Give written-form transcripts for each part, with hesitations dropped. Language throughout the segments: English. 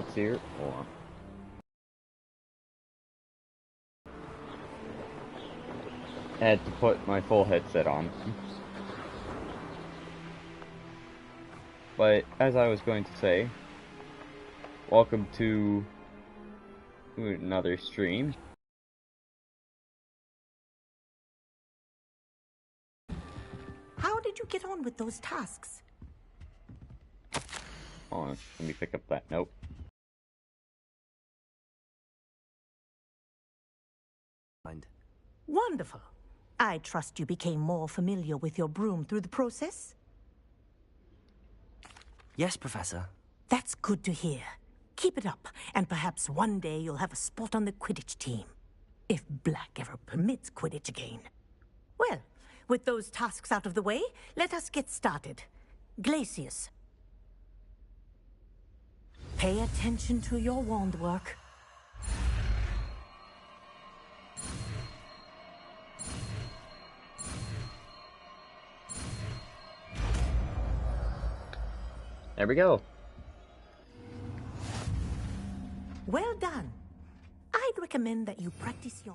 spots here. Hold on. I had to put my full headset on. But, as I was going to say, welcome to another stream. How did you get on with those tasks? Hold on, let me pick up that note. Wonderful. I trust you became more familiar with your broom through the process? Yes, Professor. That's good to hear. Keep it up, and perhaps one day you'll have a spot on the Quidditch team. If Black ever permits Quidditch again. Well, with those tasks out of the way, let us get started. Glacius. Pay attention to your wand work. There we go. Well done. I'd recommend that you practice your...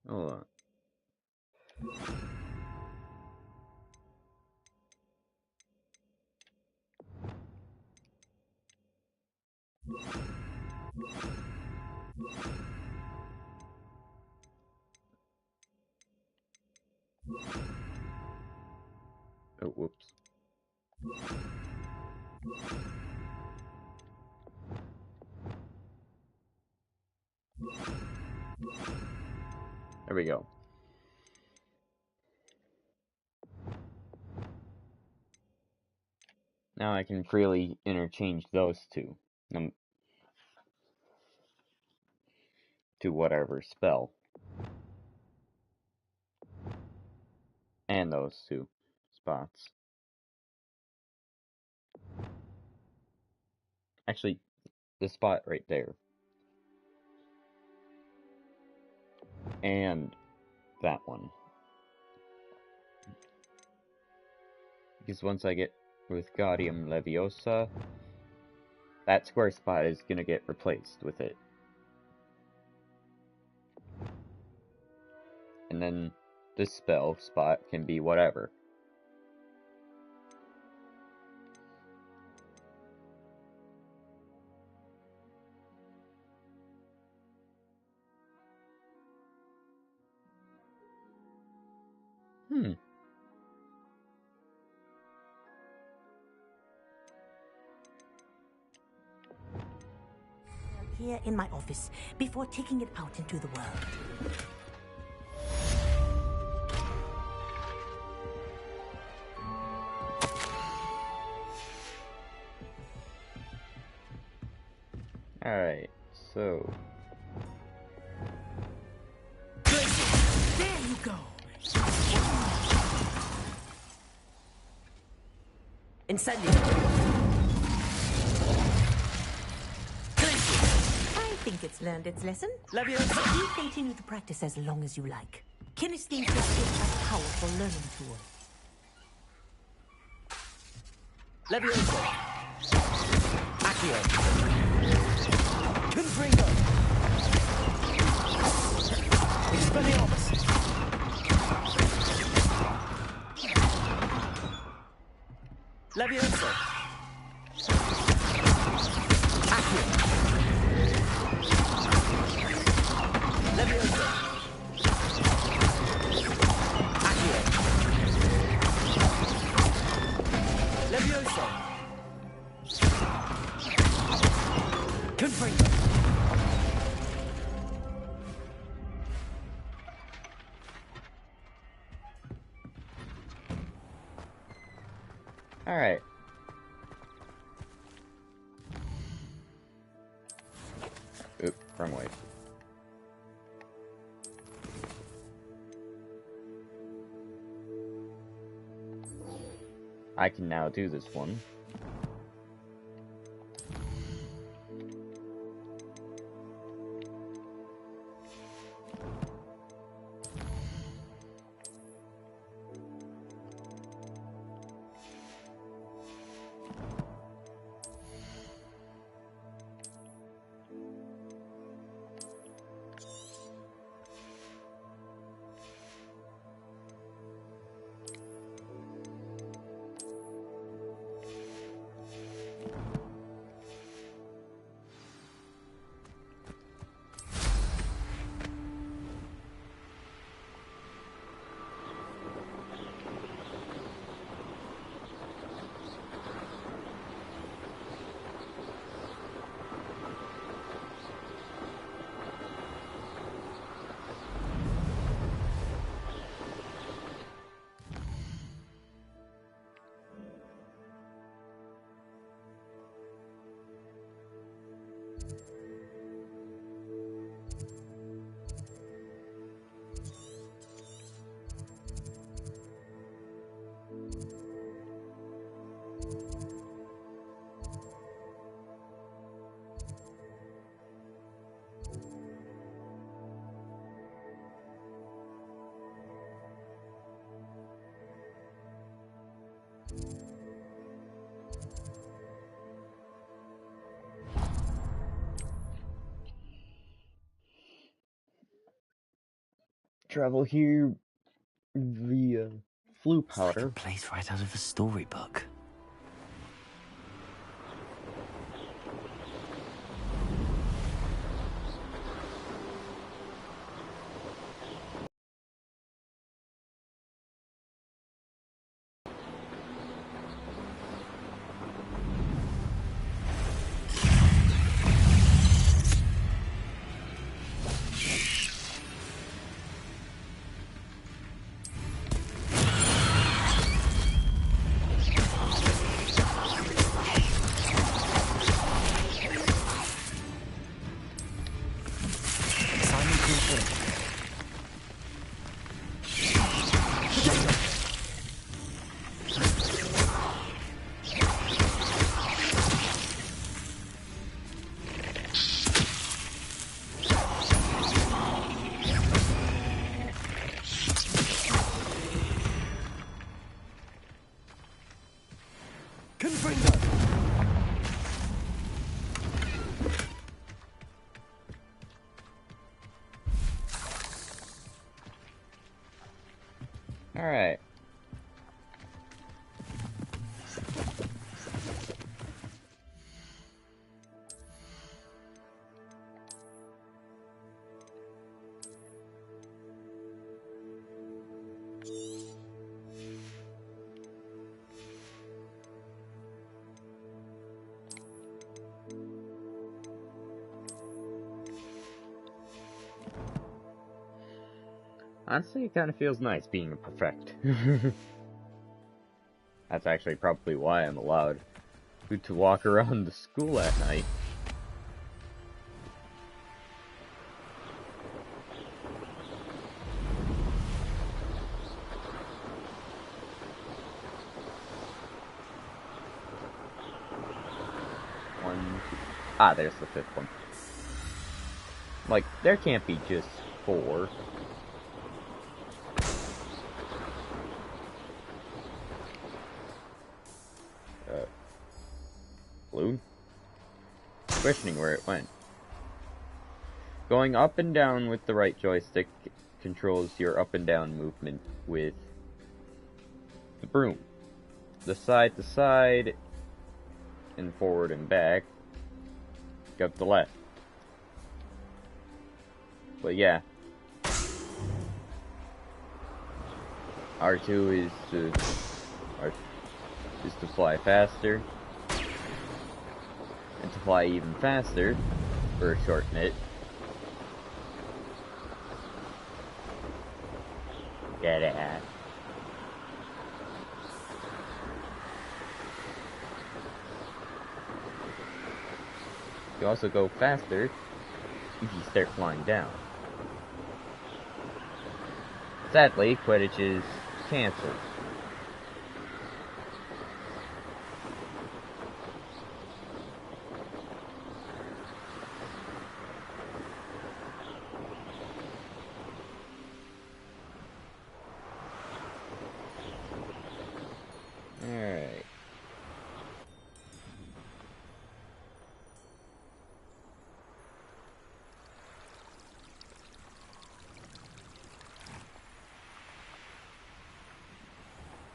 Hold on. Oh, whoops. There we go. Now I can freely interchange those two to whatever spell. And those two spots. Actually, the spot right there. And that one. Because once I get with Gaudium Leviosa, that square spot is gonna get replaced with it. And then this spell spot can be whatever. Here in my office, before taking it out into the world. Alright, so... There you go! Incendio! I think it's learned its lesson. Leviosa! You continue to practice as long as you like. Kinesthesia is a powerful learning tool. Leviosa! Accio! Confringo! Expelliarmus! Leviosa! Accio! Leviosa! Accio! Leviosa! Confringo! Alright. Oop, wrong way. I can now do this one. travel here via flu It's like a powder. place right out of a storybook. Simon Cooper. Confringo. Alright. Honestly, it kind of feels nice being a prefect. That's actually probably why I'm allowed to walk around the school at night. One, two. Ah, there's the fifth one. Like, there can't be just 4. Blue? Questioning where it went. Going up and down with the right joystick controls your up and down movement with the broom. The side to side and forward and back go to the left. But yeah. R2 is to fly faster. And to fly even faster, or shorten it. Get it. You also go faster if you start flying down. Sadly, Quidditch is cancelled. Alright.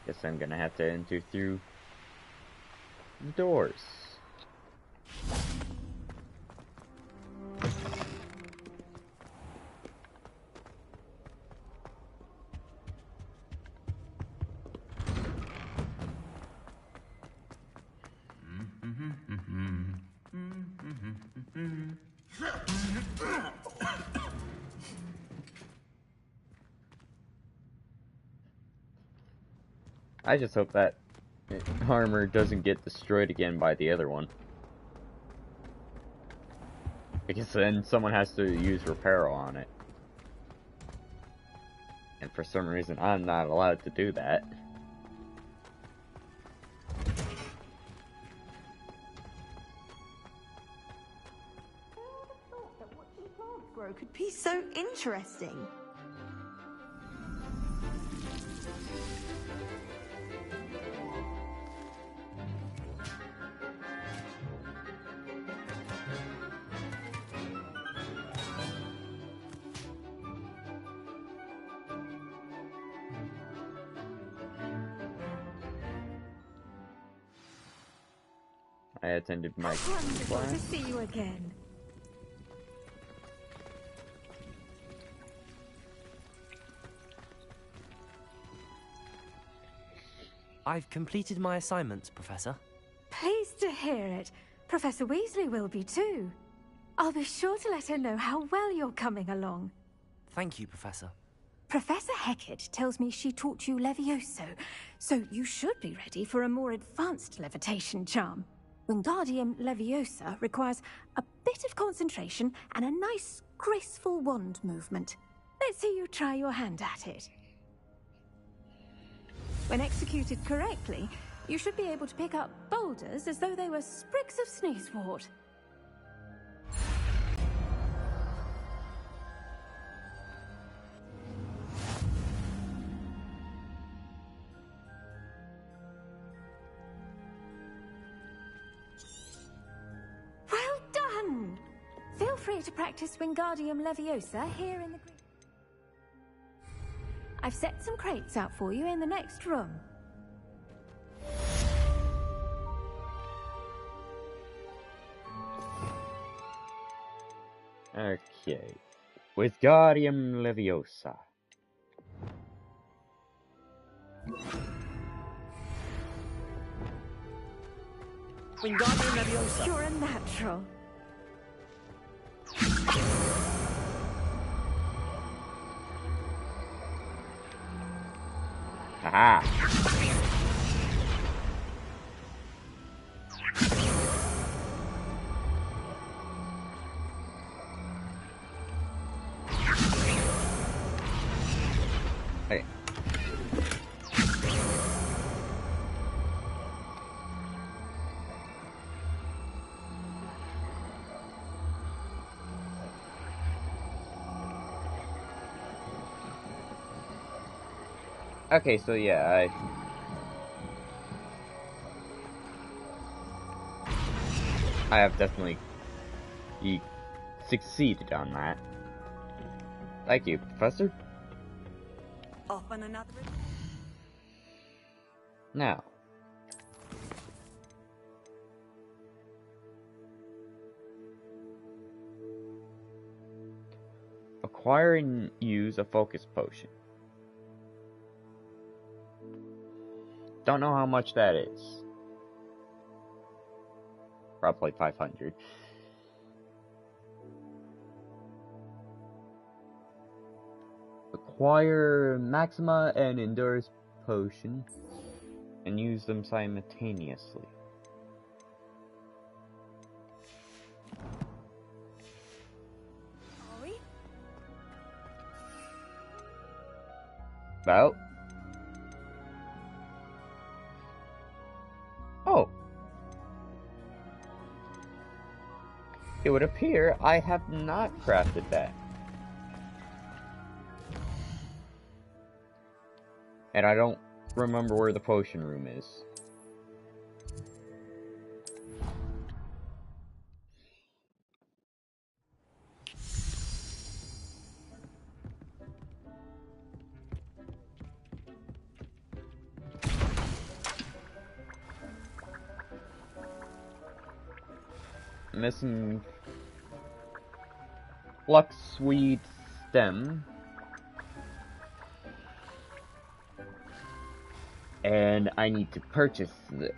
Guess I'm gonna have to enter through the doors. I just hope that armor doesn't get destroyed again by the other one. Because then someone has to use Reparo on it. And for some reason, I'm not allowed to do that. Grow could be so interesting. I attended my Wonderful to class. see you again. I've completed my assignments, Professor. Pleased to hear it. Professor Weasley will be too. I'll be sure to let her know how well you're coming along. Thank you, Professor. Professor Hecat tells me she taught you Levioso, so you should be ready for a more advanced levitation charm. Wingardium Leviosa requires a bit of concentration and a nice, graceful wand movement. Let's see you try your hand at it. When executed correctly, you should be able to pick up boulders as though they were sprigs of sneezewort. Well done! Feel free to practice Wingardium Leviosa here in the green. I've set some crates out for you in the next room. Okay. Wingardium Leviosa. Wingardium Leviosa. You're a natural. Haha. Hey. Okay, so yeah, I have definitely succeeded on that. Thank you, Professor. Off on another. Now, acquire and use a focus potion. Don't know how much that is. Probably 500. Acquire Maxima and Endurance potion and use them simultaneously. Are we? About. Oh. It would appear I have not crafted that. And I don't remember where the potion room is. Missing Fluxweed stem. And I need to purchase this.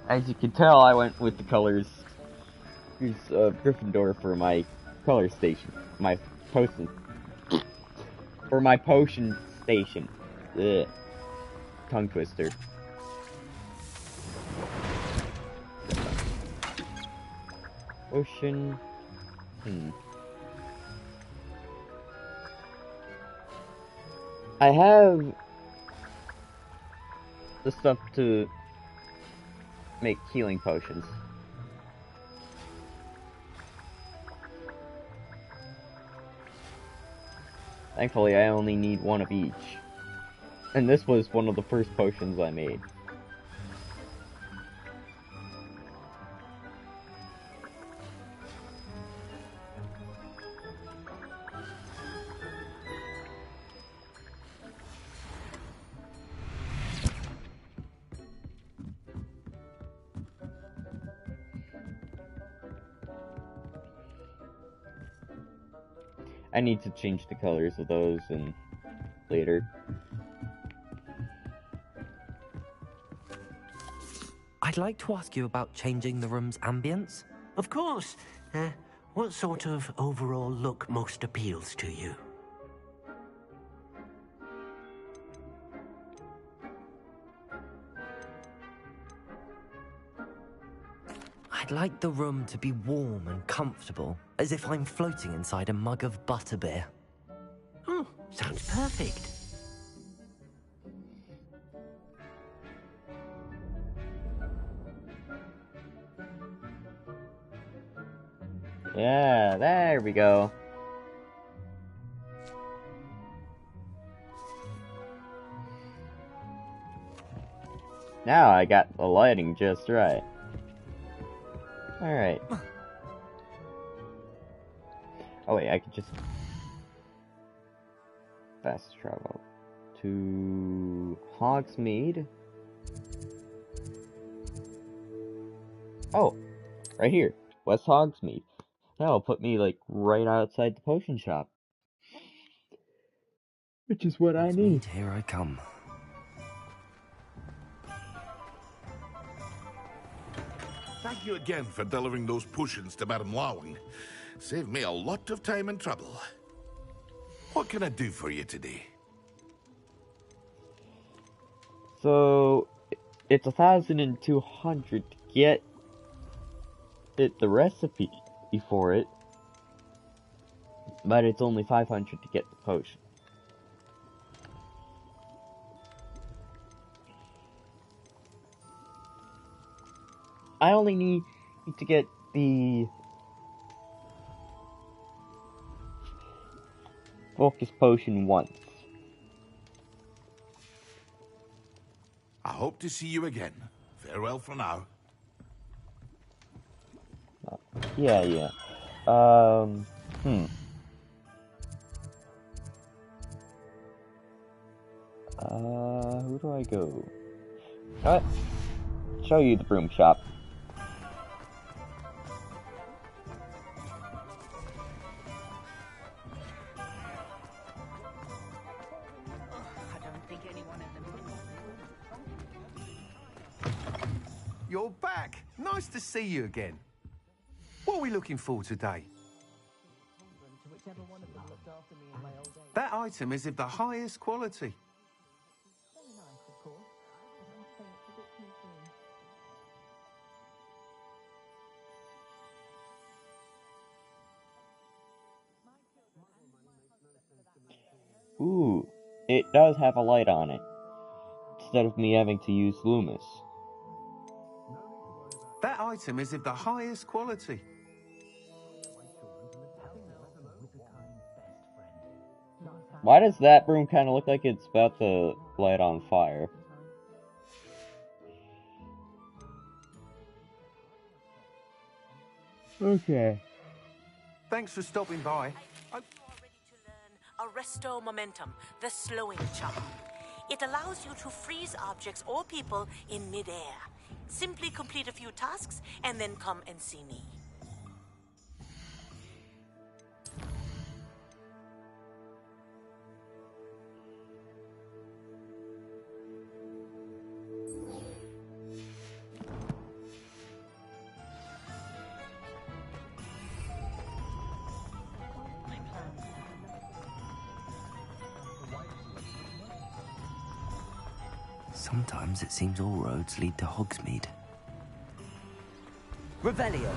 As you can tell, I went with the colors. Use Gryffindor for my color station. My potion. For my potion station. Ugh. Tongue twister. Potion. I have the stuff to make healing potions. Thankfully, I only need one of each. And this was one of the first potions I made. I need to change the colors of those and later. I'd like to ask you about changing the room's ambience. Of course. What sort of overall look most appeals to you? I'd like the room to be warm and comfortable, as if I'm floating inside a mug of butterbeer. Oh, sounds perfect. Yeah, there we go. Now I got the lighting just right. Alright. Oh wait, I could just fast travel to Hogsmeade. Oh, right here, West Hogsmeade. That'll put me like right outside the potion shop, which is what I need. Here I come. Thank you again for delivering those potions to Madame Lawing. Saved me a lot of time and trouble. What can I do for you today? So it's 1,200 to get the recipe for it, but it's only 500 to get the potion. I only need to get the focus potion once. I hope to see you again. Farewell for now. Yeah. Who do I go? What? Show you the broom shop. You're back. Nice to see you again. What are we looking for today? That item is of the highest quality. Ooh, it does have a light on it, instead of me having to use Loomis. That item is of the highest quality. Why does that broom kind of look like it's about to light on fire? Okay. Thanks for stopping by. You are ready to learn Arresto Momentum, the slowing charm. It allows you to freeze objects or people in midair. Simply complete a few tasks and then come and see me. Sometimes it seems all roads lead to Hogsmeade. Revelio.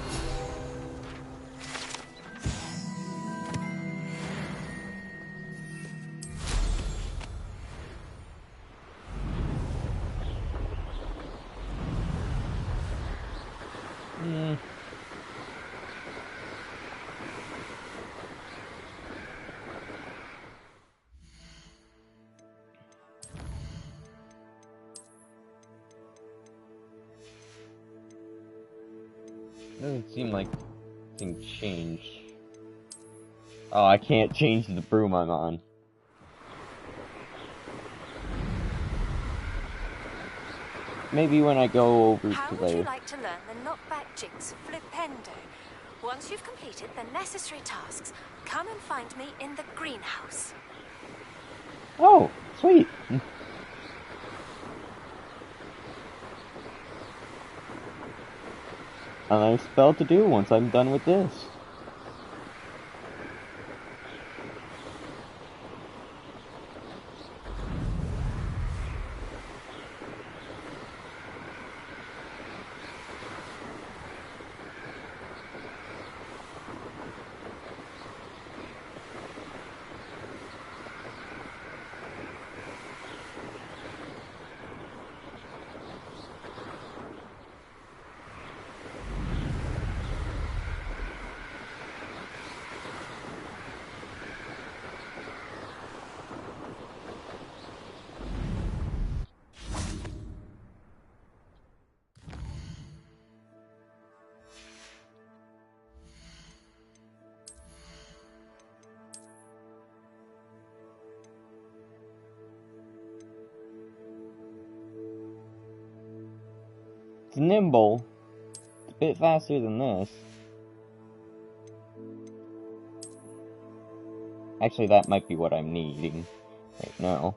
Doesn't seem like things change. Oh, I can't change the broom I'm on. Maybe when I go over How to would you the... like to learn the knockback jigs flipendo? Once you've completed the necessary tasks, come and find me in the greenhouse. Oh, sweet. A nice spell to do once I'm done with this. It's nimble. It's a bit faster than this. Actually, that might be what I'm needing right now.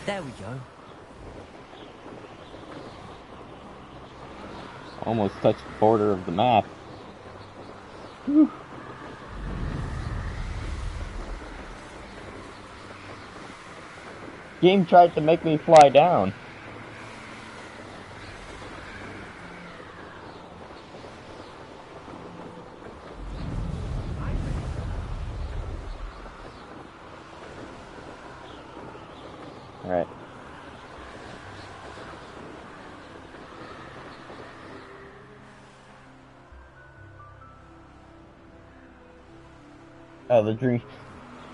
There we go. Almost touched the border of the map. Whew. Game tried to make me fly down. Alright. Oh, the dream.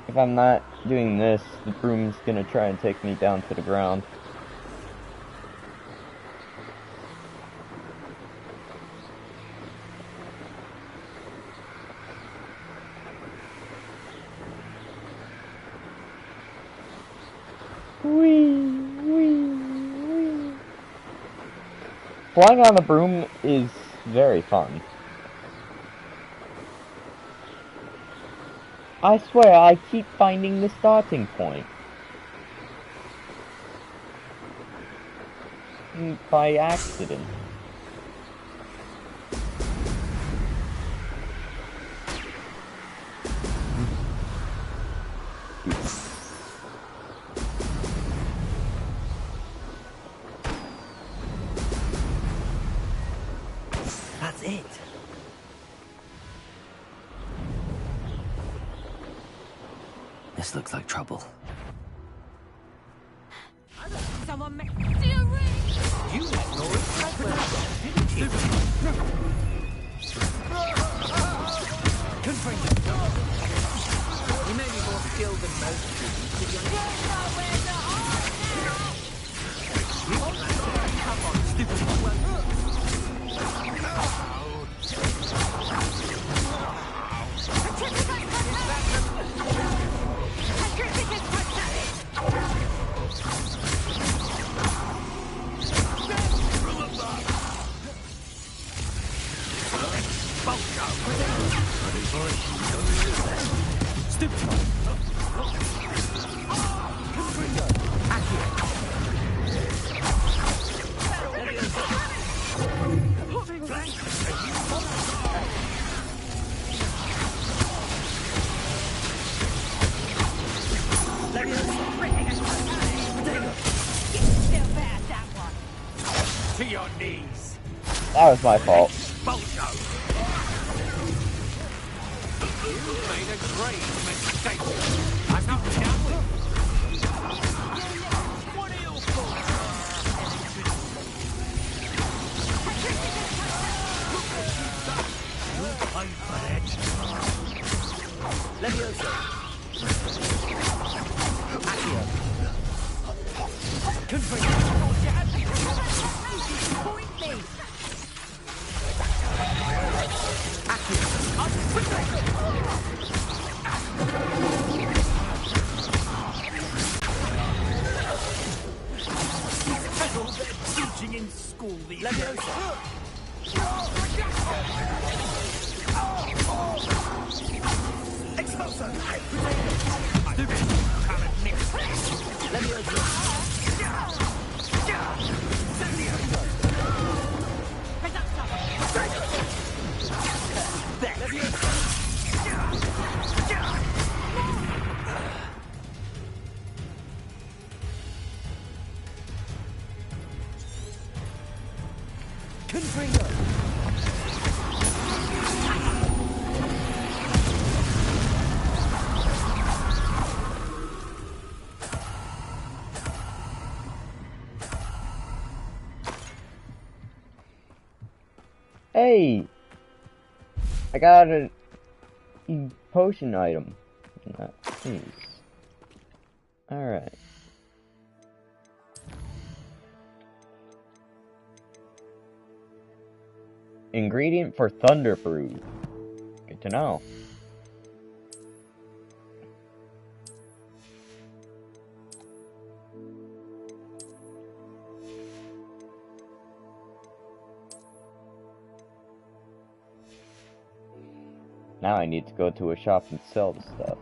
If I'm not doing this, the broom's gonna try and take me down to the ground. Whee! Flying on the broom is very fun. I swear, I keep finding the starting point. By accident. That's it. This looks like trouble. Someone make... You let Norris out didn't you? Couldn't bring them down. You may be more skilled than most students, to be honest. Come on, stupid one. That was my fault. You made a grave mistake. I'm not counting. What are you for? You pay for it. Levioso. Accio. Confirm. Point me. Teaching in school these Leviosa. Expulsor. Hey! I got a potion item. Please. Alright. Ingredient for Thunder Brew. Good to know. Now I need to go to a shop and sell the stuff.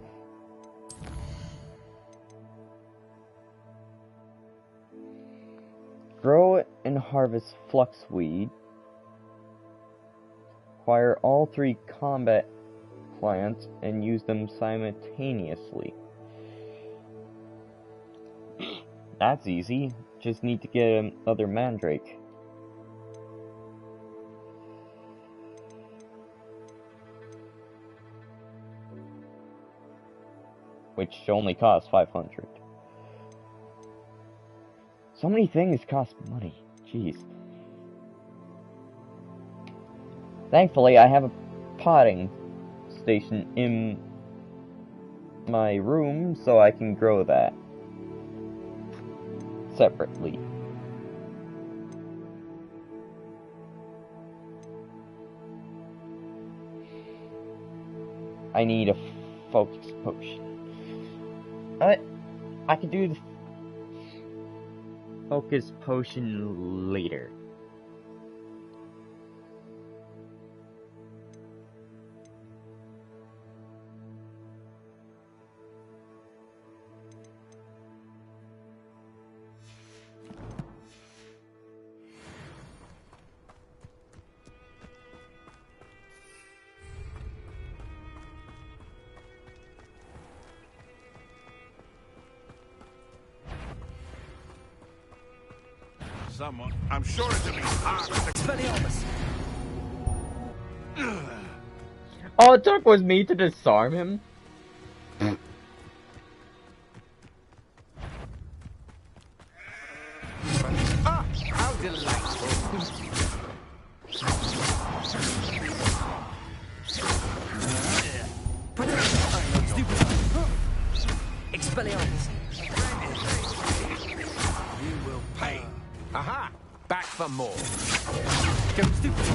Grow and harvest fluxweed. Acquire all 3 combat plants and use them simultaneously. That's easy. Just need to get another mandrake. Which only costs 500. So many things cost money. Jeez. Thankfully, I have a potting station in my room, so I can grow that separately. I need a focus potion. I can do the focus potion later. Someone, I'm sure it'll be hard to... Expelliarmus. All it took was me to disarm him? Ah, how delightful. Expelliarmus. You will pay. Aha! Back for more. Go stupid.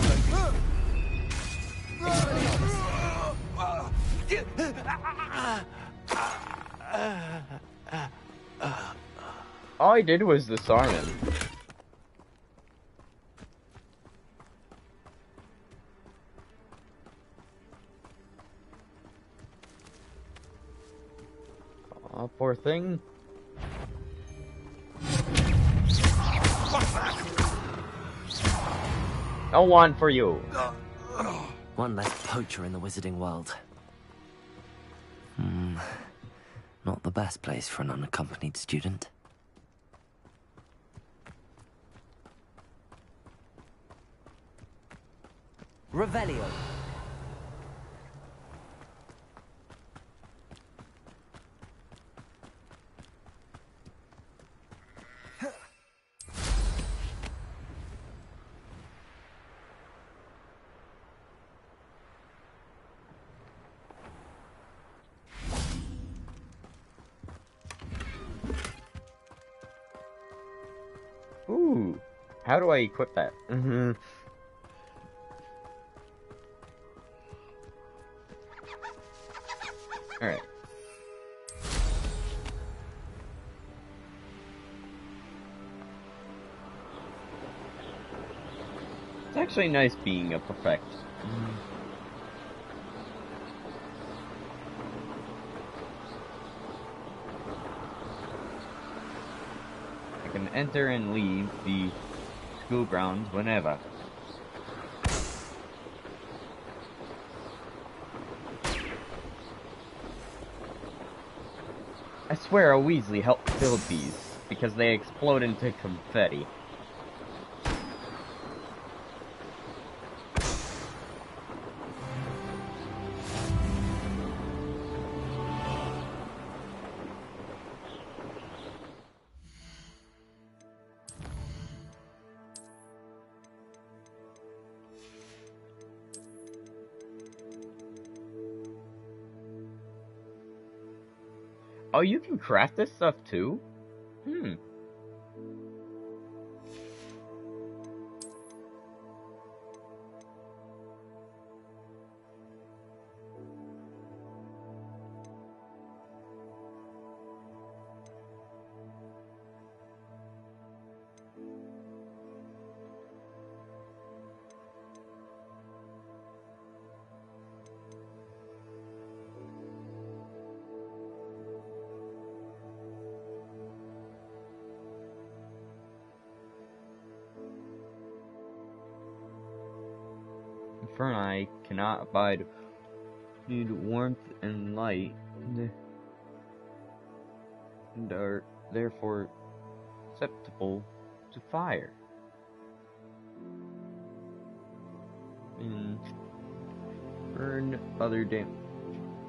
All I did was disarm him. Aw, poor thing. No one for you. One less poacher in the wizarding world. Not the best place for an unaccompanied student. Revelio. Ooh, how do I equip that? Alright. It's actually nice being a prefect. I can enter and leave the school grounds whenever. I swear a Weasley helped build these, because they explode into confetti. Oh, you can craft this stuff too? Inferni cannot abide need warmth and light, and are therefore susceptible to fire. And burn other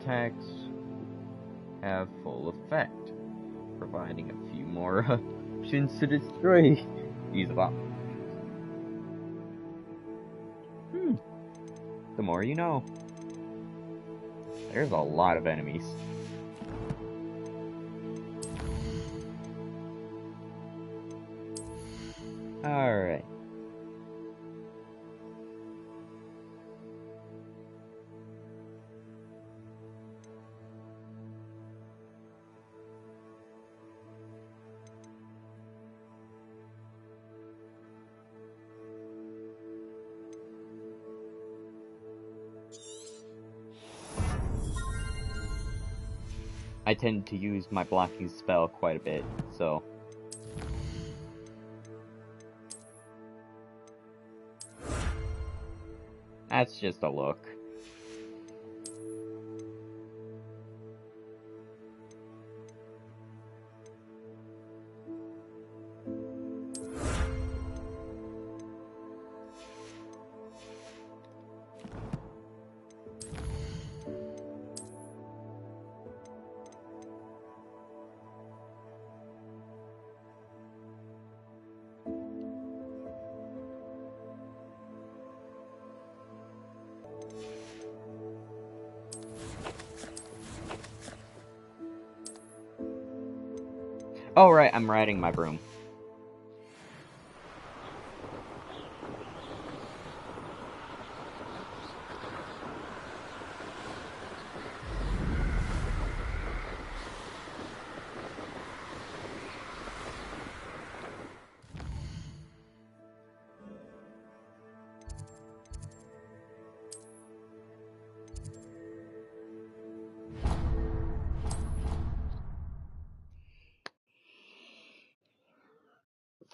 attacks have full effect, providing a few more options to destroy these bombs. The more you know. There's a lot of enemies. Alright. I tend to use my blocking spell quite a bit, so... That's just a look. Oh, right, I'm riding my broom.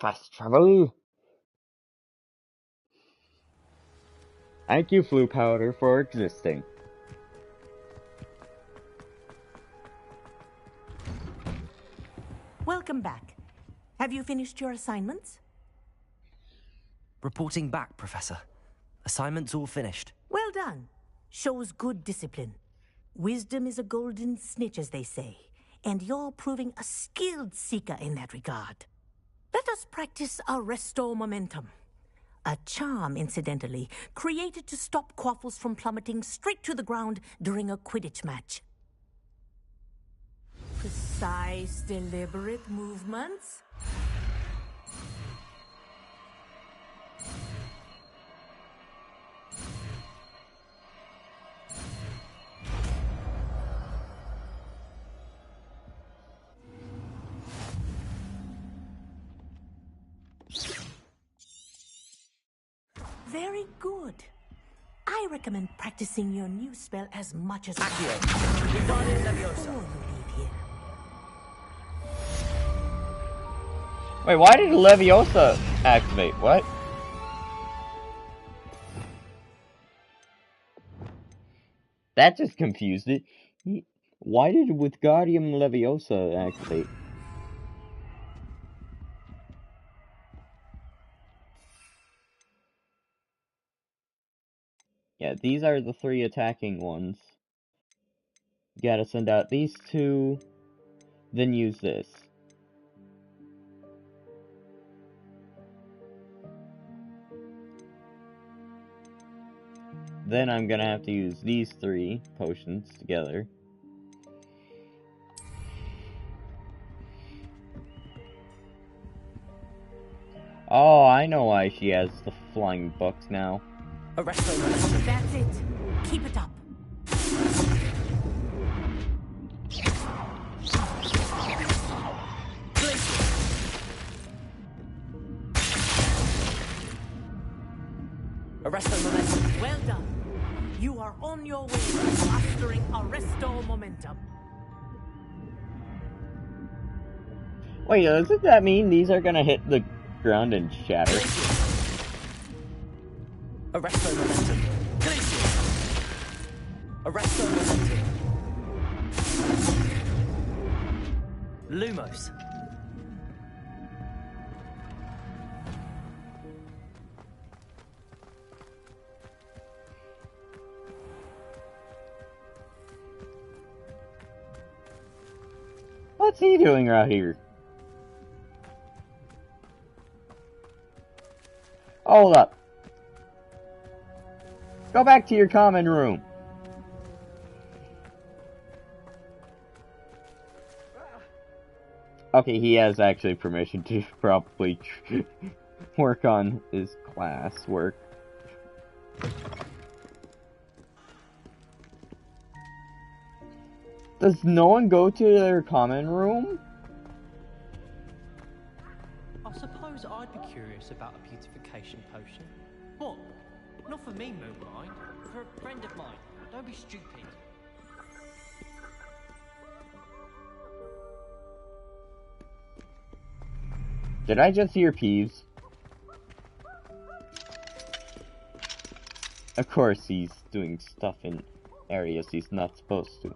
Fast travel! Thank you, Flu Powder, for existing. Welcome back. Have you finished your assignments? Reporting back, Professor. Assignment's all finished. Well done. Shows good discipline. Wisdom is a golden snitch, as they say, and you're proving a skilled seeker in that regard. Let us practice Arresto Momentum. A charm, incidentally, created to stop Quaffles from plummeting straight to the ground during a Quidditch match. Precise, deliberate movements. Very good. I recommend practicing your new spell as much as possible before you leave here. Wait, why did Leviosa activate? What? That just confused it. Why did Wingardium Leviosa activate? Yeah, these are the 3 attacking ones. You gotta send out these 2, then use this. Then I'm gonna have to use these 3 potions together. Oh, I know why she has the flying books now. That's it. Keep it up. Arresto Momentum. Well done. You are on your way to mastering Arresto Momentum. Wait, doesn't that mean these are gonna hit the ground and shatter? Arresto Momentum. Arresto Momentum. Lumos. What's he doing right here? Hold up. Go back to your common room. Okay, he has actually permission to probably work on his class work. Does no one go to their common room? I suppose I'd be curious about a beautification potion. What? Not for me, Moonlight. For a friend of mine. Don't be stupid. Did I just hear Peeves? Of course he's doing stuff in areas he's not supposed to.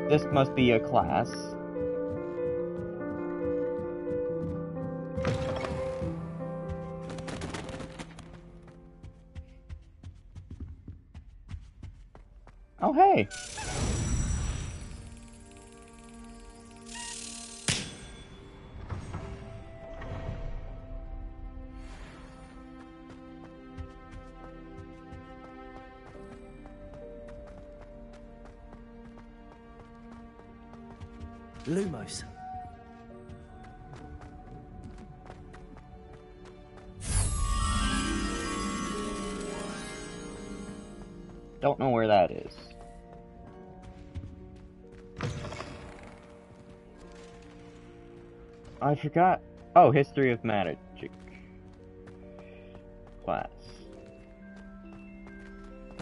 This must be a class. Oh, hey. Lumos. Don't know where that is. I forgot. Oh, History of Magic class.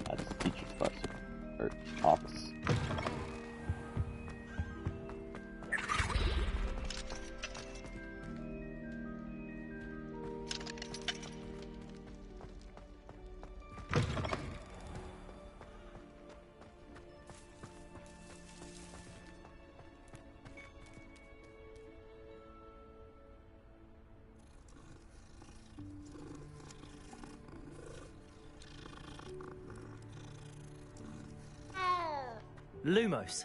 That's teacher's class. Or office. Lumos.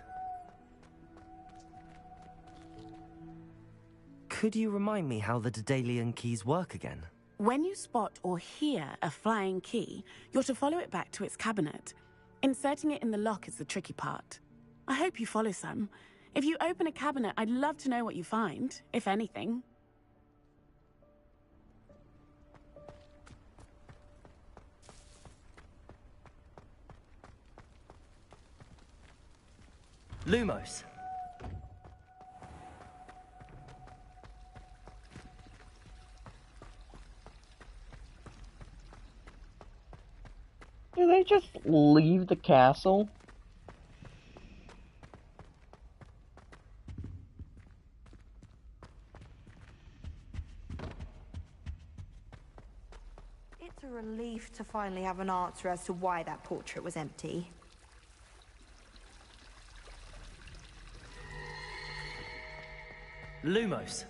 Could you remind me how the Daedalian keys work again? When you spot or hear a flying key, you're to follow it back to its cabinet. Inserting it in the lock is the tricky part. I hope you follow some. If you open a cabinet, I'd love to know what you find, if anything. Lumos. Do they just leave the castle? It's a relief to finally have an answer as to why that portrait was empty. Lumos.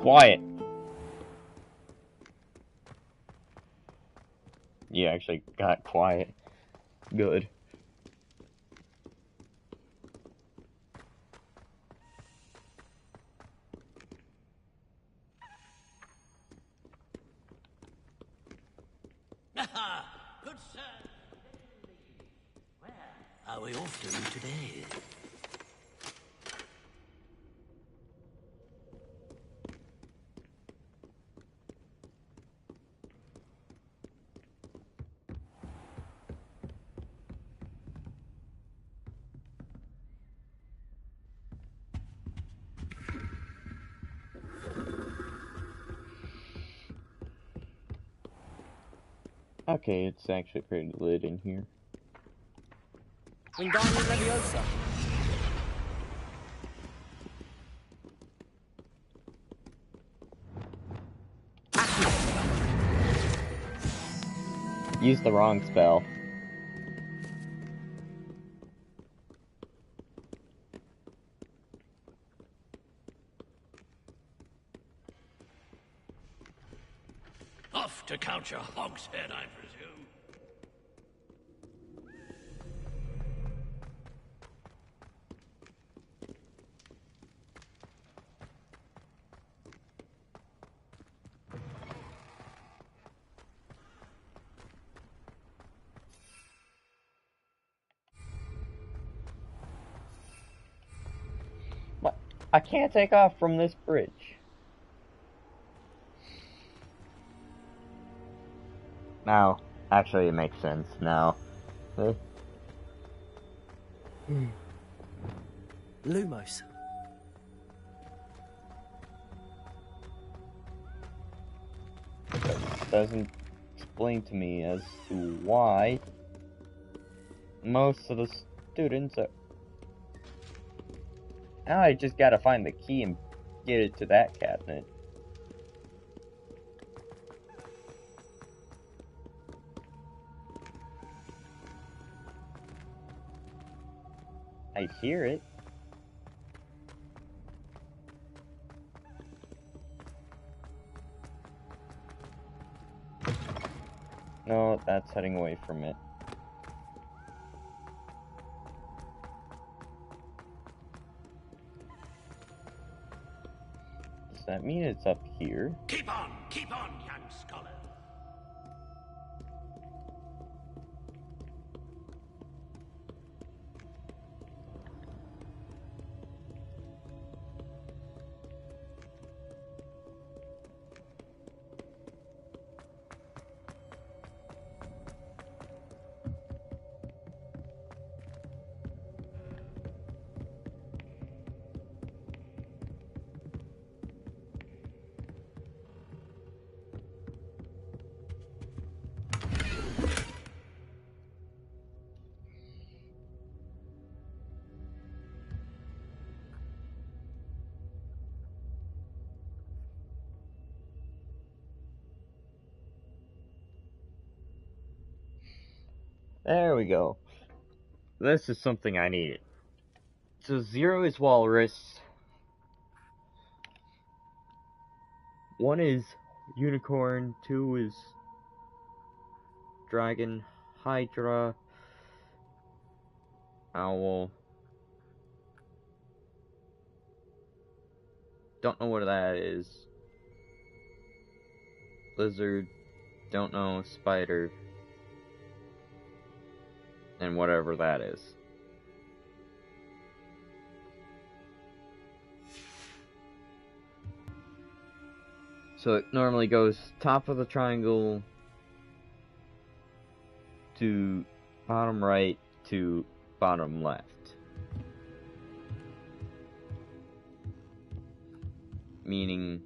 Quiet. You actually got quiet. Good. Good sir. Where are we off to today? Okay, it's actually pretty lit in here. Wingardium Leviosa. Use the wrong spell. Off to count your hogshead, I presume. What? I can't take off from this bridge. Now, actually, it makes sense now. Lumos. That doesn't explain to me as to why most of the students are... Now I just gotta find the key and get it to that cabinet. I hear it. No, that's heading away from it. Does that mean it's up here? Keep on, young scholar. There we go. This is something I needed. So 0 is walrus. 1 is unicorn. 2 is dragon. Hydra. Owl. Don't know what that is. Lizard. Don't know. Spider. And whatever that is. So it normally goes top of the triangle to bottom right to bottom left. Meaning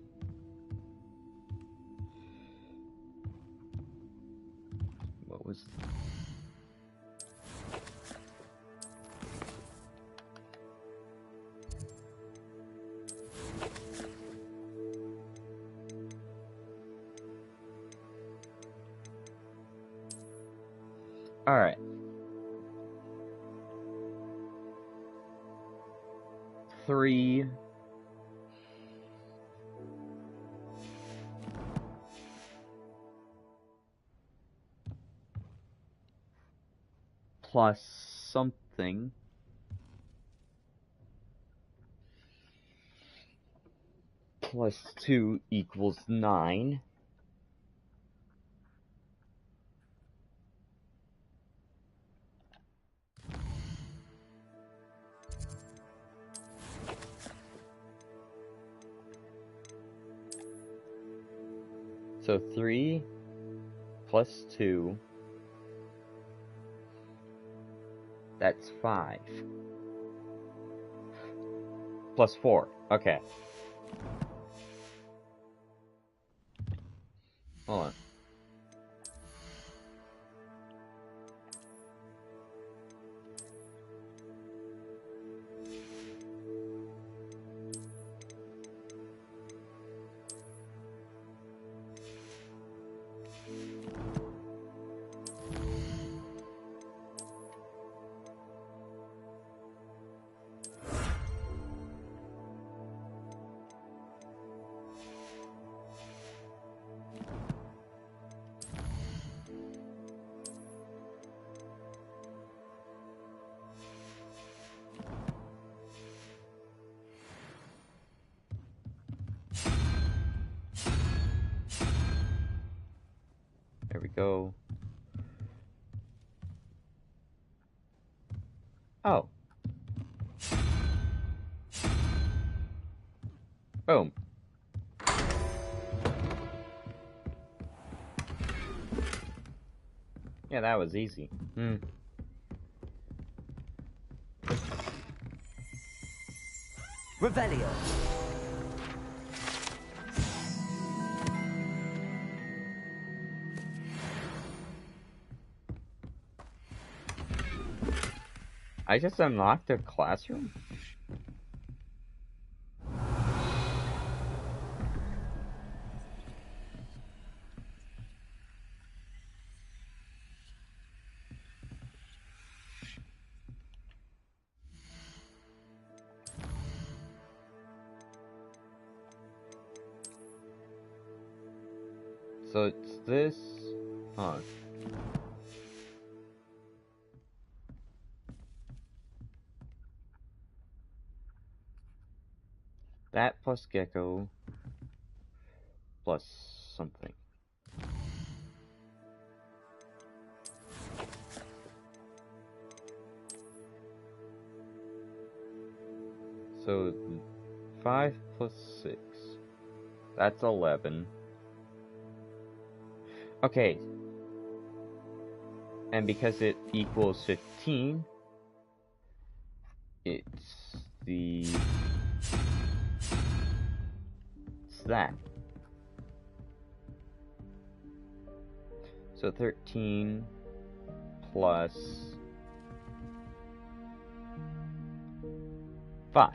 what was Alright. 3 plus something plus 2 equals 9. So 3 plus 2, that's 5. Plus 4, okay. Hold on. There we go. Oh. Boom. Yeah, that was easy. Revelio. I just unlocked a classroom? So it's this, huh? That plus gecko plus something. So 5 plus 6, that's 11. Okay. And because it equals 15, it's that. So 13 plus 5.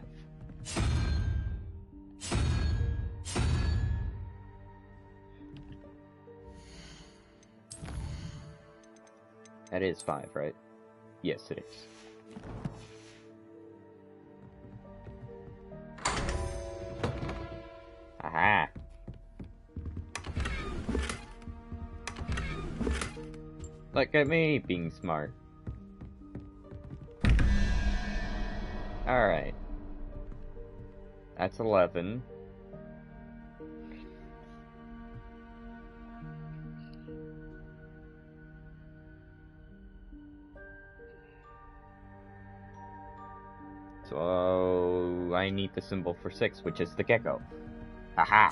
That is 5, right? Yes, it is. Aha! Look at me being smart. Alright. That's 11. So I need the symbol for 6, which is the gecko. Aha!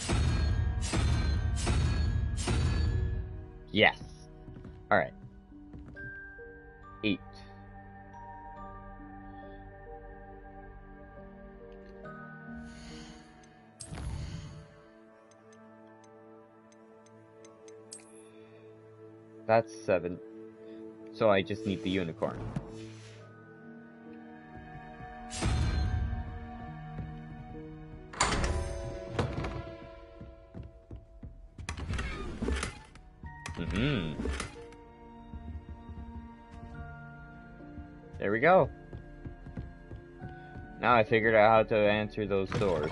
Yes! Alright. 8. That's 7. So I just need the unicorn. There we go. Now I figured out how to answer those doors.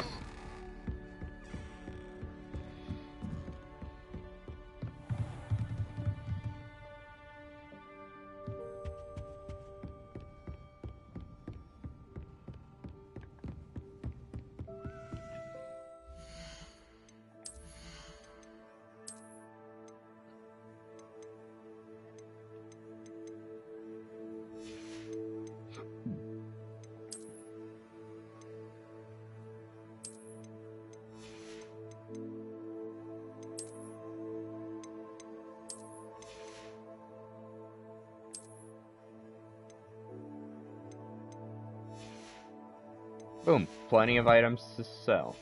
Boom, plenty of items to sell.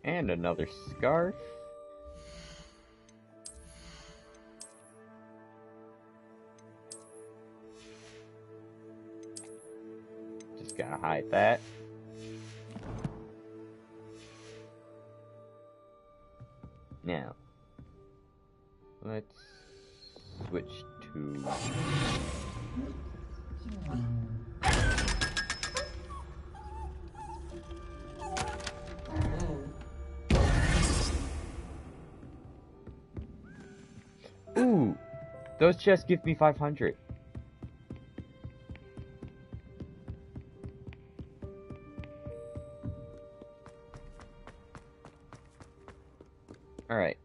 And another scarf. Just gotta hide that. Now, let's switch to... Ooh! Those chests give me 500. Alright.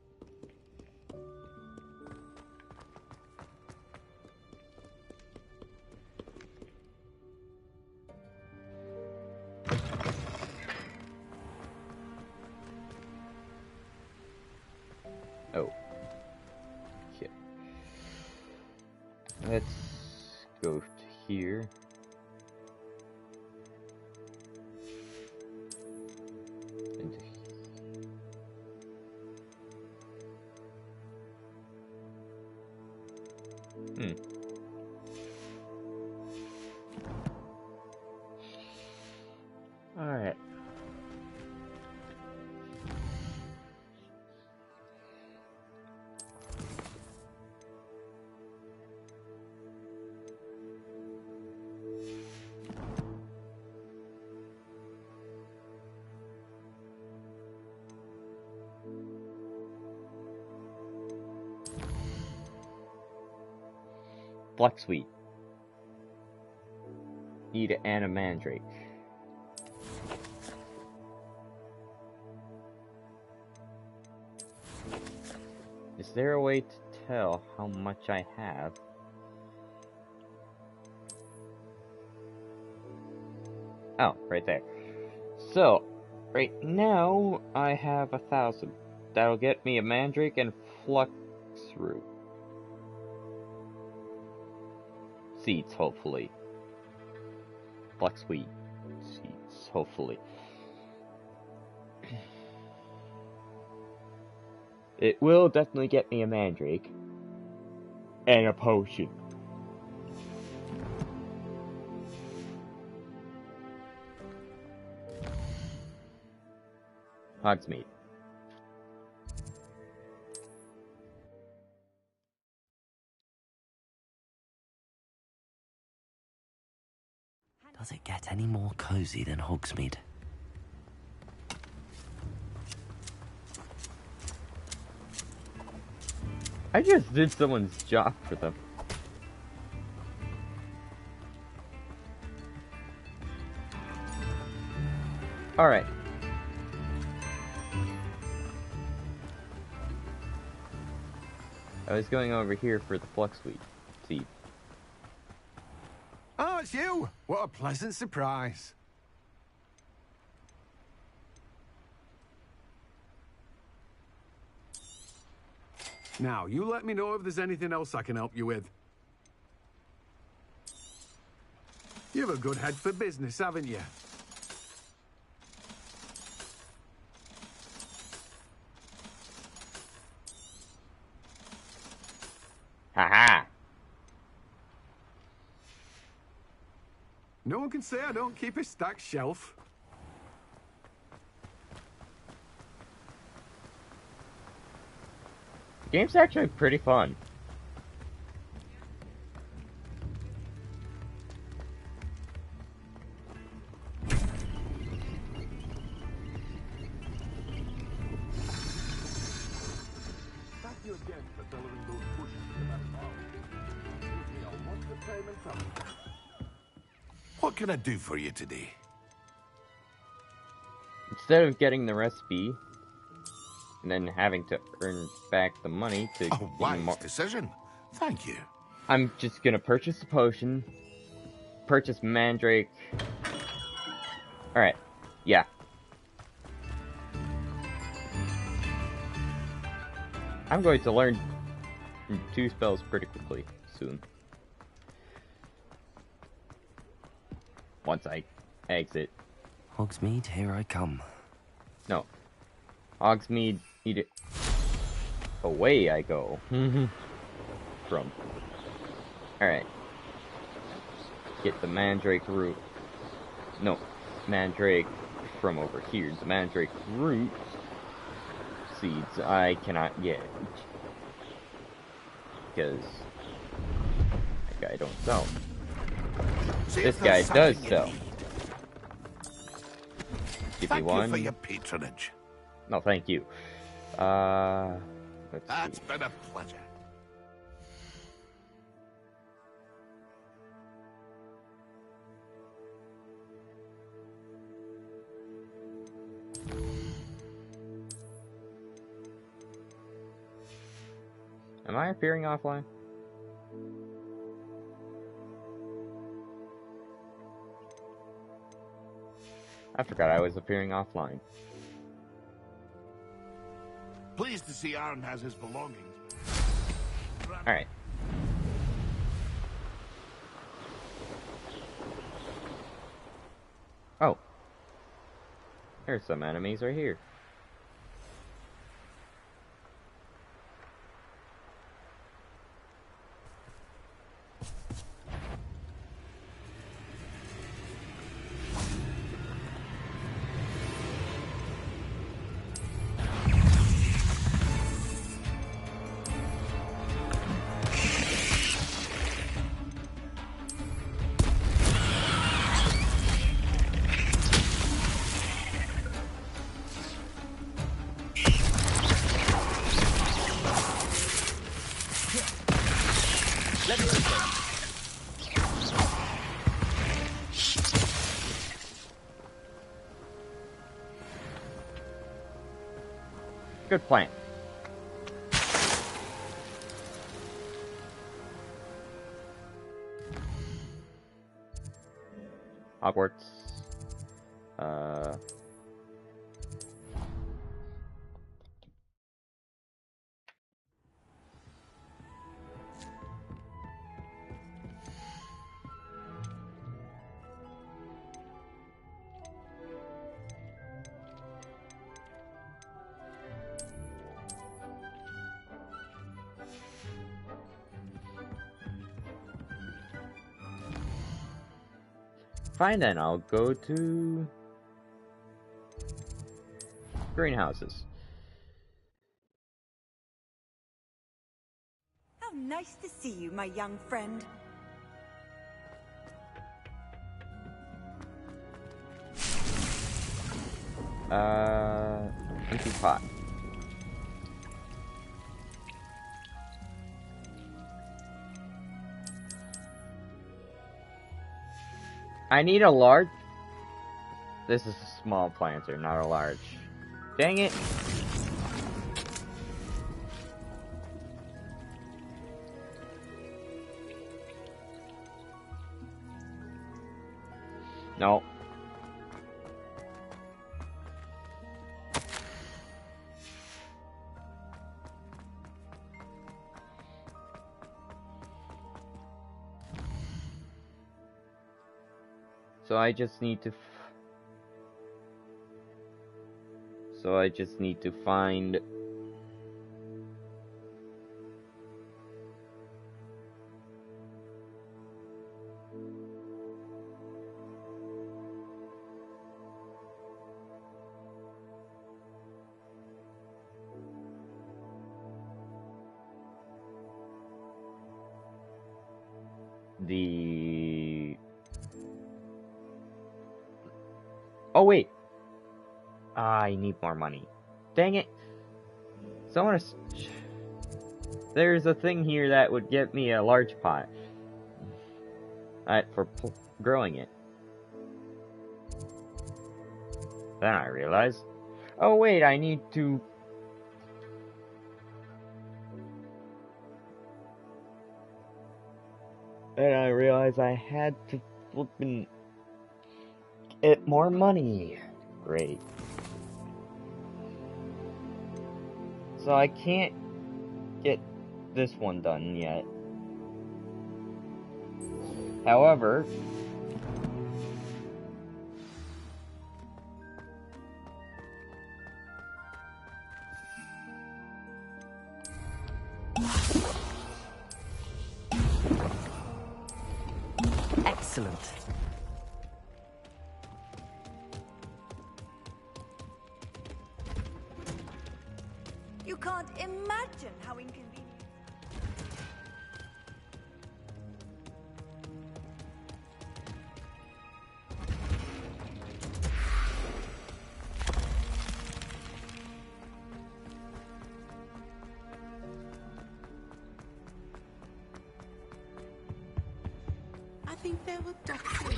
Oh. Shit. Let's go to here. Into Alright. Black Sweet. Need a mandrake. Is there a way to tell how much I have? Oh, right there. So, right now, I have 1,000. That'll get me a mandrake and flux root. Seeds, hopefully. Black Sweet seeds, hopefully. It will definitely get me a mandrake. And a potion. Hogsmeade. get any more cozy than Hogsmeade. I just did someone's job for them. Alright. I was going over here for the flux seed. Oh, it's you! What a pleasant surprise. Now, you let me know if there's anything else I can help you with. You have a good head for business, haven't you? Haha! No one can say I don't keep a stacked shelf. The game's actually pretty fun. Thank you again for delivering those pushes to that bar. Gives me a lot of time and trouble. What can I do for you today? Instead of getting the recipe and then having to earn back the money to A wise decision. Thank you. I'm just gonna purchase the potion, purchase Mandrake. Alright, yeah. I'm going to learn 2 spells pretty quickly soon. Once I exit. Hogsmeade, here I come. No. Hogsmeade, eat it. Away I go. From. Alright. Get the Mandrake root. No. Mandrake from over here. The Mandrake root seeds I cannot get. Because that guy don't sell. This guy does sell. Give me one. Thank you for your patronage. No, thank you. Let's That's see. been a pleasure. Am I appearing offline? I forgot I was appearing offline. Pleased to see Aaron has his belongings. Alright. Oh. There's some enemies right here. Good plan. Hogwarts. Fine then, I'll go to greenhouses. How nice to see you, my young friend. Empty pot. I need a large. This is a small planter, not a large. Dang it! No. So I just need to find the... Oh wait. I need more money. Dang it. Someone... There's a thing here that would get me a large pot. For growing it. Then I realized... Oh wait, I need to... And I realized I had to flippin' get more money. Great. So I can't get this one done yet. However, Excellent. You can't imagine how inconvenient. I think there were ducks this way.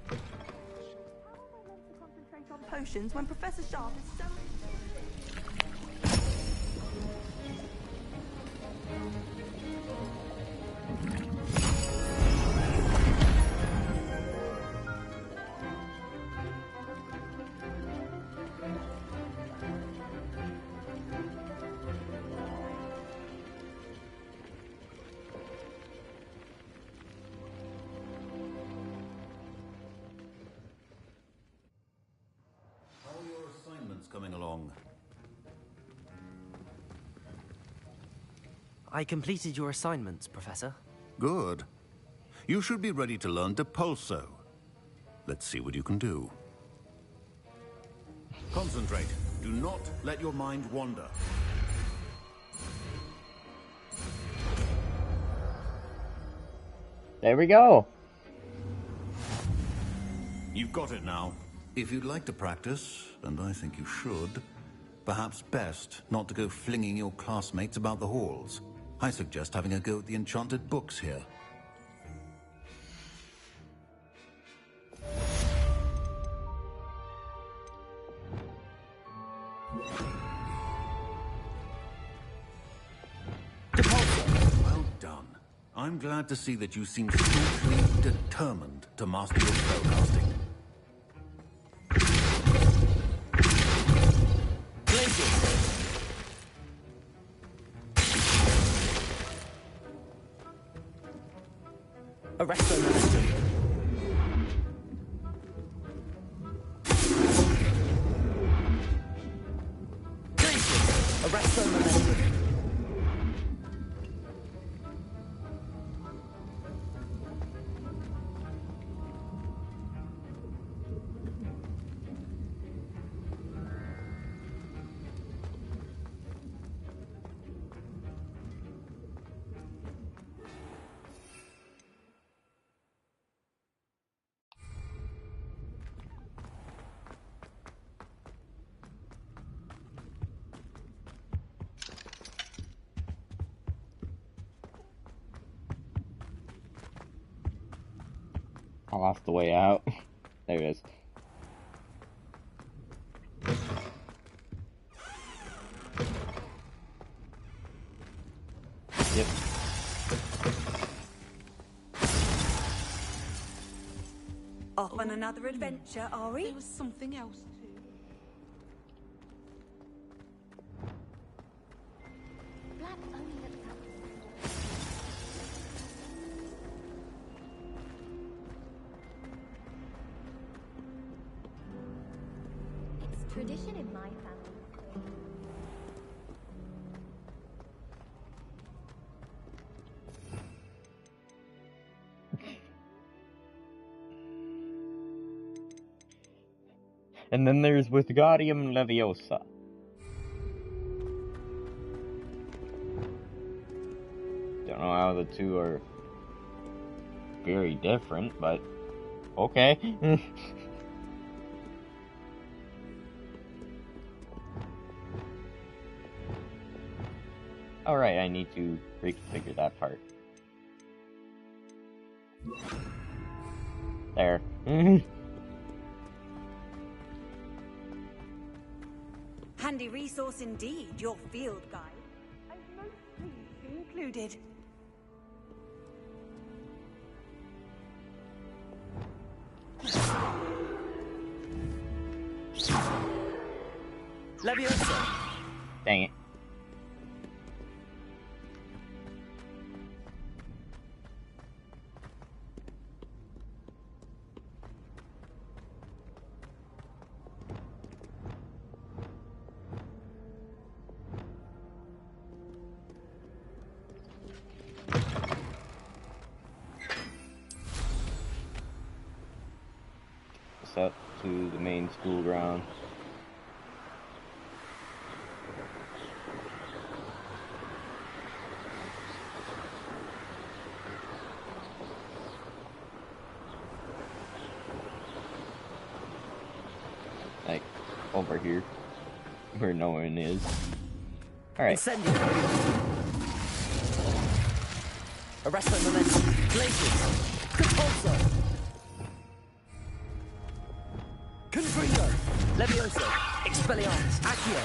How am I meant to concentrate on potions when Professor Sharp is so... Coming along. I completed your assignments, Professor. Good. You should be ready to learn Depulso. Let's see what you can do. Concentrate. Do not let your mind wander. there we go. You've got it now. If you'd like to practice, and I think you should, perhaps best not to go flinging your classmates about the halls. I suggest having a go at the enchanted books here. Well done. I'm glad to see that you seem staunchly determined to master your spellcasting. Arrest the master. Arrest the master. I lost the way out. There it is. Yep. Off on another adventure, are we? There was something else too. Black only looks up. It's tradition in my family. And then there's Wingardium Leviosa. Don't know how the two are very different, but okay. Alright, I need to reconfigure that part. There. Handy resource indeed, your field guide. I'm most pleased to be included. Leviosa! Dang it. Up to the main school ground. Like over here where no one is. Alright. Arresto momentum. Glaciers. Compulso. Confringo! Levioso! Expelliarmus! Accio!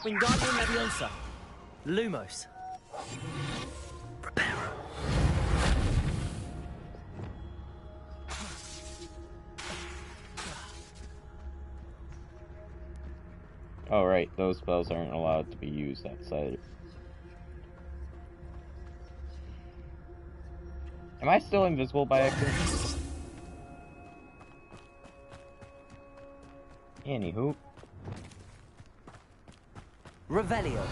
Wingardium Leviosa! Lumos! Preparo! Oh right, those spells aren't allowed to be used outside. Am I still invisible by accident? Anywho. Revelio.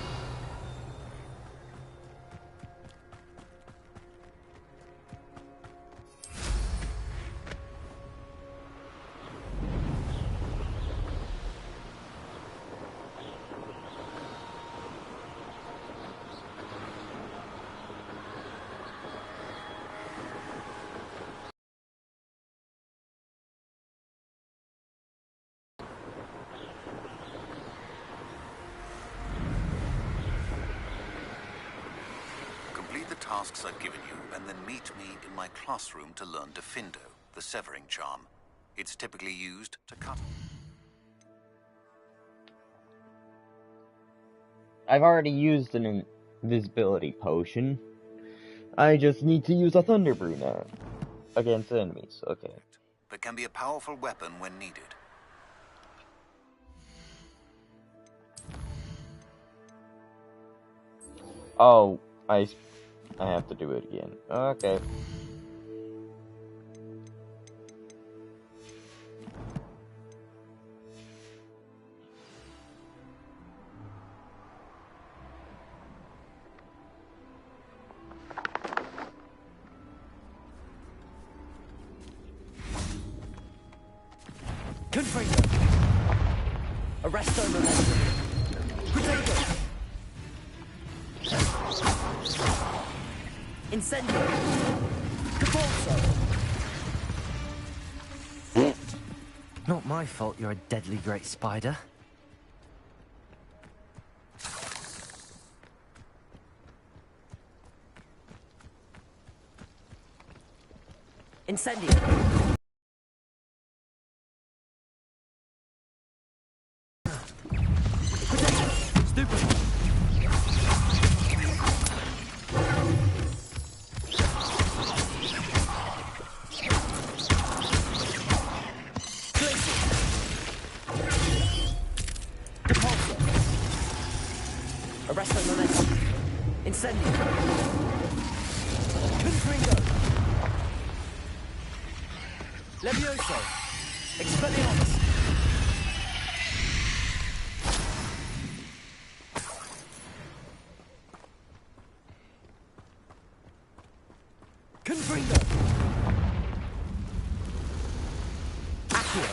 Tasks I've given you, and then meet me in my classroom to learn Defindo, the severing charm. It's typically used to cut. I've already used an invisibility potion. I just need to use a Thunder Brew now. Against enemies, okay. That can be a powerful weapon when needed. Oh, I have to do it again. Okay. Confringo! Arresto momentum! Protego! Incendio! Compulso! Not my fault you're a deadly great spider. Incendio! Stupid! Arresto momentum. Incendio. Confringo. Levioso. Expelliarmus. Confringo. Accio.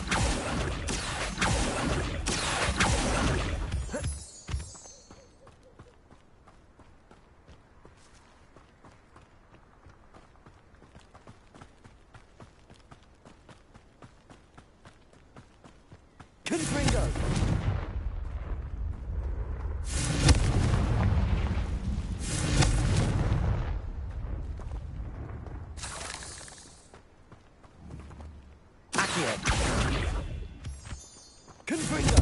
Confringo. Accio. Confringo.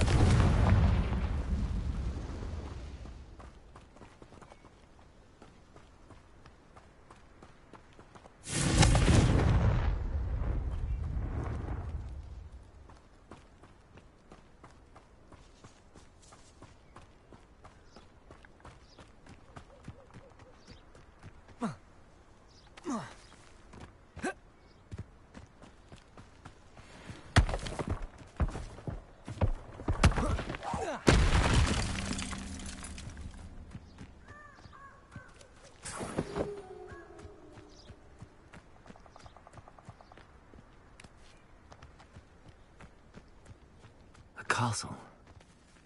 A castle.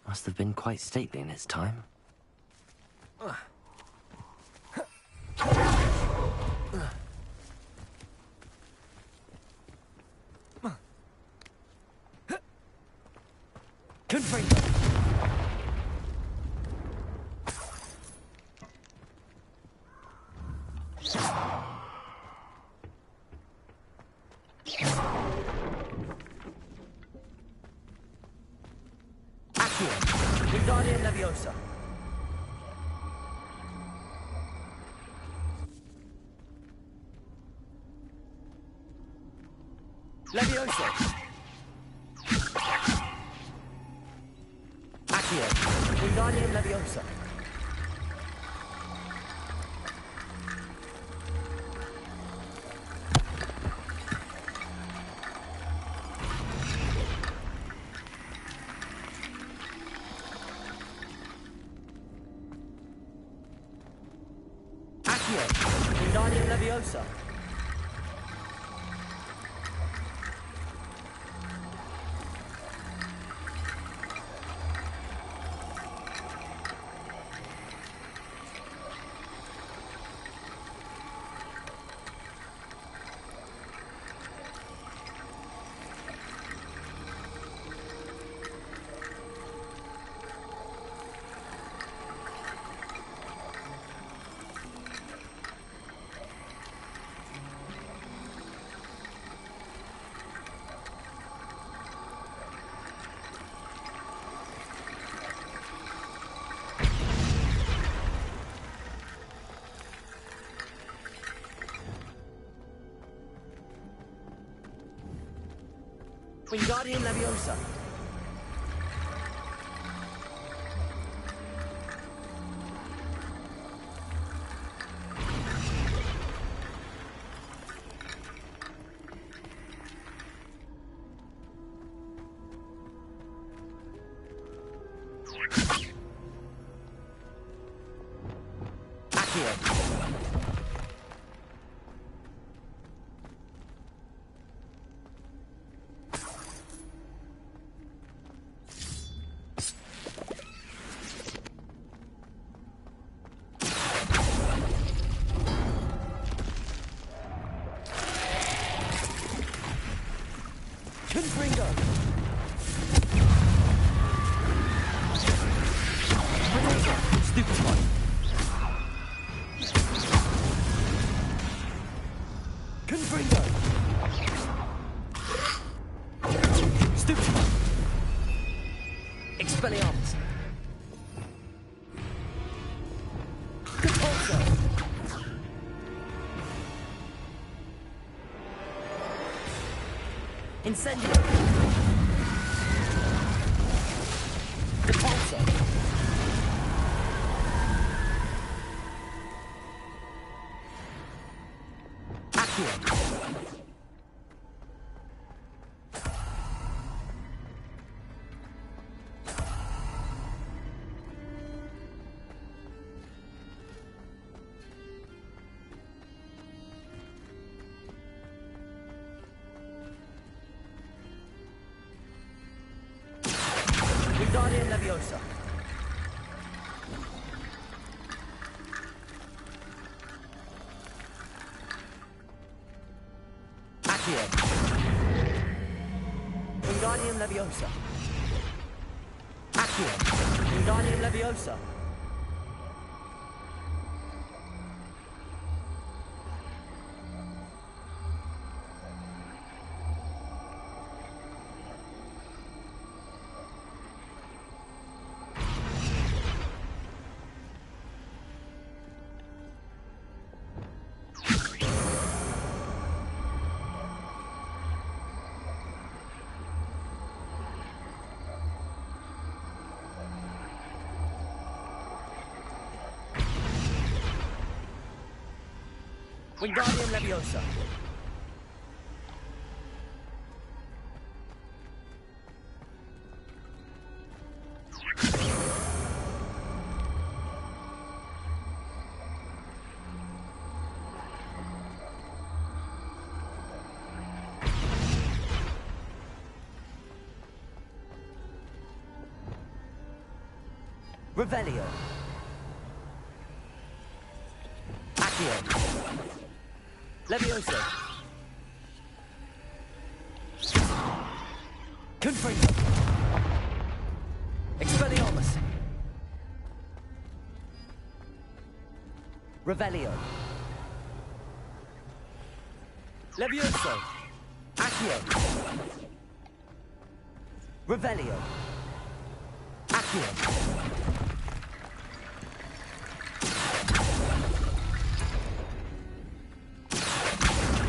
Must have been quite stately in its time. Confringo. Accio. Wingardium Leviosa. Levioso. Accio. Wingardium Leviosa. Accio. Wingardium Leviosa. Wingardium Leviosa. Accio. Confringo. Stupid one. Confringo. Incendio! Repulsor! Accio! Wingardium Leviosa. Accio. Wingardium Leviosa. Accio. Wingardium Leviosa. Wingardium Leviosa. Revelio. Accio. Leviosa. Confringo. Expelliarmus. Revelio. Levioso. Accio. Revelio. Accio.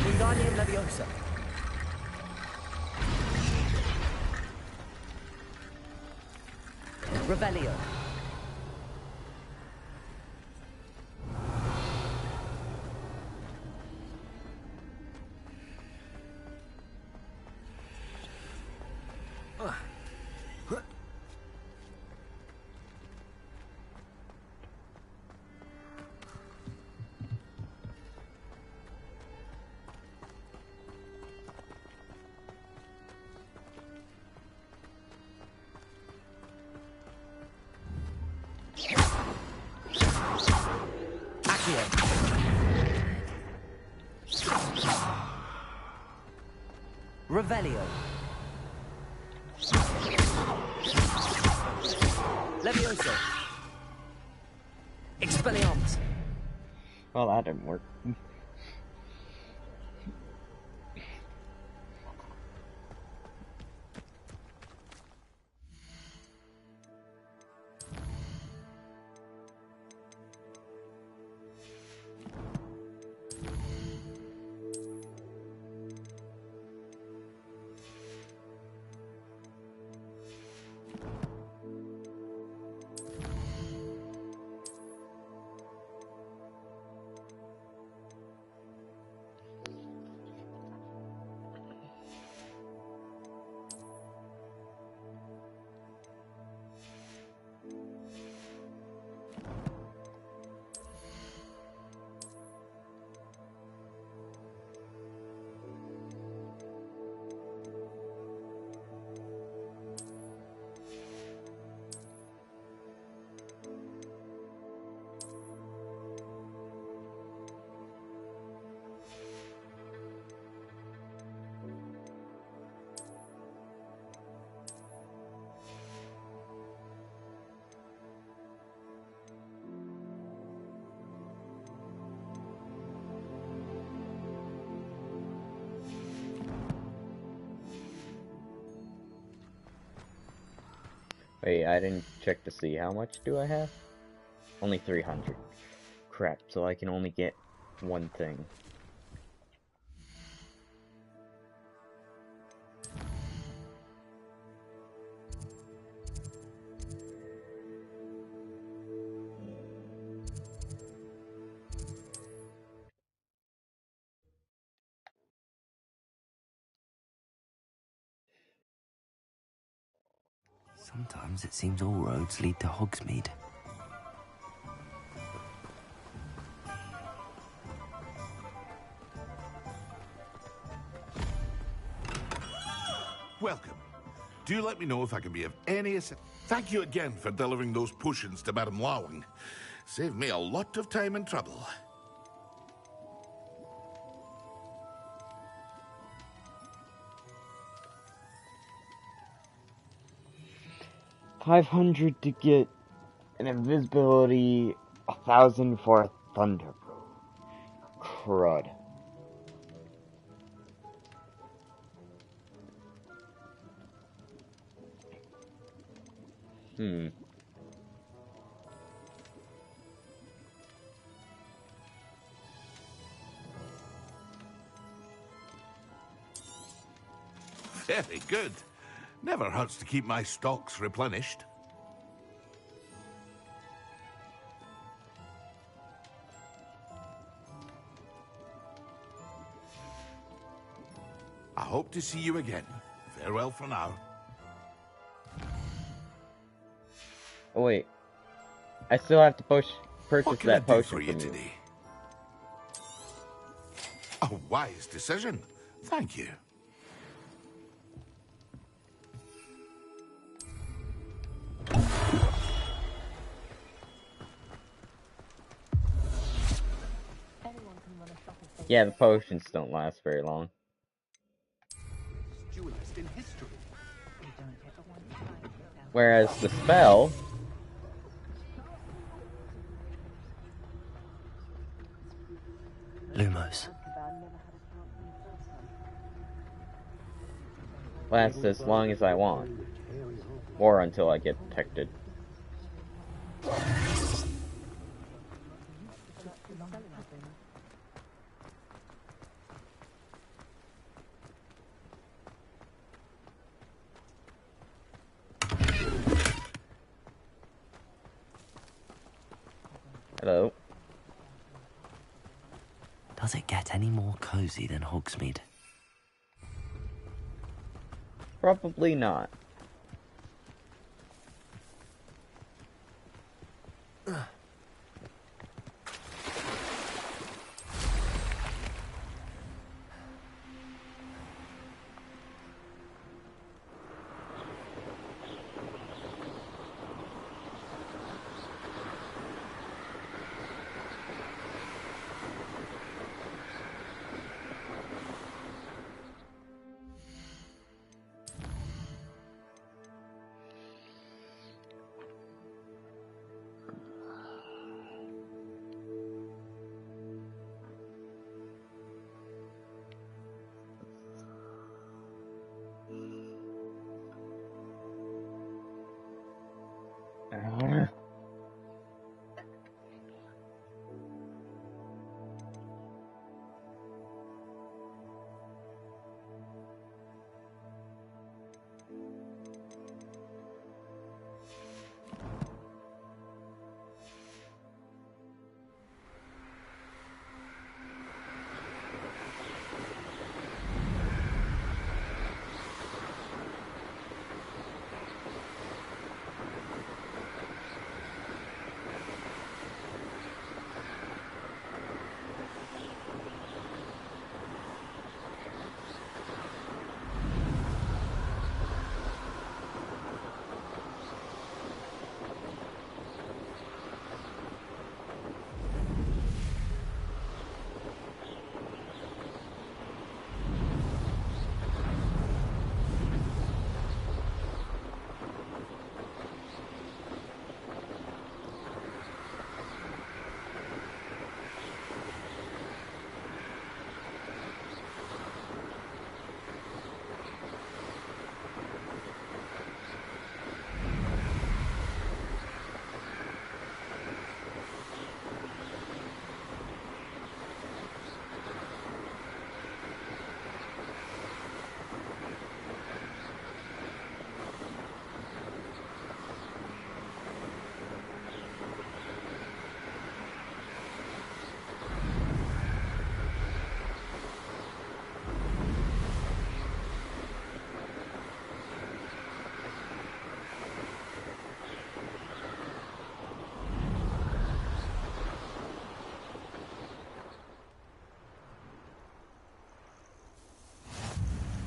Wingardium Leviosa. Revelio. Revelio. Levioso. Expelliarmus. Well, that didn't work. Wait, I didn't check to see how much do I have? Only 300. Crap, so I can only get one thing. Sometimes it seems all roads lead to Hogsmeade. Welcome. Do let me know if I can be of any assistance. Thank you again for delivering those potions to Madame Lowing. Saved me a lot of time and trouble. $500 to get an invisibility, 1,000 for a thunder brew. Crud. Very good. Never hurts to keep my stocks replenished. I hope to see you again. Farewell for now. Oh wait, I still have to purchase What can that I do potion for you from today? A wise decision. Thank you. Yeah, the potions don't last very long. Whereas the spell... Lumos. lasts as long as I want. Or until I get detected. Hello. Does it get any more cozy than Hogsmeade? Probably not.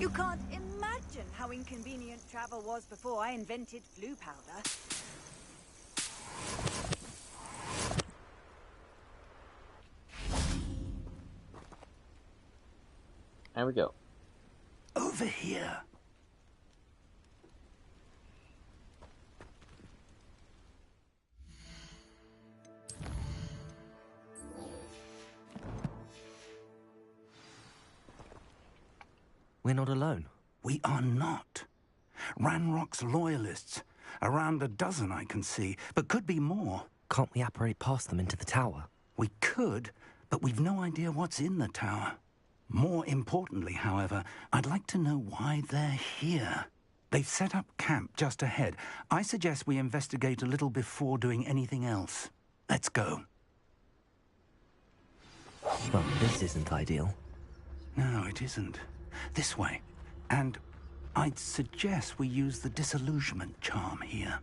You can't imagine how inconvenient travel was before I invented flu powder. There we go. Over here. We're not alone. We are not. Ranrock's loyalists. Around a dozen I can see, but could be more. Can't we apparate past them into the tower? We could, but we've no idea what's in the tower. More importantly, however, I'd like to know why they're here. They've set up camp just ahead. I suggest we investigate a little before doing anything else. Let's go. Well, this isn't ideal. No, it isn't. This way. And I'd suggest we use the disillusionment charm here.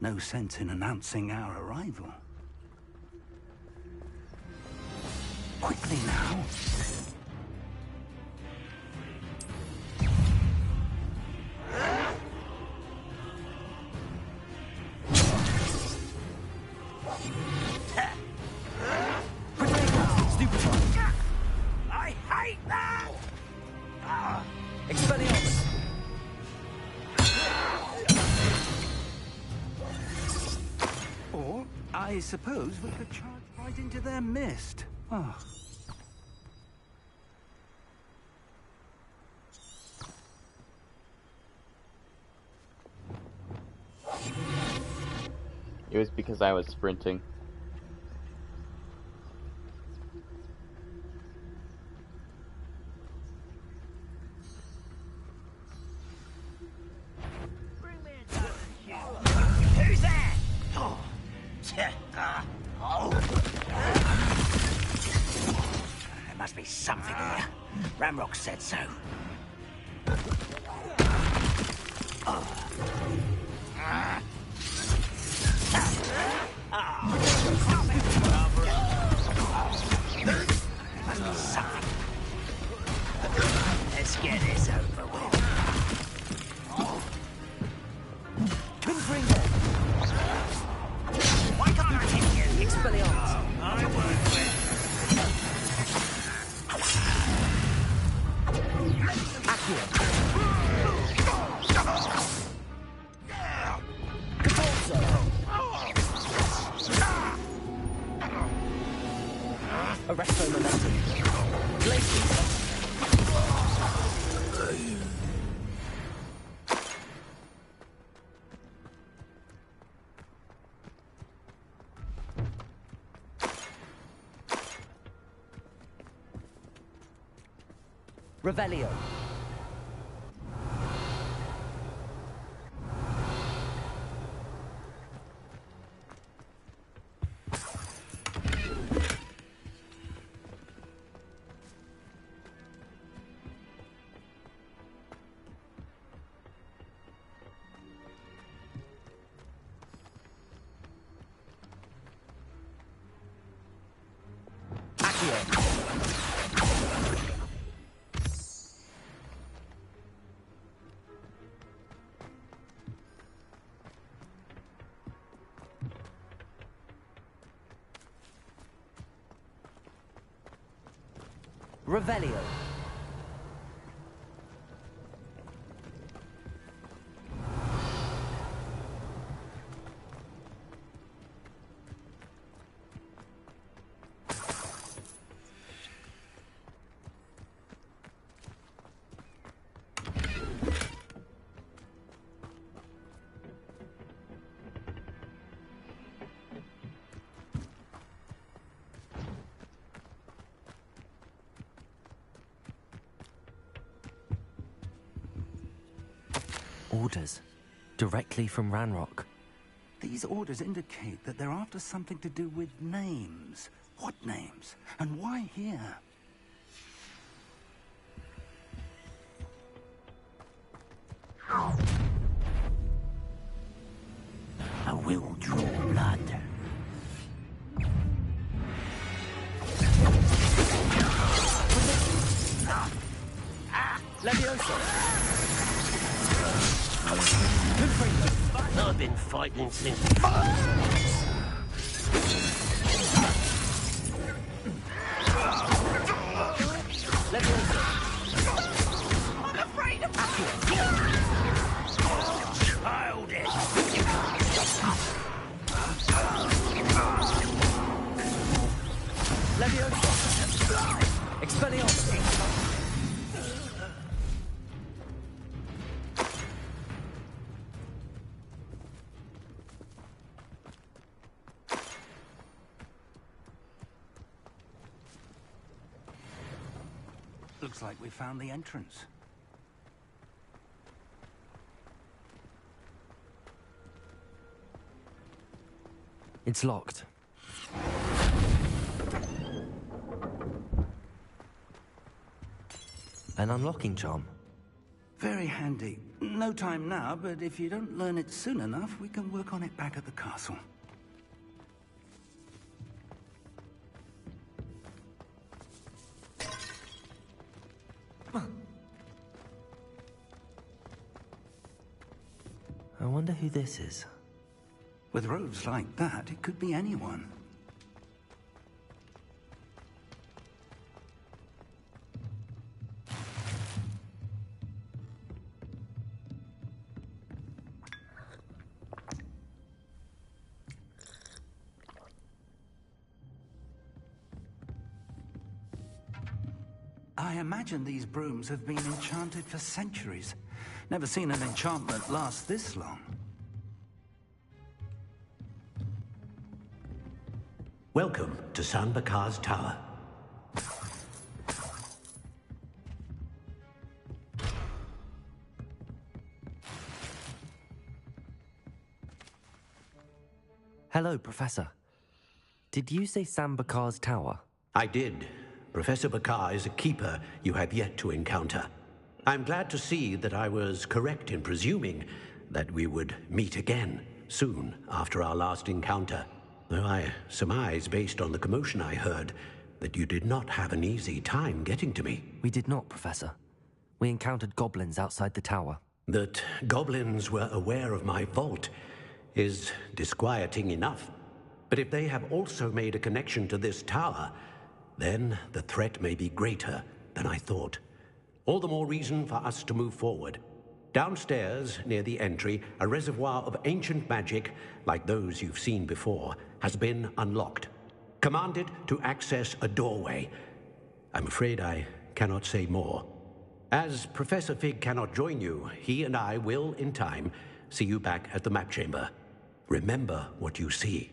No sense in announcing our arrival. Quickly now. I hate that! Expelliarmus! Or, I suppose we could charge right into their mist. Oh. It was because I was sprinting. Who's there? There must be something here. Ramrock said so. Let's get this over with. Why can't I hit you? Expelliarmus! I won't Accio! Arresto momentum. Glacier. Revelio. Revelio. Orders. Directly from Ranrock. These orders indicate that they're after something to do with names. What names? And why here? I will draw blood. Leviosa! Leviosa! I've been fighting since... Leviosa! I'm afraid of Child it! Leviosa! Expelliarmus! Looks like we found the entrance. It's locked. An unlocking charm. Very handy. No time now, but if you don't learn it soon enough, we can work on it back at the castle. I wonder who this is. With robes like that, it could be anyone. I imagine these brooms have been enchanted for centuries. Never seen an enchantment last this long. Welcome to San Bakar's Tower. Hello, Professor. Did you say San Bakar's Tower? I did. Professor Bakar is a keeper you have yet to encounter. I'm glad to see that I was correct in presuming that we would meet again soon after our last encounter. Though I surmise, based on the commotion I heard, that you did not have an easy time getting to me. We did not, Professor. We encountered goblins outside the tower. That goblins were aware of my vault is disquieting enough. But if they have also made a connection to this tower, then the threat may be greater than I thought. All the more reason for us to move forward. Downstairs, near the entry, a reservoir of ancient magic, like those you've seen before, has been unlocked. Commanded to access a doorway. I'm afraid I cannot say more. As Professor Fig cannot join you, he and I will, in time, see you back at the map chamber. Remember what you see.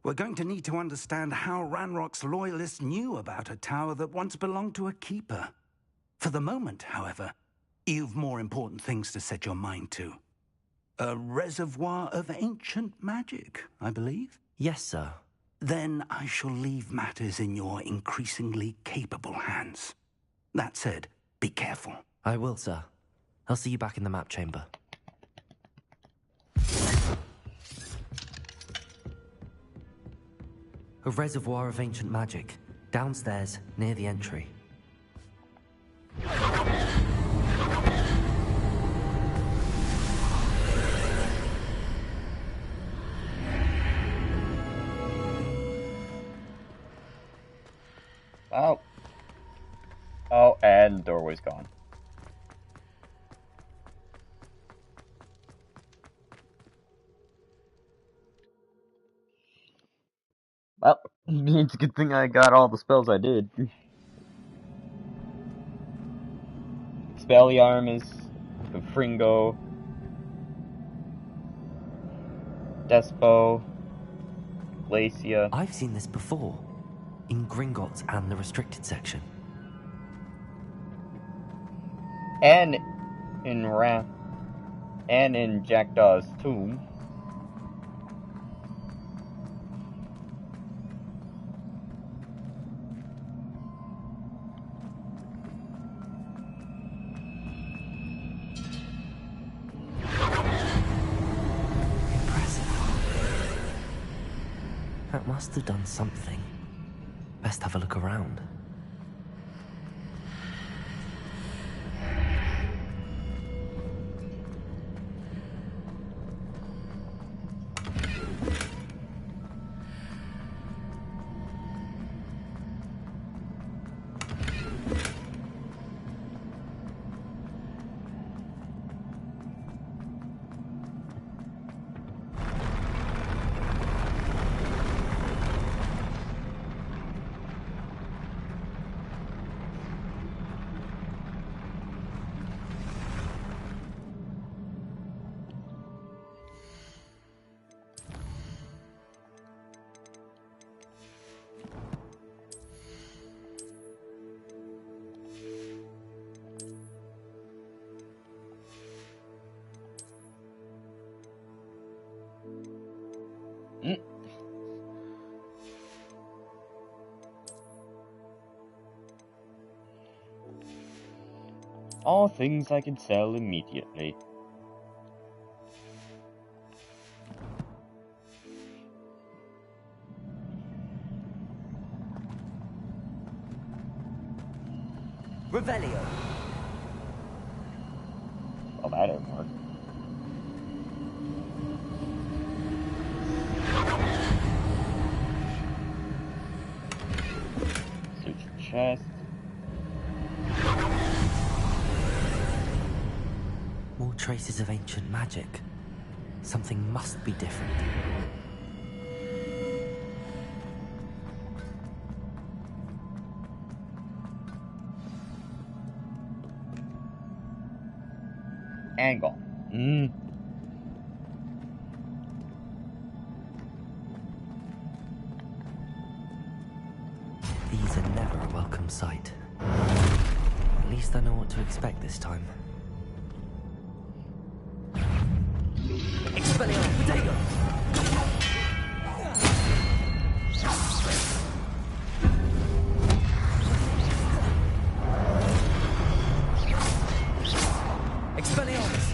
We're going to need to understand how Ranrock's loyalists knew about a tower that once belonged to a keeper. For the moment, however, you've more important things to set your mind to. A reservoir of ancient magic, I believe? Yes, sir. Then I shall leave matters in your increasingly capable hands. That said, be careful. I will, sir. I'll see you back in the map chamber. A reservoir of ancient magic, downstairs, near the entry. Oh. Oh, and the doorway's gone. Well, it's a good thing I got all the spells I did. Expelliarmus, the Fringo, Despo, Glacia. I've seen this before, in Gringotts and the restricted section. And in Jackdaw's tomb. That must have done something. Best have a look around. All things I can sell immediately. Revelio. Well, that didn't work. Search chest. More traces of ancient magic. Something must be different. Angle. These are never a welcome sight. At least I know what to expect this time. Expelliarmus, Potato! Expelliarmus!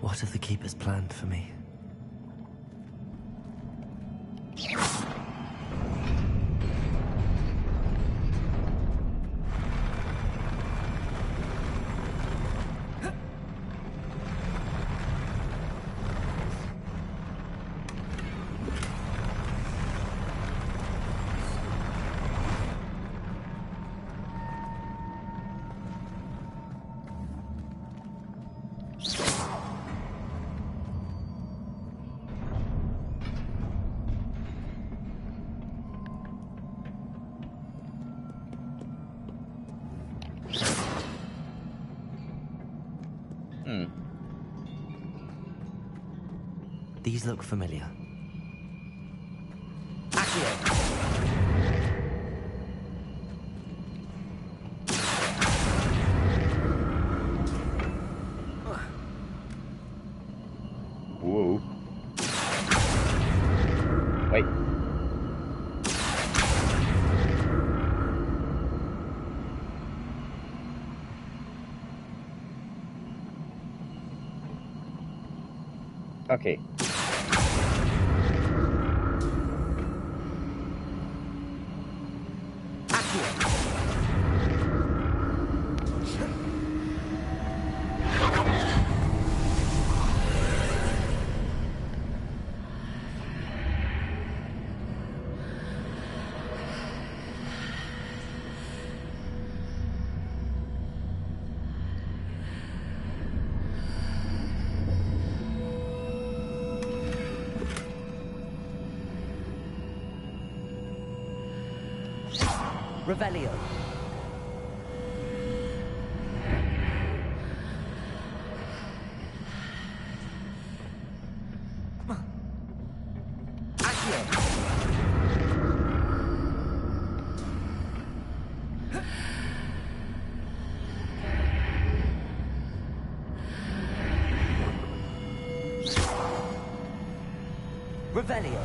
What have the Keepers planned for me? These look familiar. Whoa. Wait. Okay. Revelio. Revelio.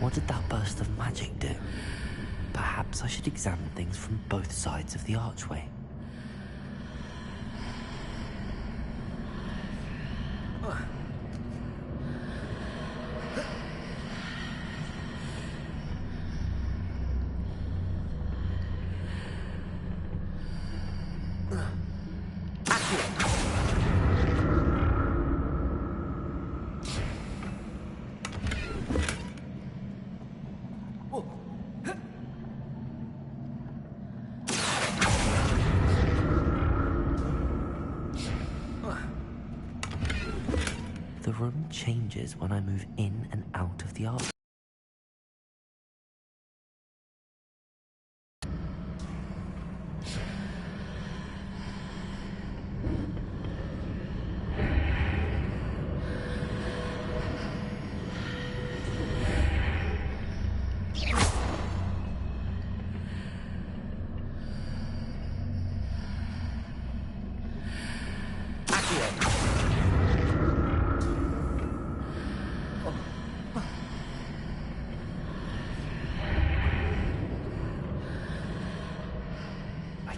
What did that burst of magic do? Perhaps I should examine things from both sides of the archway. The room changes when I move in and out of the arch.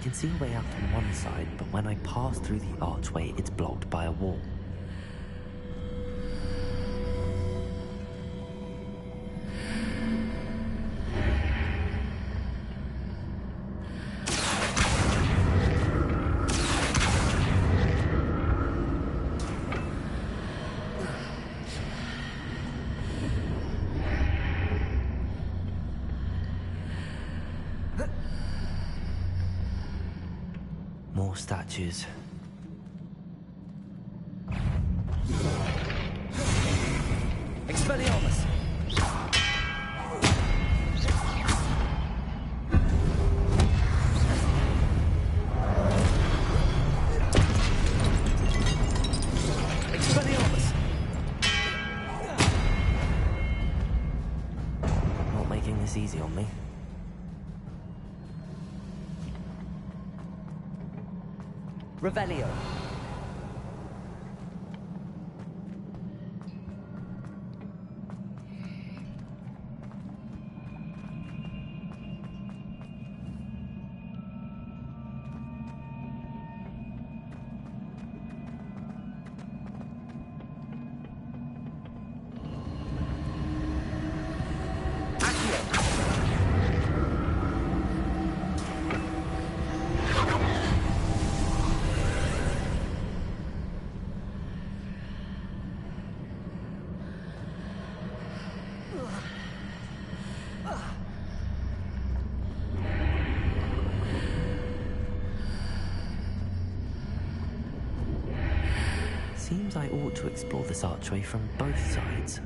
can see a way out on one side, but when I pass through the archway, it's blocked by a wall. More statues. Expelliarmus! Expelliarmus! Not making this easy on me. Revelio. Seems I ought to explore this archway from both sides.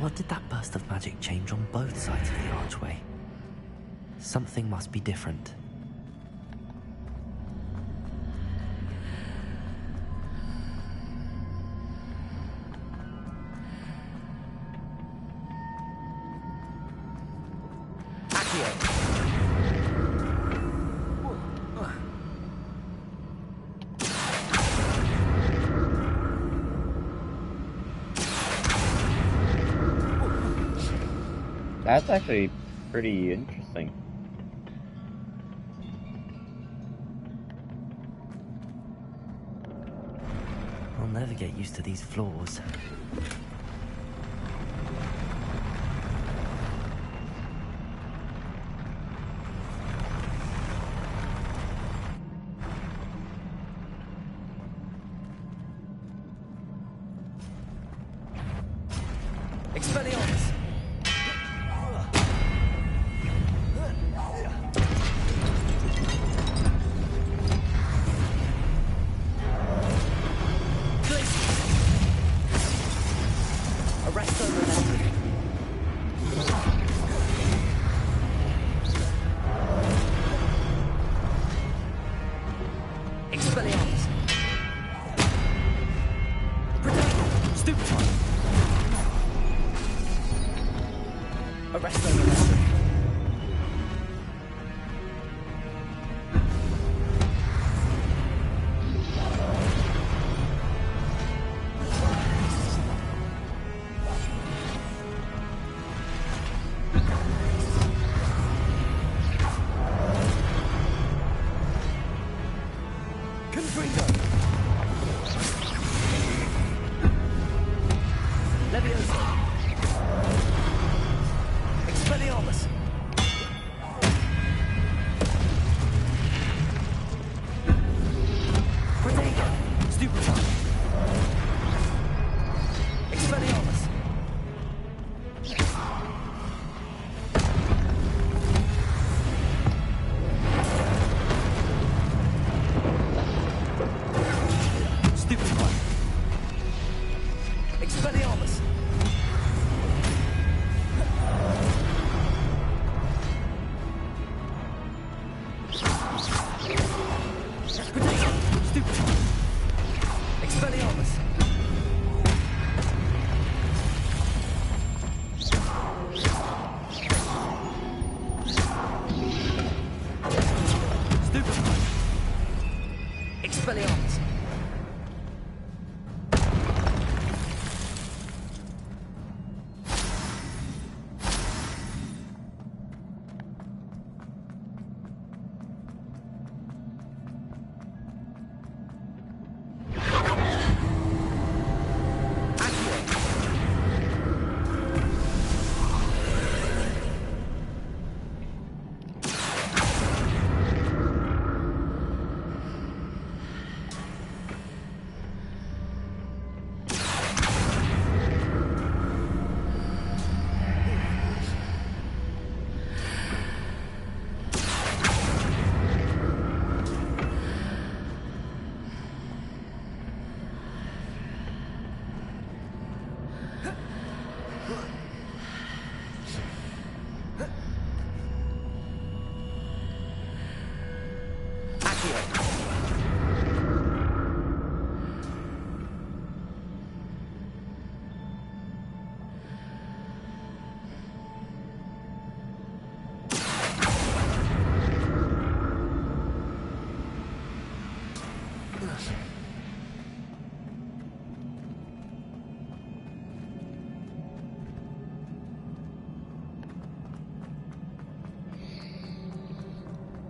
What did that burst of magic change on both sides of the archway? Something must be different. That's actually pretty interesting. I'll never get used to these floors. Expelliarmus!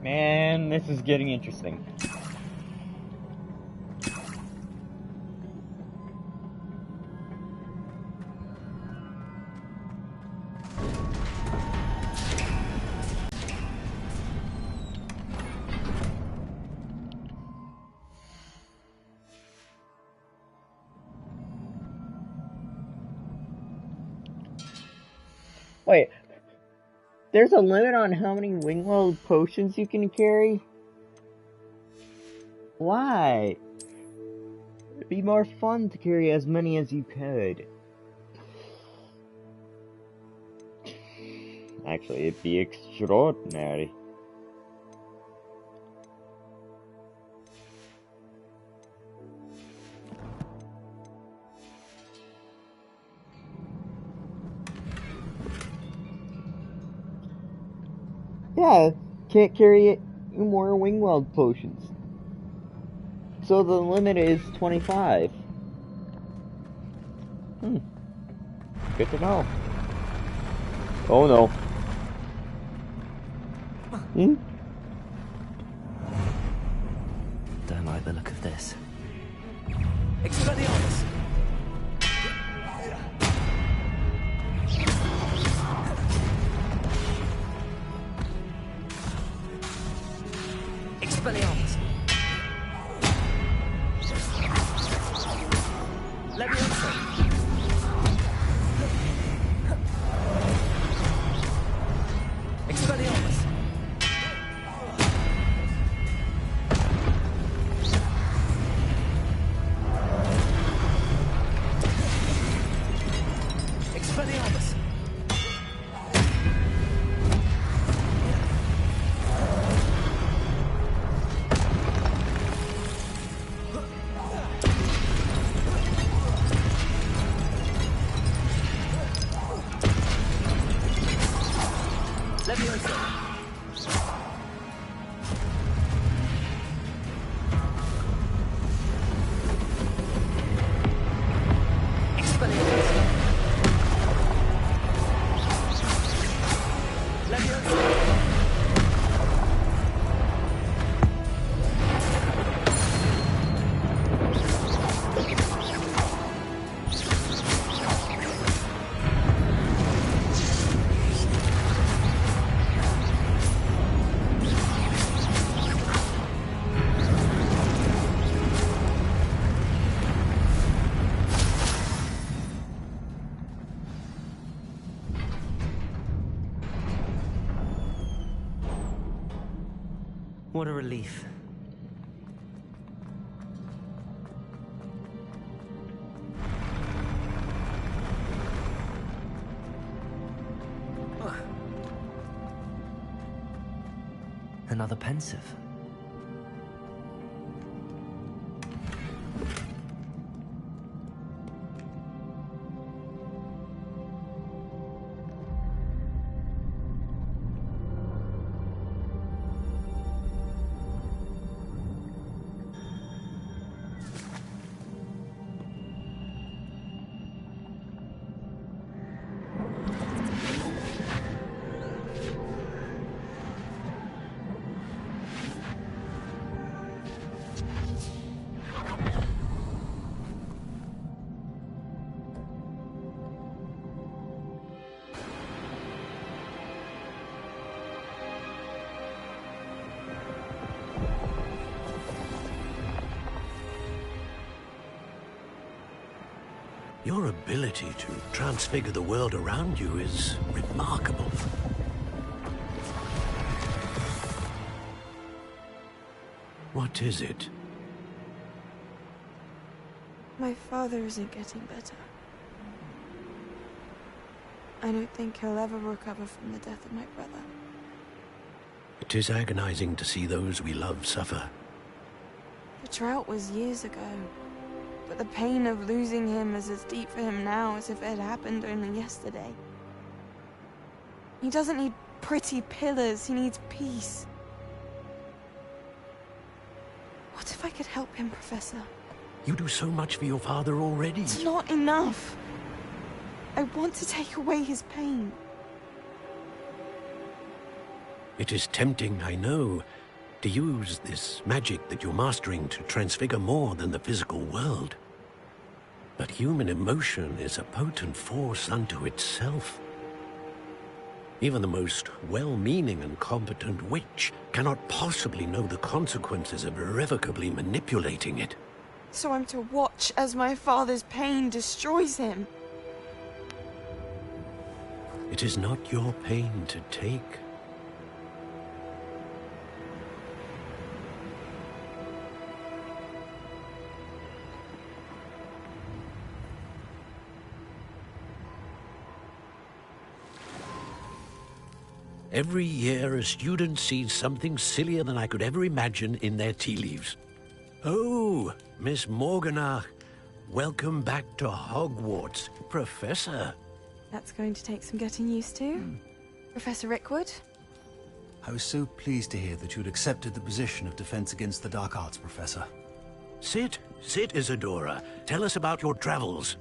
Man, this is getting interesting. Wait, there's a limit on how many Wingwell potions you can carry? Why? It'd be more fun to carry as many as you could. Actually, it'd be extraordinary. Yeah, can't carry more Wingweld potions. So the limit is 25. Good to know. Oh no. Don't like the look of this. Expelliarmus! Expelliarmus! Leviosa! Expelliarmus! Expelliarmus! What a relief. Another pensive. Your ability to transfigure the world around you is remarkable. What is it? My father isn't getting better. I don't think he'll ever recover from the death of my brother. It is agonizing to see those we love suffer. The drought was years ago. But the pain of losing him is as deep for him now as if it had happened only yesterday. He doesn't need pretty pillars, he needs peace. What if I could help him, Professor? You do so much for your father already. It's not enough. I want to take away his pain. It is tempting, I know, to use this magic that you're mastering to transfigure more than the physical world. But human emotion is a potent force unto itself. Even the most well-meaning and competent witch cannot possibly know the consequences of irrevocably manipulating it. So I'm to watch as my father's pain destroys him. It is not your pain to take. Every year, a student sees something sillier than I could ever imagine in their tea leaves. Oh, Miss Morganach, welcome back to Hogwarts, Professor. That's going to take some getting used to. Professor Rickwood? I was so pleased to hear that you'd accepted the position of Defense Against the Dark Arts, Professor. Sit, Isadora. Tell us about your travels.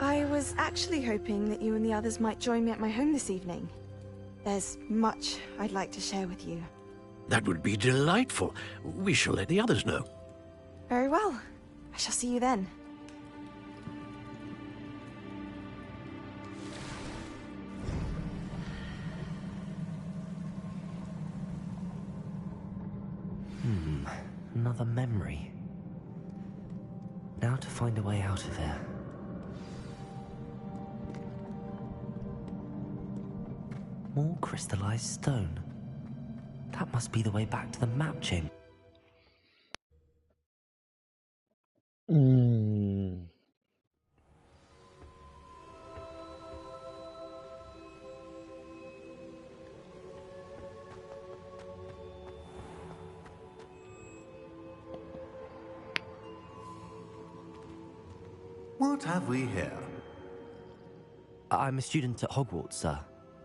I was actually hoping that you and the others might join me at my home this evening. There's much I'd like to share with you. That would be delightful. We shall let the others know. Very well. I shall see you then. Another memory. Now to find a way out of here. More crystallized stone. That must be the way back to the map chamber. What have we here? I'm a student at Hogwarts, sir.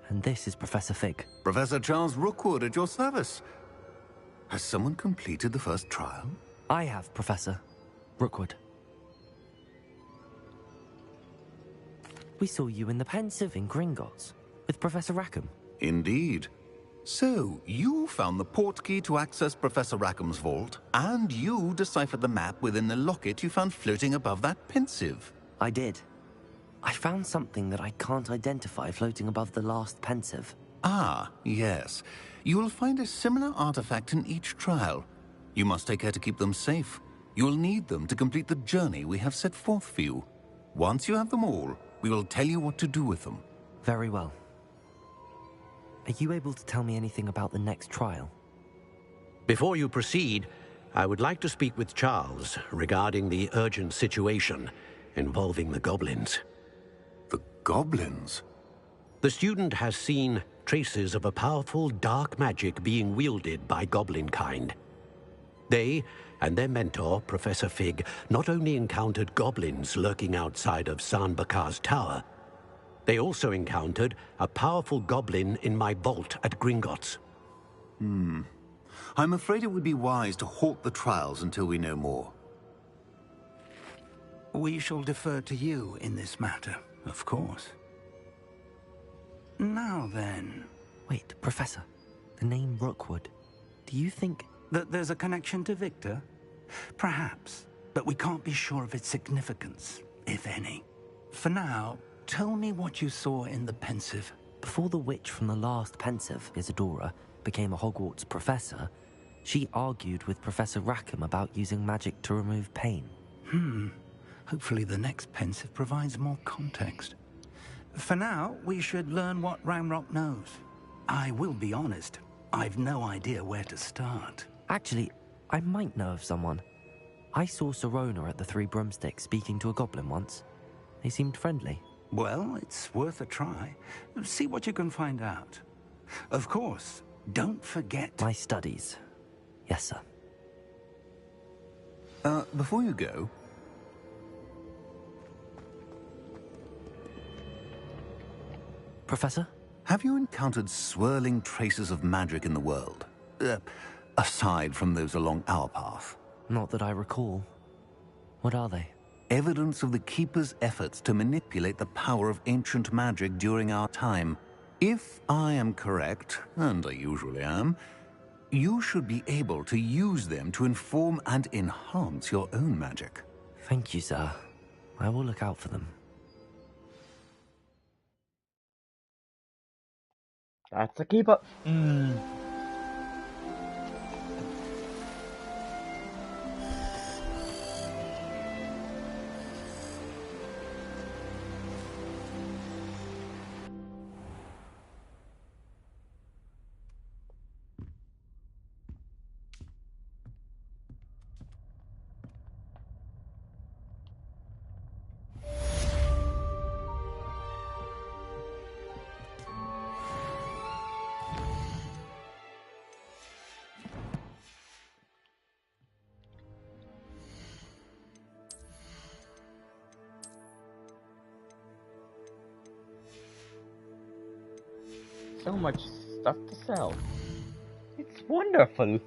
And this is Professor Fig. Professor Charles Rookwood at your service. Has someone completed the first trial? I have, Professor Rookwood. We saw you in the Pensive in Gringotts with Professor Rackham. Indeed. So, you found the portkey to access Professor Rackham's vault, and you deciphered the map within the locket you found floating above that Pensive. I did. I found something that I can't identify floating above the last Pensive. Ah, yes. You will find a similar artifact in each trial. You must take care to keep them safe. You'll need them to complete the journey we have set forth for you. Once you have them all, we will tell you what to do with them. Very well. Are you able to tell me anything about the next trial? Before you proceed, I would like to speak with Charles regarding the urgent situation involving the goblins. The goblins? The student has seen traces of a powerful dark magic being wielded by goblin kind. They and their mentor, Professor Fig, not only encountered goblins lurking outside of San Bakar's tower, they also encountered a powerful goblin in my vault at Gringotts. I'm afraid it would be wise to halt the trials until we know more. We shall defer to you in this matter, of course. Now then... Wait, Professor. The name Rookwood. Do you think... that there's a connection to Victor? Perhaps, but we can't be sure of its significance, if any. For now, tell me what you saw in the Pensive. Before the witch from the last Pensive, Isadora, became a Hogwarts professor, she argued with Professor Rackham about using magic to remove pain. Hopefully the next Pensive provides more context. For now, we should learn what Ramrock knows. I will be honest, I've no idea where to start. Actually, I might know of someone. I saw Serona at the Three Broomsticks speaking to a goblin once. They seemed friendly. Well, it's worth a try. See what you can find out. Of course, don't forget... my studies. Yes, sir. Before you go... Professor? Have you encountered swirling traces of magic in the world? Aside from those along our path? Not that I recall. What are they? Evidence of the Keeper's efforts to manipulate the power of ancient magic during our time. If I am correct, and I usually am, you should be able to use them to inform and enhance your own magic. Thank you, sir. I will look out for them. That's a keeper. So much stuff to sell. It's wonderful.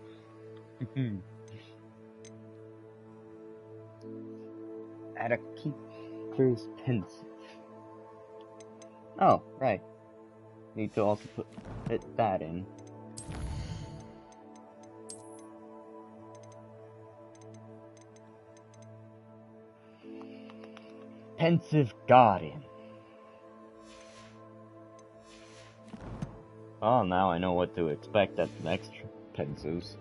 At a keeper's pensive. Oh, right. Need to also put that in. Pensive Guardian. Oh, now I know what to expect at the next pensives.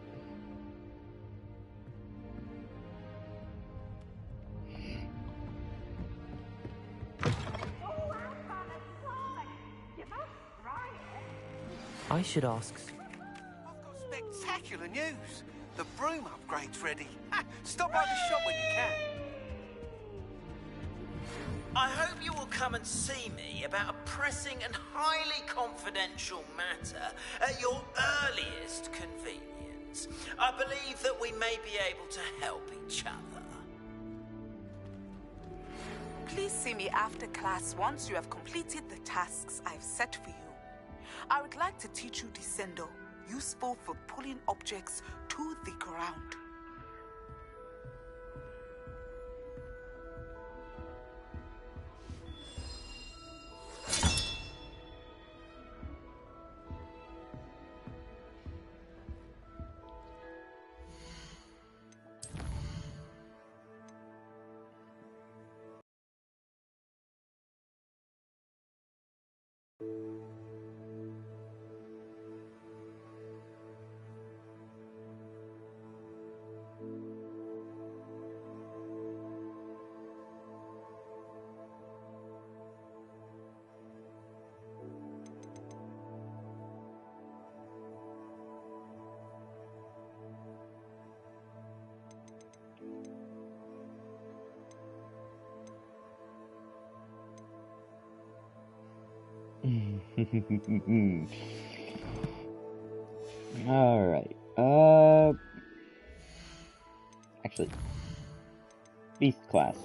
I should ask. Spectacular news! The broom upgrade's ready. Stop by the shop when you can. I hope you will come and see me about a pressing and highly confidential matter at your earliest convenience. I believe that we may be able to help each other. Please see me after class once you have completed the tasks I've set for you. I would like to teach you Descendo, useful for pulling objects to the ground. Alright, actually, Beast class.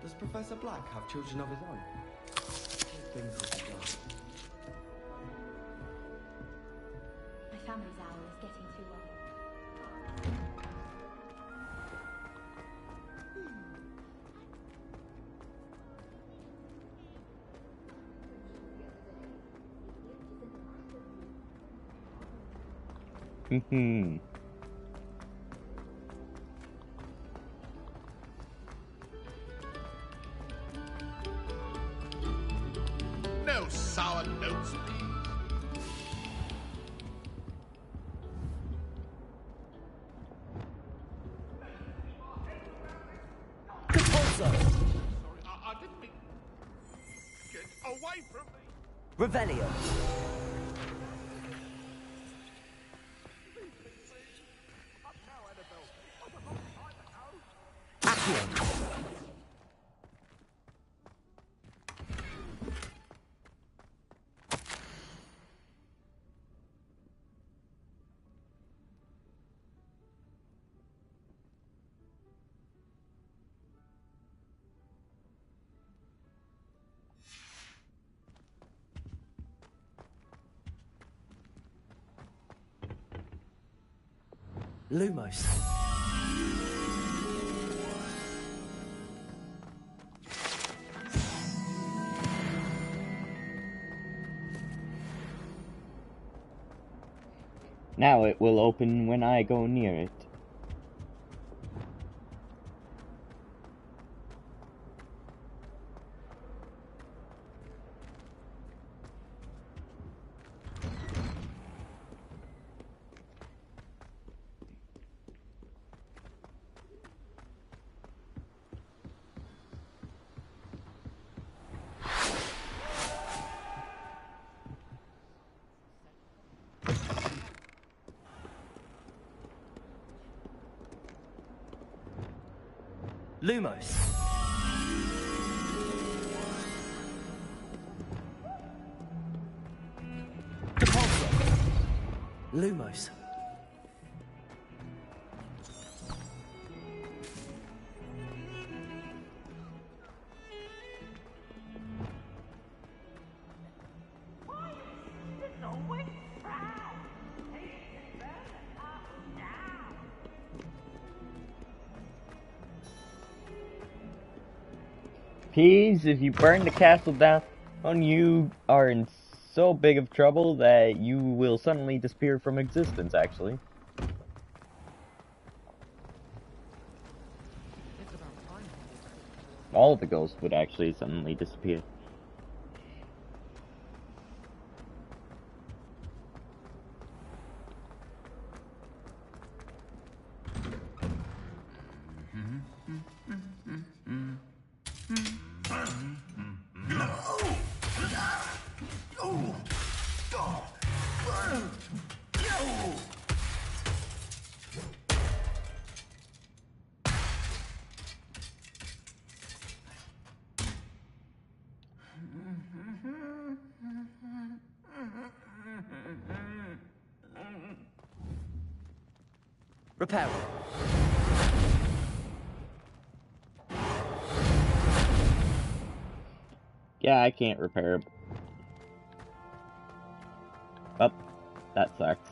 Does Professor Black have children of his own? My family's owl is getting too old. No sour notes. Sorry, I didn't mean... Get away from me! Revelio. Lumos. Now it will open when I go near it. Lumos. Lumos. Peas, if you burn the castle down, you are in so big of trouble that you will suddenly disappear from existence, actually. All of the ghosts would actually suddenly disappear. Repair. Yeah, I can't repair it. Oh, that sucks.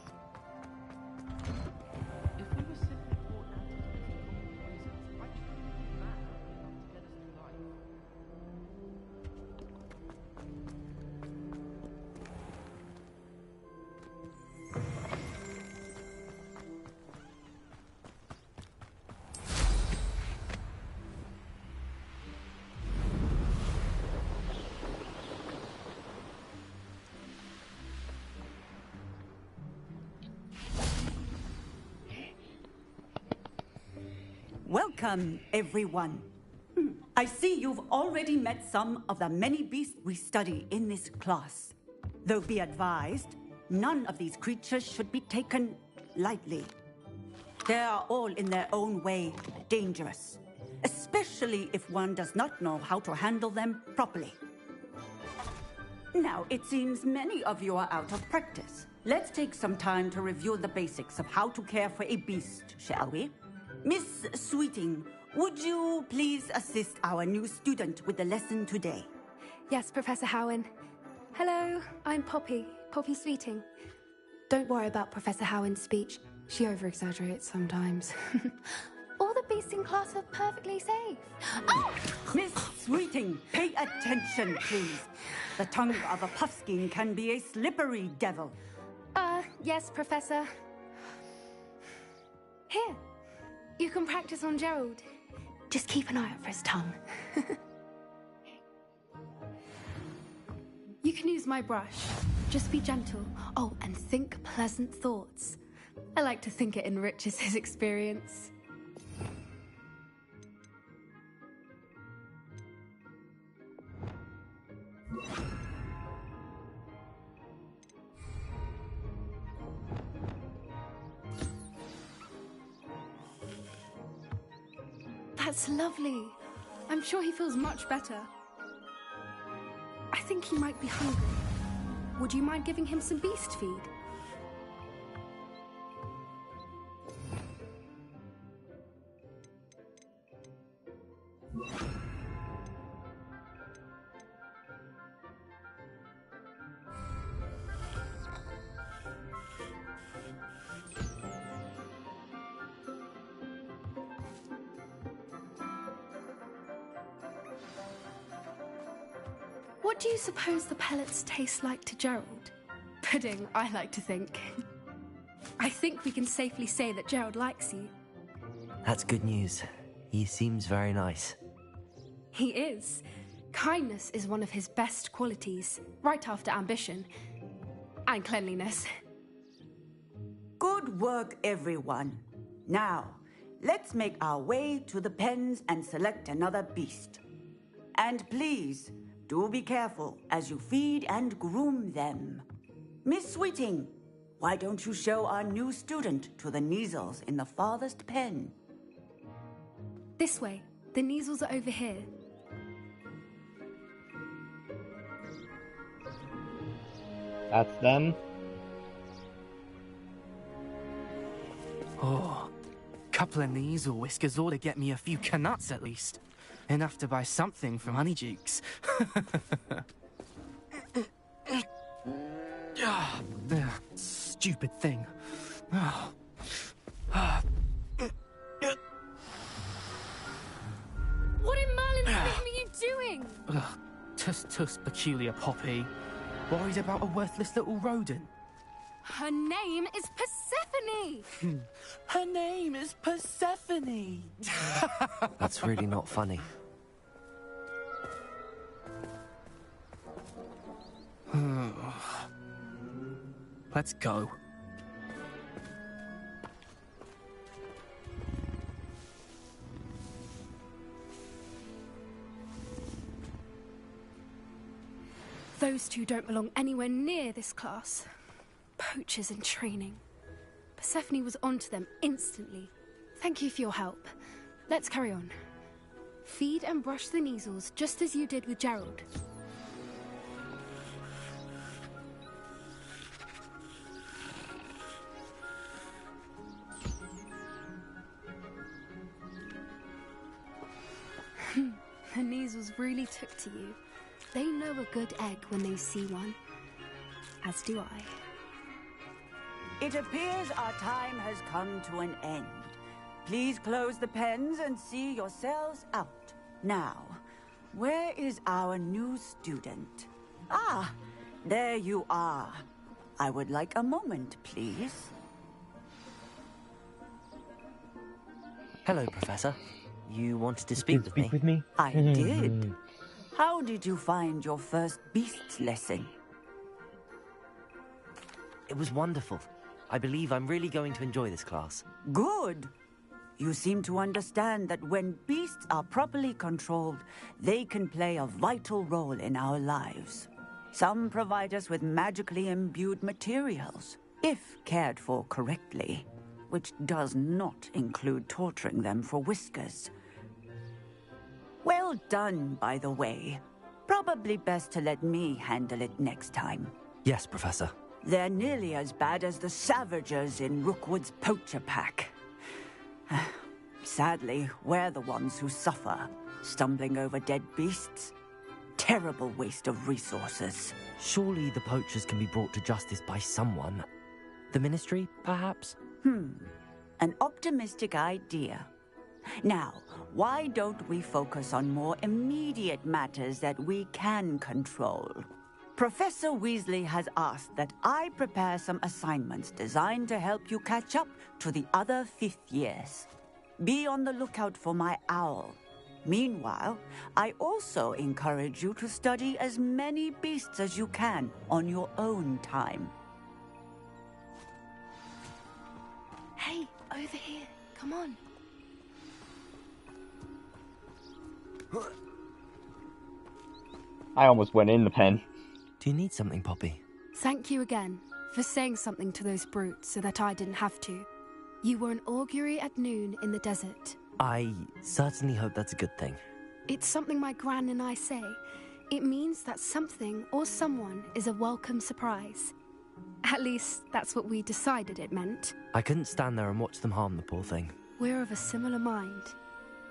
Welcome, everyone. I see you've already met some of the many beasts we study in this class. Though be advised, none of these creatures should be taken lightly. They are all in their own way dangerous, especially if one does not know how to handle them properly. Now, it seems many of you are out of practice. Let's take some time to review the basics of how to care for a beast, shall we? Miss Sweeting, would you please assist our new student with the lesson today? Yes, Professor Howen. Hello, I'm Poppy Sweeting. Don't worry about Professor Howen's speech. She over-exaggerates sometimes. All the beasts in class are perfectly safe. Oh! Miss Sweeting, pay attention, please. The tongue of a puffskein can be a slippery devil. Yes, Professor. Here, you can practice on Gerald. Just keep an eye out for his tongue. You can use my brush. Just be gentle. Oh, and think pleasant thoughts. I like to think it enriches his experience. That's lovely. I'm sure he feels much better. I think he might be hungry. Would you mind giving him some beast feed? What do you suppose the pellets taste like to Gerald? Pudding, I like to think. I think we can safely say that Gerald likes you. That's good news. He seems very nice. He is. Kindness is one of his best qualities, right after ambition. And cleanliness. Good work, everyone. Now, let's make our way to the pens and select another beast. And please, do be careful as you feed and groom them. Miss Sweeting, why don't you show our new student to the Kneazles in the farthest pen? This way. The Kneazles are over here. That's them. Oh, couple of Kneazle whiskers ought to get me a few canuts at least. Enough to buy something from Honeydukes. Stupid thing. What in Merlin's name are you doing? Tuss, peculiar Poppy. Worried about a worthless little rodent. Her name is Persephone! Her name is Persephone! That's really not funny. Let's go. Those two don't belong anywhere near this class. Poachers in training. Persephone was onto them instantly. Thank you for your help. Let's carry on. Feed and brush the Kneazles just as you did with Gerald. The Kneazles really took to you. They know a good egg when they see one. As do I. It appears our time has come to an end. Please close the pens and see yourselves out. Now, where is our new student? Ah, there you are. I would like a moment, please. Hello, Professor. You wanted to speak with me? I did. How did you find your first beasts lesson? It was wonderful. I believe I'm really going to enjoy this class. Good. You seem to understand that when beasts are properly controlled, they can play a vital role in our lives. Some provide us with magically imbued materials, if cared for correctly, which does not include torturing them for whiskers. Well done, by the way. Probably best to let me handle it next time. Yes, Professor. They're nearly as bad as the Savagers in Rookwood's poacher pack. Sadly, we're the ones who suffer, stumbling over dead beasts. Terrible waste of resources. Surely the poachers can be brought to justice by someone. The Ministry, perhaps? An optimistic idea. Now, why don't we focus on more immediate matters that we can control? Professor Weasley has asked that I prepare some assignments designed to help you catch up to the other 5th years. Be on the lookout for my owl. Meanwhile, I also encourage you to study as many beasts as you can on your own time. Hey, over here. Come on. I almost went in the pen. Do you need something, Poppy? Thank you again for saying something to those brutes so that I didn't have to. You were an augury at noon in the desert. I certainly hope that's a good thing. It's something my gran and I say. It means that something or someone is a welcome surprise. At least, that's what we decided it meant. I couldn't stand there and watch them harm the poor thing. We're of a similar mind.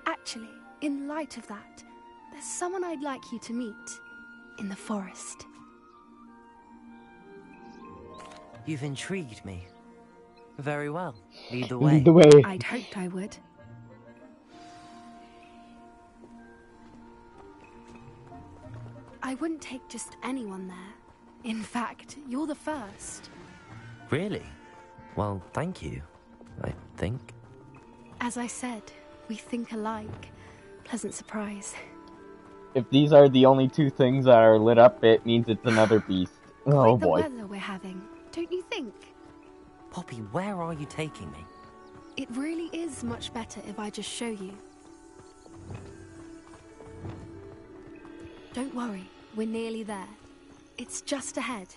Actually, in light of that, there's someone I'd like you to meet. In the forest. You've intrigued me. Very well. Lead the way. Lead the way. I'd hoped I would. I wouldn't take just anyone there. In fact, you're the first. Really? Well, thank you, I think. As I said, we think alike. Pleasant surprise. If these are the only two things that are lit up, it means it's another beast. Oh Quite the boy. weather we're having, don't you think? Poppy, where are you taking me? It really is much better if I just show you. Don't worry, we're nearly there. It's just ahead.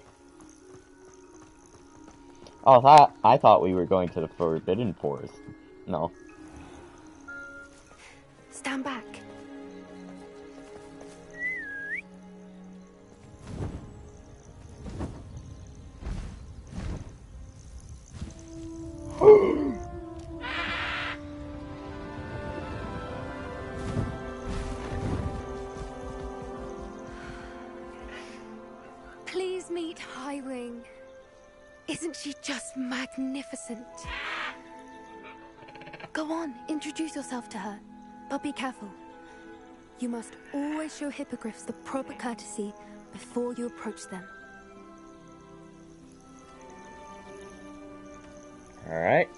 Oh, I thought we were going to the Forbidden Forest. No. Stand back. Please meet Highwing. Isn't she just magnificent? Go on, introduce yourself to her. But be careful. You must always show hippogriffs the proper courtesy before you approach them. Alright.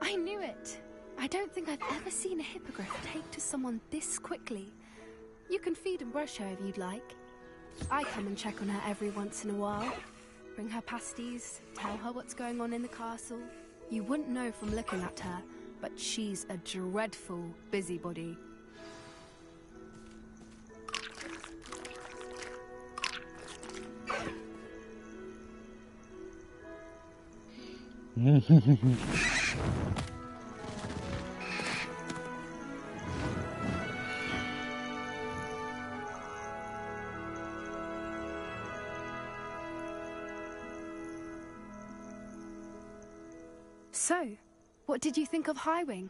I knew it. I don't think I've ever seen a hippogriff take to someone this quickly. You can feed and brush her if you'd like. I come and check on her every once in a while. Bring her pasties, tell her what's going on in the castle. You wouldn't know from looking at her, but she's a dreadful busybody. So, what did you think of Highwing?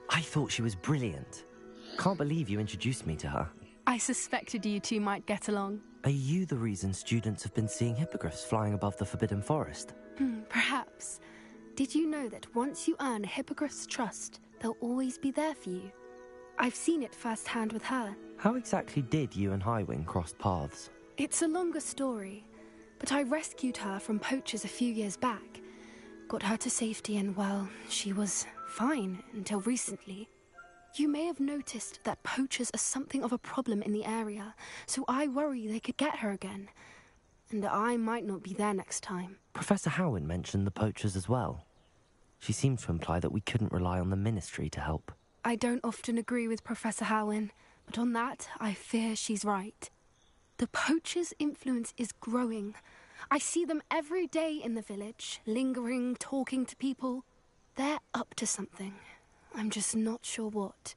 I thought she was brilliant. Can't believe you introduced me to her. I suspected you two might get along. Are you the reason students have been seeing hippogriffs flying above the Forbidden Forest? Perhaps. Did you know that once you earn a hippogriff's trust, they'll always be there for you? I've seen it firsthand with her. How exactly did you and Highwing cross paths? It's a longer story, but I rescued her from poachers a few years back. Got her to safety and, well, she was fine until recently. You may have noticed that poachers are something of a problem in the area, so I worry they could get her again. And I might not be there next time. Professor Howin mentioned the poachers as well. She seemed to imply that we couldn't rely on the Ministry to help. I don't often agree with Professor Howin, but on that, I fear she's right. The poachers' influence is growing. I see them every day in the village, lingering, talking to people. They're up to something. I'm just not sure what.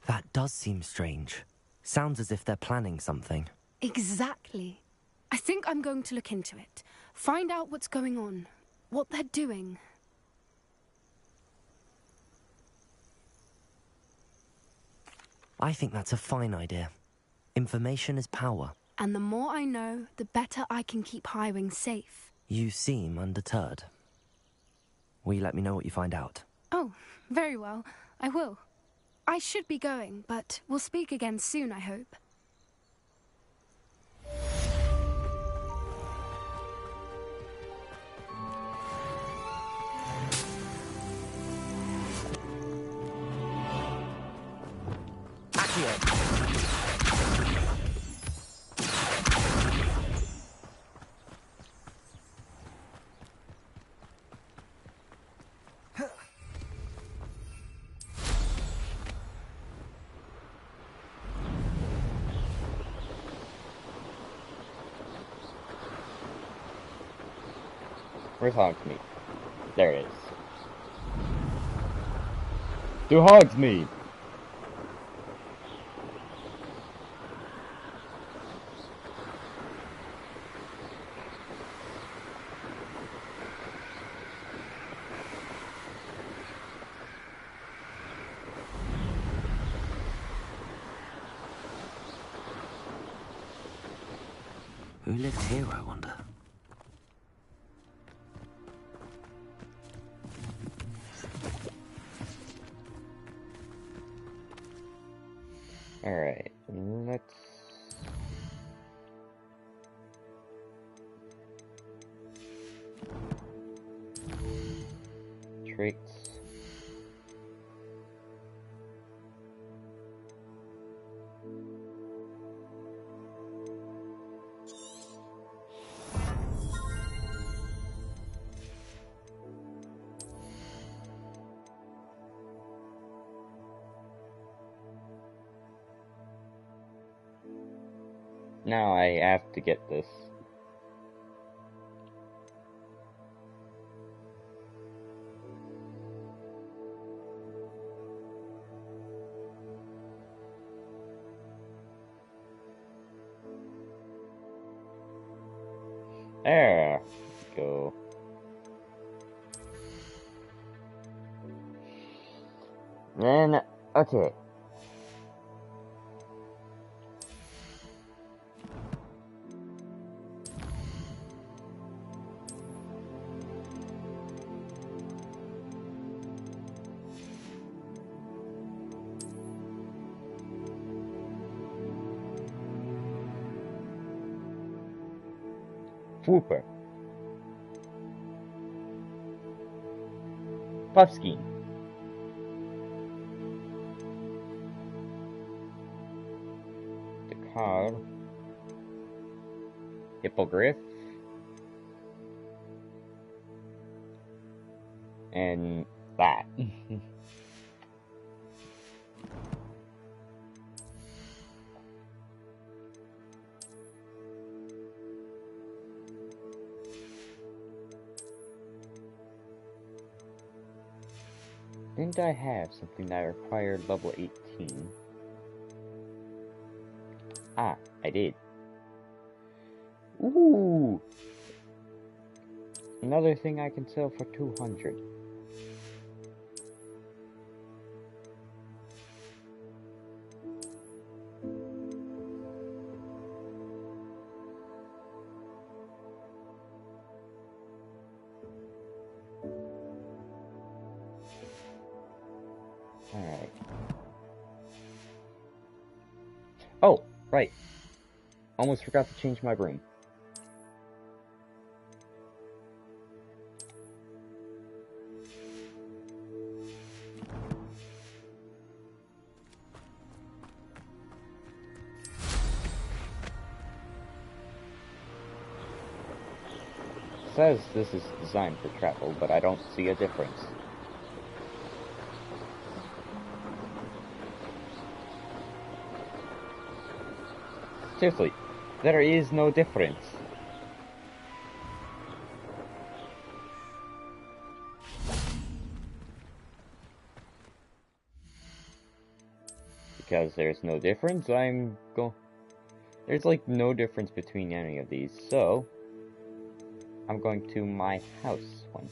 That does seem strange. Sounds as if they're planning something. Exactly. I think I'm going to look into it. Find out what's going on. What they're doing. I think that's a fine idea. Information is power. And the more I know, the better I can keep Highwing safe. You seem undeterred. Will you let me know what you find out? Oh, very well. I will. I should be going, but we'll speak again soon, I hope. Accio! Where's Hogsmeade? There it is. To Hogsmeade! Who lived here, I wonder? Alright, let's... Traits. Now I have to get this. There we go. Then, okay. Swooper. Puffskein. The card. Hippogriff. And that. Didn't I have something that required level 18? Ah, I did. Ooh! Another thing I can sell for 200. Alright. Oh, right. Almost forgot to change my broom. It says this is designed for travel, but I don't see a difference. Seriously, there is no difference. Because there's no difference, there's like no difference between any of these, so I'm going to my house one.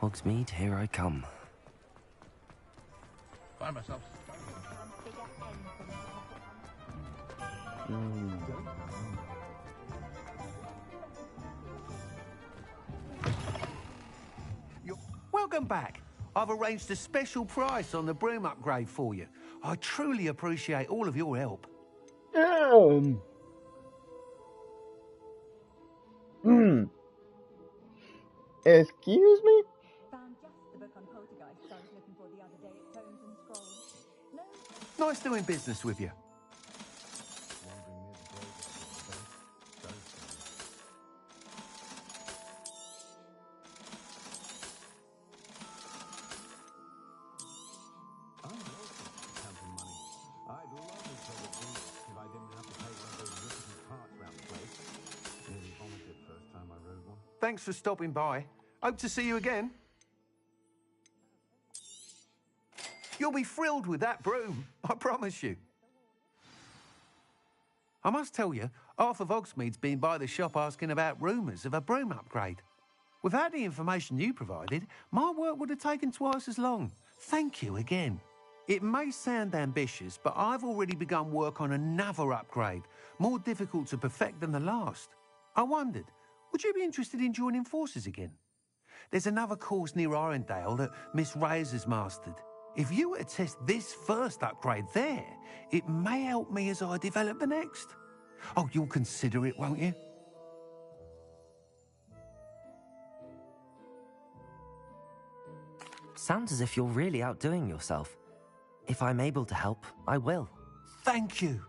Hogsmeade, here I come. Find myself. Welcome back. I've arranged a special price on the broom upgrade for you. I truly appreciate all of your help. Excuse me? Found just the book on poltergeists I was looking for the other day at Tomes and Scrolls. Nice doing business with you. Thanks for stopping by. Hope to see you again. You'll be thrilled with that broom, I promise you. I must tell you, half of Hogsmeade's been by the shop asking about rumours of a broom upgrade. Without the information you provided, my work would have taken twice as long. Thank you again. It may sound ambitious, but I've already begun work on another upgrade, more difficult to perfect than the last. I wondered, would you be interested in joining forces again? There's another course near Arendelle that Miss Reyes has mastered. If you were to test this first upgrade there, it may help me as I develop the next. Oh, you'll consider it, won't you? Sounds as if you're really outdoing yourself. If I'm able to help, I will. Thank you.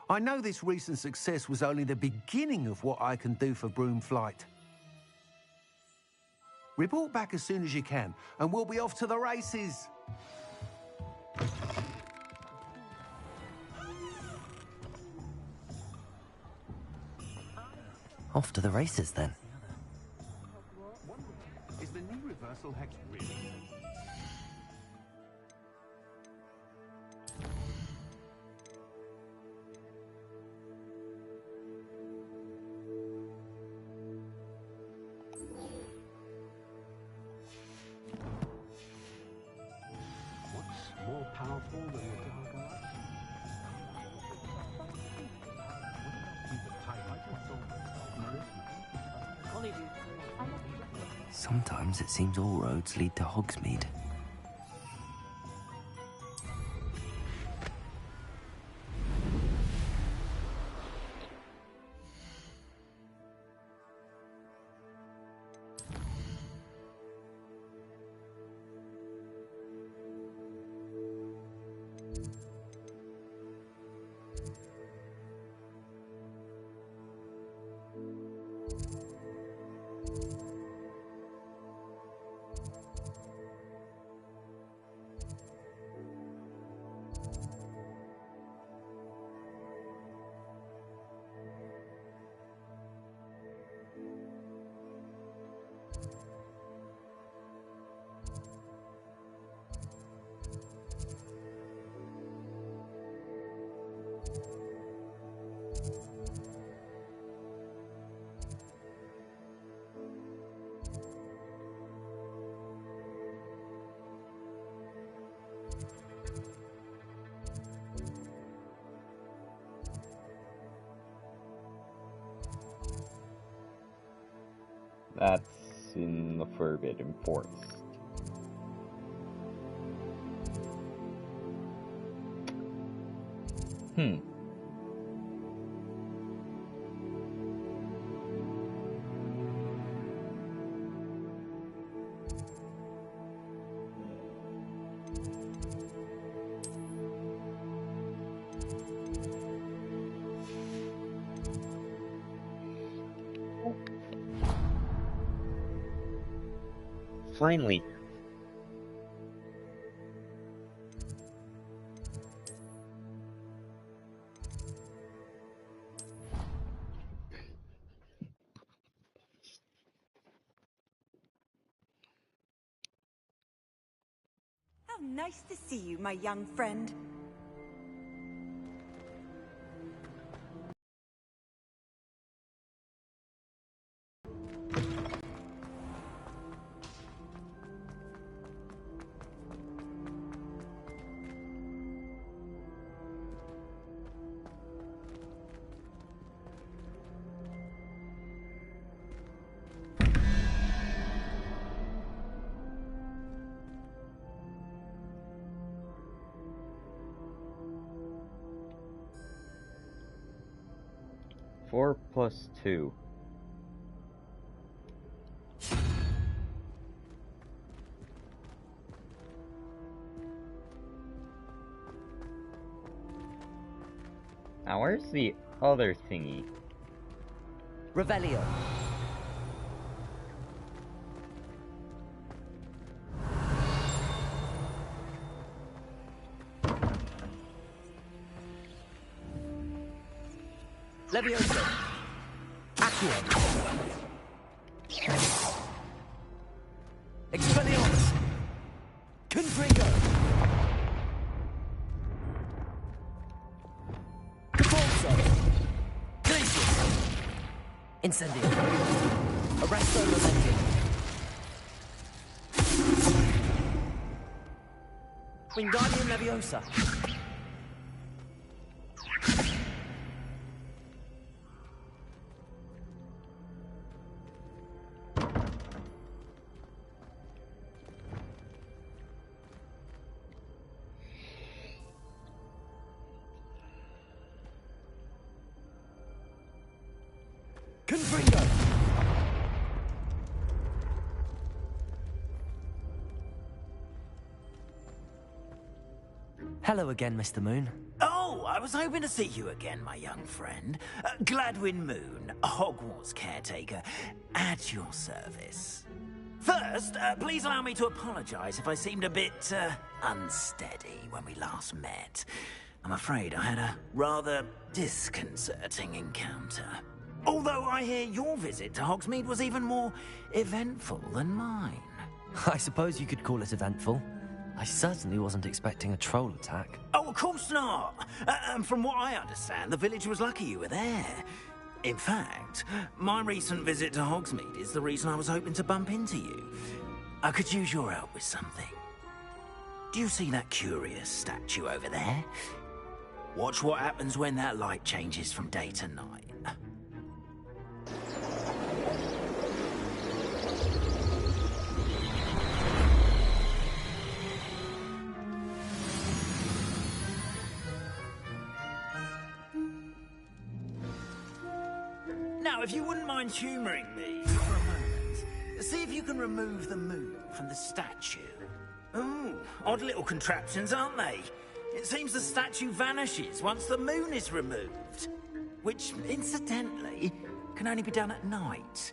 I know this recent success was only the beginning of what I can do for Broomflight. Report back as soon as you can, and we'll be off to the races. Off to the races, then. Is the new reversal hex real? What's more powerful than the dark arts? Sometimes it seems all roads lead to Hogsmeade. That's in the Forbidden Forest. Finally. How nice to see you, my young friend. Four plus 2. Now where's the other thingy? Revelio. Levioso. Accio. Expelliarmus. Confringo. Caforzo. Glacius. Incendio. Arresto Momentum. Wingardium Leviosa. Confringo! Hello again, Mr. Moon. Oh, I was hoping to see you again, my young friend. Gladwin Moon, Hogwarts caretaker, at your service. First, please allow me to apologize if I seemed a bit, unsteady when we last met. I'm afraid I had a rather disconcerting encounter. Although I hear your visit to Hogsmeade was even more eventful than mine. I suppose you could call it eventful. I certainly wasn't expecting a troll attack. Oh, of course not. And from what I understand, the village was lucky you were there. In fact, my recent visit to Hogsmeade is the reason I was hoping to bump into you. I could use your help with something. Do you see that curious statue over there? Watch what happens when that light changes from day to night. Now, if you wouldn't mind humouring me for a moment, see if you can remove the moon from the statue. Ooh, odd little contraptions, aren't they? It seems the statue vanishes once the moon is removed. Which, incidentally, can only be done at night.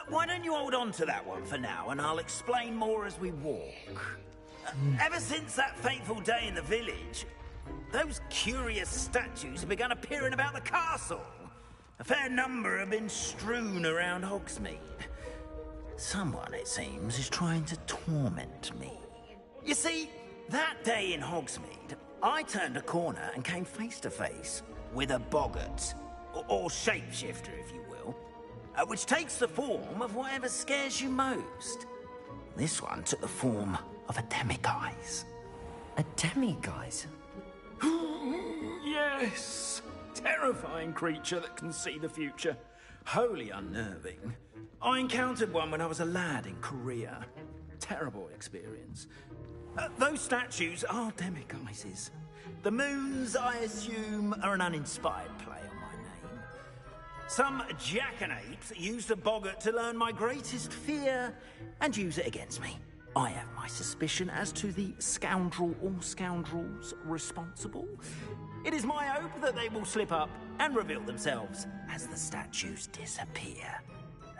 Why don't you hold on to that one for now, and I'll explain more as we walk. Ever since that fateful day in the village, those curious statues have begun appearing about the castle. A fair number have been strewn around Hogsmeade. Someone, it seems, is trying to torment me. You see, that day in Hogsmeade, I turned a corner and came face to face with a boggart, or shapeshifter, if you will, which takes the form of whatever scares you most. This one took the form of a demiguise. A demiguise? Yes! Terrifying creature that can see the future. Wholly unnerving. I encountered one when I was a lad in Korea. Terrible experience. Those statues are demiguises. The moons, I assume, are an uninspired play on my name. Some jackanapes used a boggart to learn my greatest fear and use it against me. I have my suspicion as to the scoundrel or scoundrels responsible. It is my hope that they will slip up and reveal themselves as the statues disappear.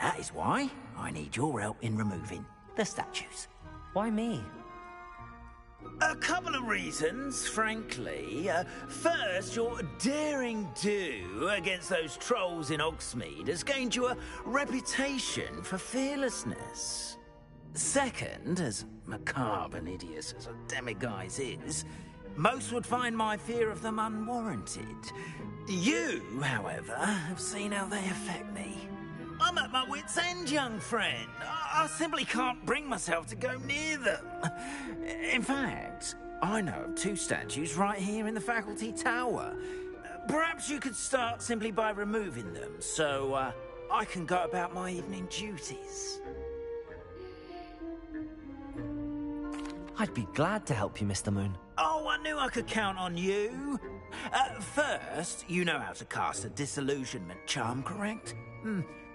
That is why I need your help in removing the statues. Why me? A couple of reasons, frankly. First, your daring do against those trolls in Hogsmeade has gained you a reputation for fearlessness. Second, as macabre and hideous as a demiguise is, most would find my fear of them unwarranted. You, however, have seen how they affect me. I'm at my wit's end, young friend. I simply can't bring myself to go near them. In fact, I know of two statues right here in the faculty tower. Perhaps you could start simply by removing them, so I can go about my evening duties. I'd be glad to help you, Mr. Moon. Oh, I knew I could count on you. First, you know how to cast a disillusionment charm, correct?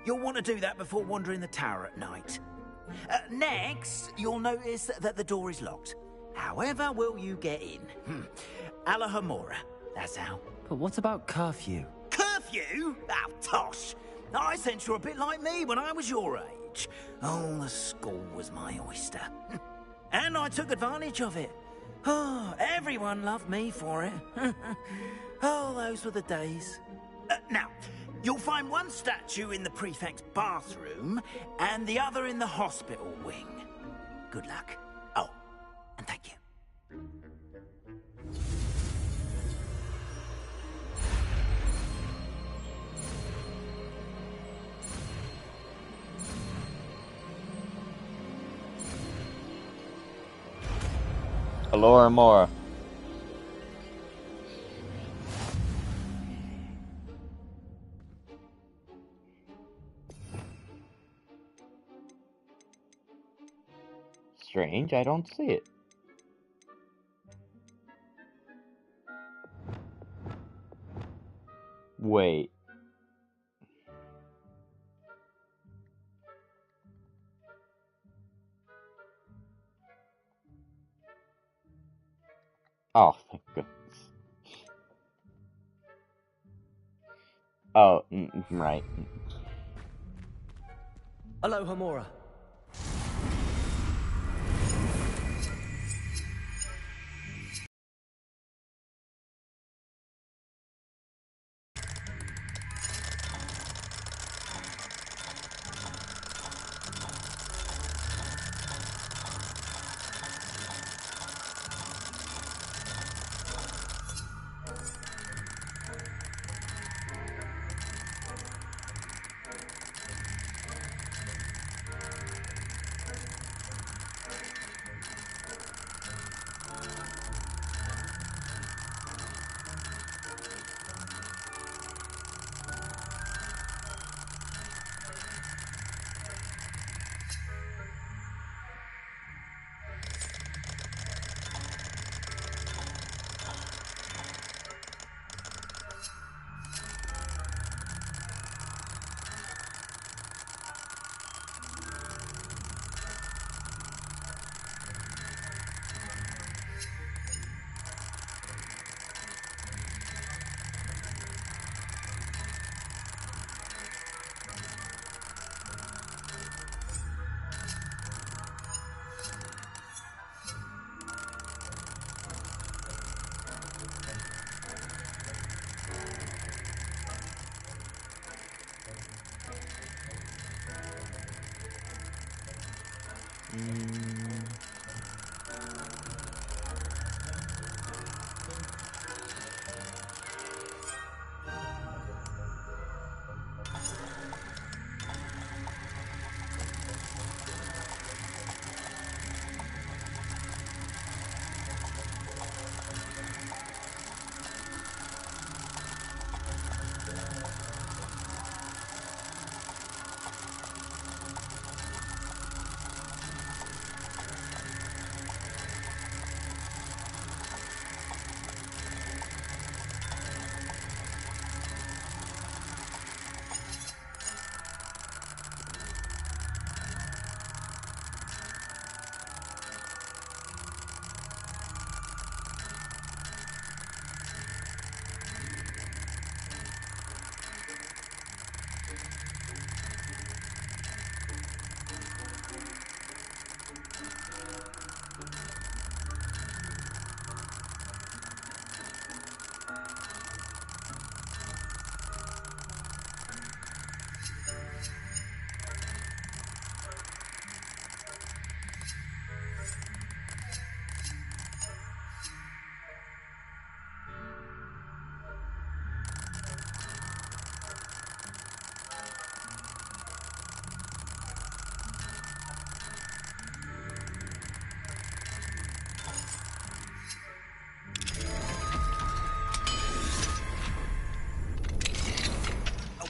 You'll want to do that before wandering the tower at night. Next, you'll notice that the door is locked. However will you get in? Alahomora, that's how. But what about curfew? Curfew? Oh, tosh. I sense you're a bit like me when I was your age. Oh, the school was my oyster. And I took advantage of it. Oh, everyone loved me for it. Oh, those were the days. Now, you'll find one statue in the prefect's bathroom and the other in the hospital wing. Good luck. Oh, and thank you. Alora Mora. Strange, I don't see it. Wait. Oh, thank goodness. Oh, right. Aloha Mora.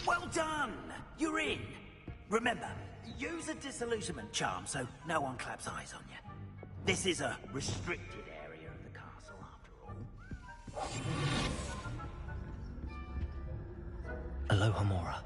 Well done! You're in. Remember, use a disillusionment charm so no one claps eyes on you. This is a restricted area of the castle, after all. Aloha Mora.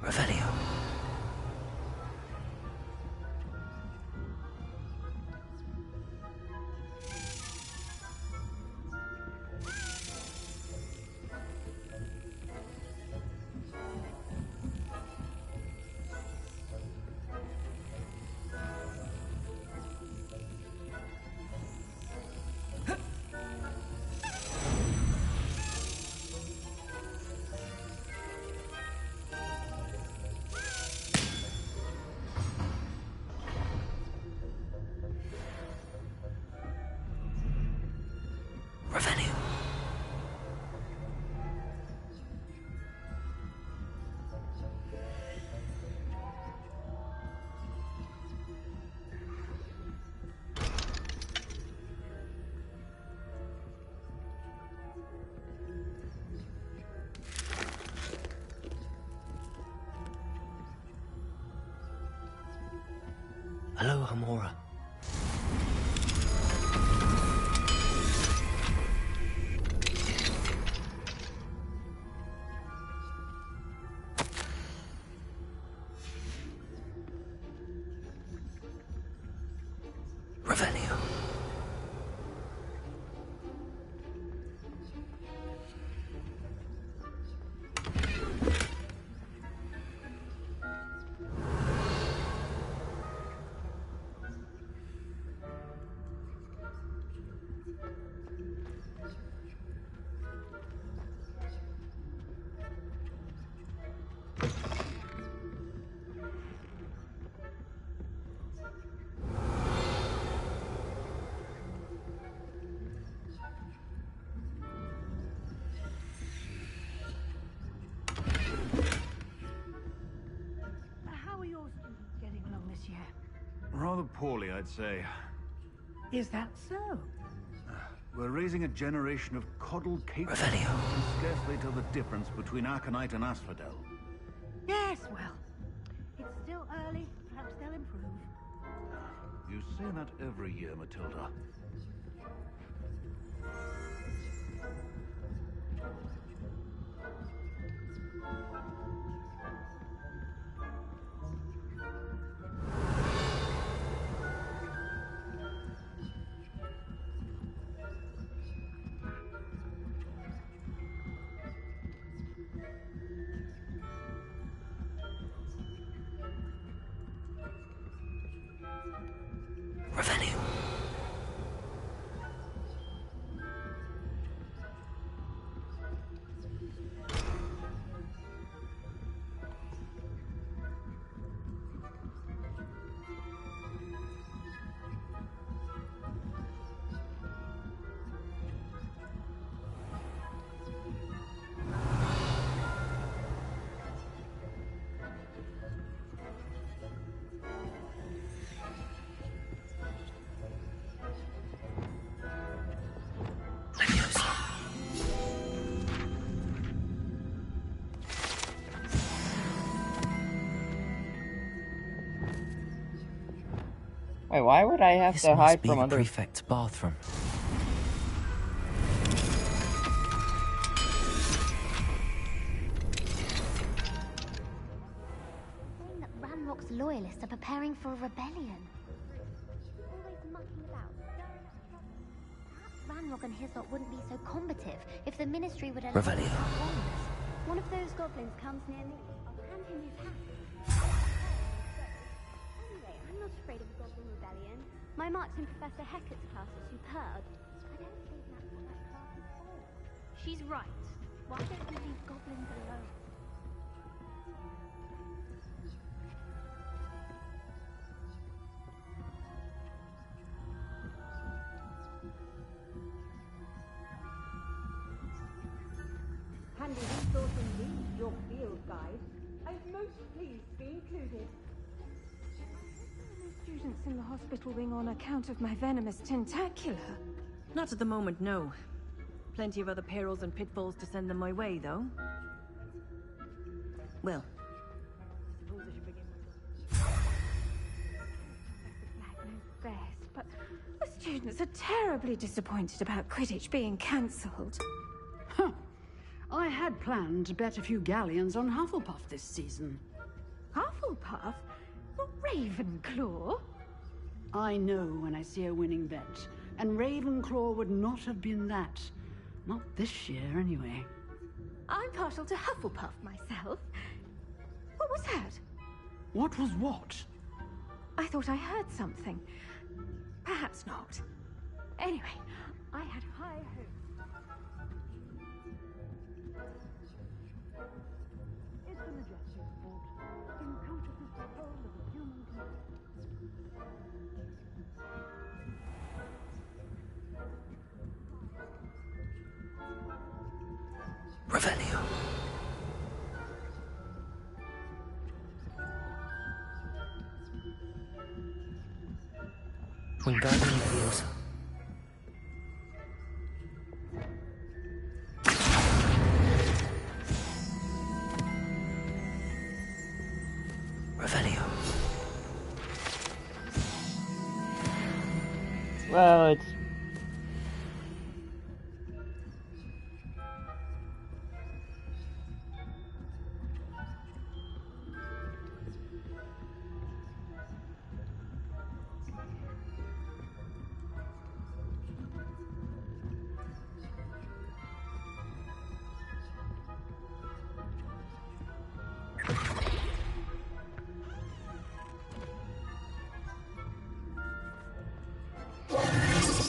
Revelio. Hello, Hamora. Revelio. How are your students getting along this year? Rather poorly, I'd say. Is that so? We're raising a generation of coddled capers who can scarcely tell the difference between Aconite and Asphodel. Yes, well, it's still early. Perhaps they'll improve. You say that every year, Matilda. Revelio. Wait, why would I have to hide from other... This must be the prefect's bathroom. Saying that Ranrock's loyalists are preparing for a rebellion. Always mucking about, stirring up trouble. Perhaps Ranrock and his lot wouldn't be so combative if the Ministry would allow Revelio. One of those goblins comes near me, I'll hand him his hat. Anyway, I'm not afraid of a goblin rebellion. My marks in Professor Hecat's class are superb. I don't think that's what that class is for. She's right. Why don't we leave goblins alone? Handy resource indeed, your field guide. I'm most pleased to be included. Students in the hospital wing on account of my venomous tentacula. Not at the moment, no. Plenty of other perils and pitfalls to send them my way, though. Well, I suppose I should begin Flag knows best, but the students are terribly disappointed about Quidditch being cancelled. Huh. I had planned to bet a few galleons on Hufflepuff this season. Hufflepuff? Not Ravenclaw? I know when I see a winning bet, and Ravenclaw would not have been that. Not this year, anyway. I'm partial to Hufflepuff myself. What was that? What was what? I thought I heard something. Perhaps not. Anyway, I had high hopes. It's a majestic sport. Encompasses the whole of the human condition. Revelio. Wingardium Leviosa. Revelio. Well, it's...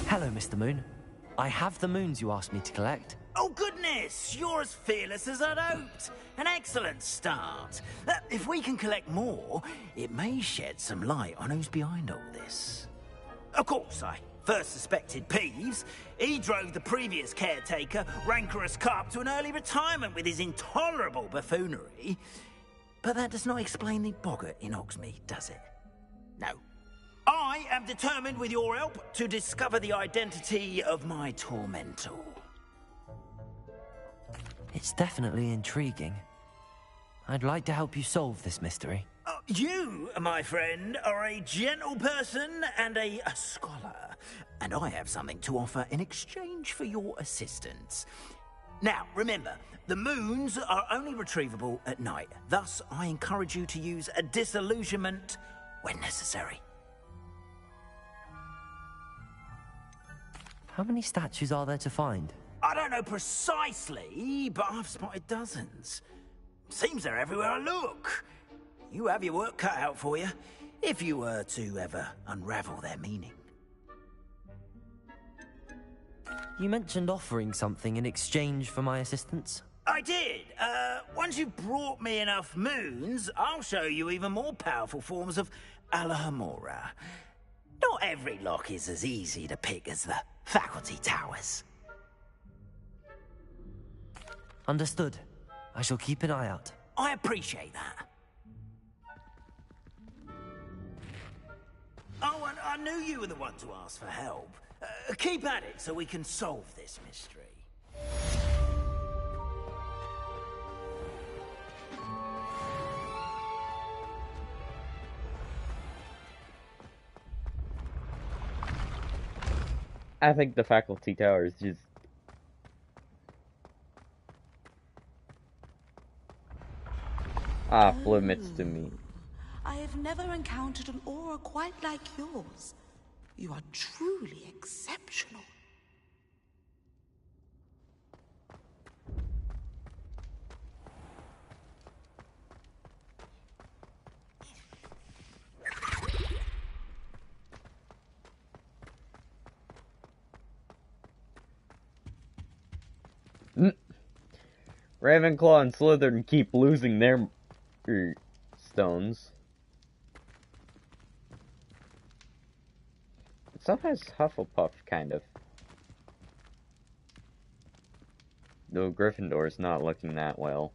Hello, Mr. Moon. I have the moons you asked me to collect. Oh, goodness! You're as fearless as I'd hoped. An excellent start. If we can collect more, it may shed some light on who's behind all this. Of course, I first suspected Peeves. He drove the previous caretaker, Rancorous Carp, to an early retirement with his intolerable buffoonery. But that does not explain the boggart in Hogsmeade, does it? No. I am determined, with your help, to discover the identity of my tormentor. It's definitely intriguing. I'd like to help you solve this mystery. You, my friend, are a gentle person and a scholar, and I have something to offer in exchange for your assistance. Now, remember, the moons are only retrievable at night. Thus, I encourage you to use a disillusionment when necessary. How many statues are there to find? I don't know precisely, but I've spotted dozens. Seems they're everywhere I look. You have your work cut out for you, if you were to ever unravel their meaning. You mentioned offering something in exchange for my assistance? I did. Once you've brought me enough moons, I'll show you even more powerful forms of Alohomora. Not every lock is as easy to pick as the faculty towers. Understood. I shall keep an eye out. I appreciate that. Oh, and I knew you were the one to ask for help. Keep at it so we can solve this mystery. I think the faculty tower is just... off limits to me. I have never encountered an aura quite like yours. You are truly exceptional. Ravenclaw and Slytherin keep losing their stones. Sometimes Hufflepuff, kind of. Though Gryffindor's not looking that well.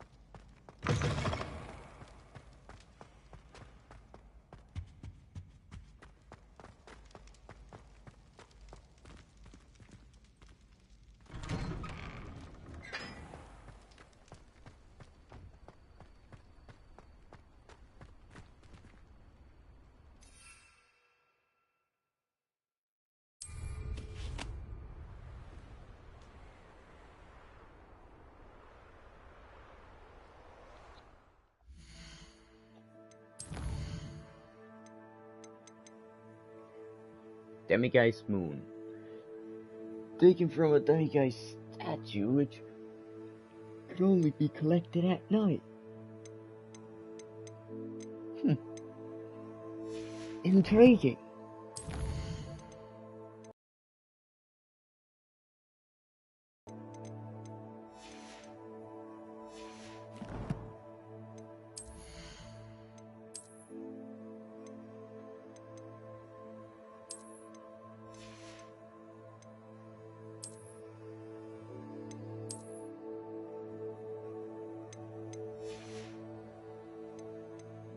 Demigeist Moon. Taken from a Demigeist statue, which could only be collected at night. Intriguing.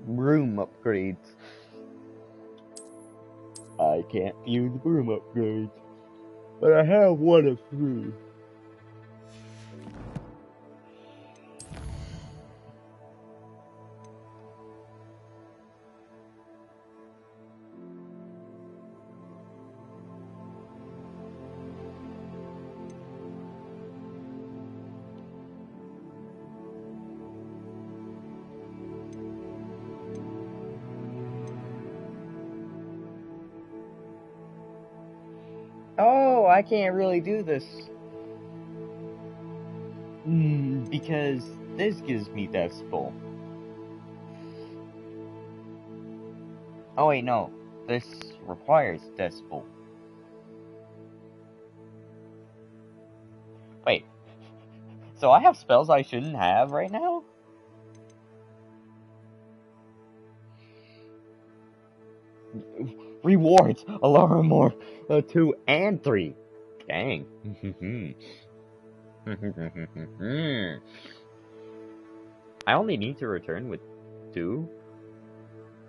Room upgrades. I can't view the room upgrades, but I have one of 3. Oh, I can't really do this. Because this gives me Death's Pull. Oh wait, no. This requires Death's Pull. Wait. So I have spells I shouldn't have right now? Rewards! Alarm more 2 and 3. Dang. I only need to return with 2?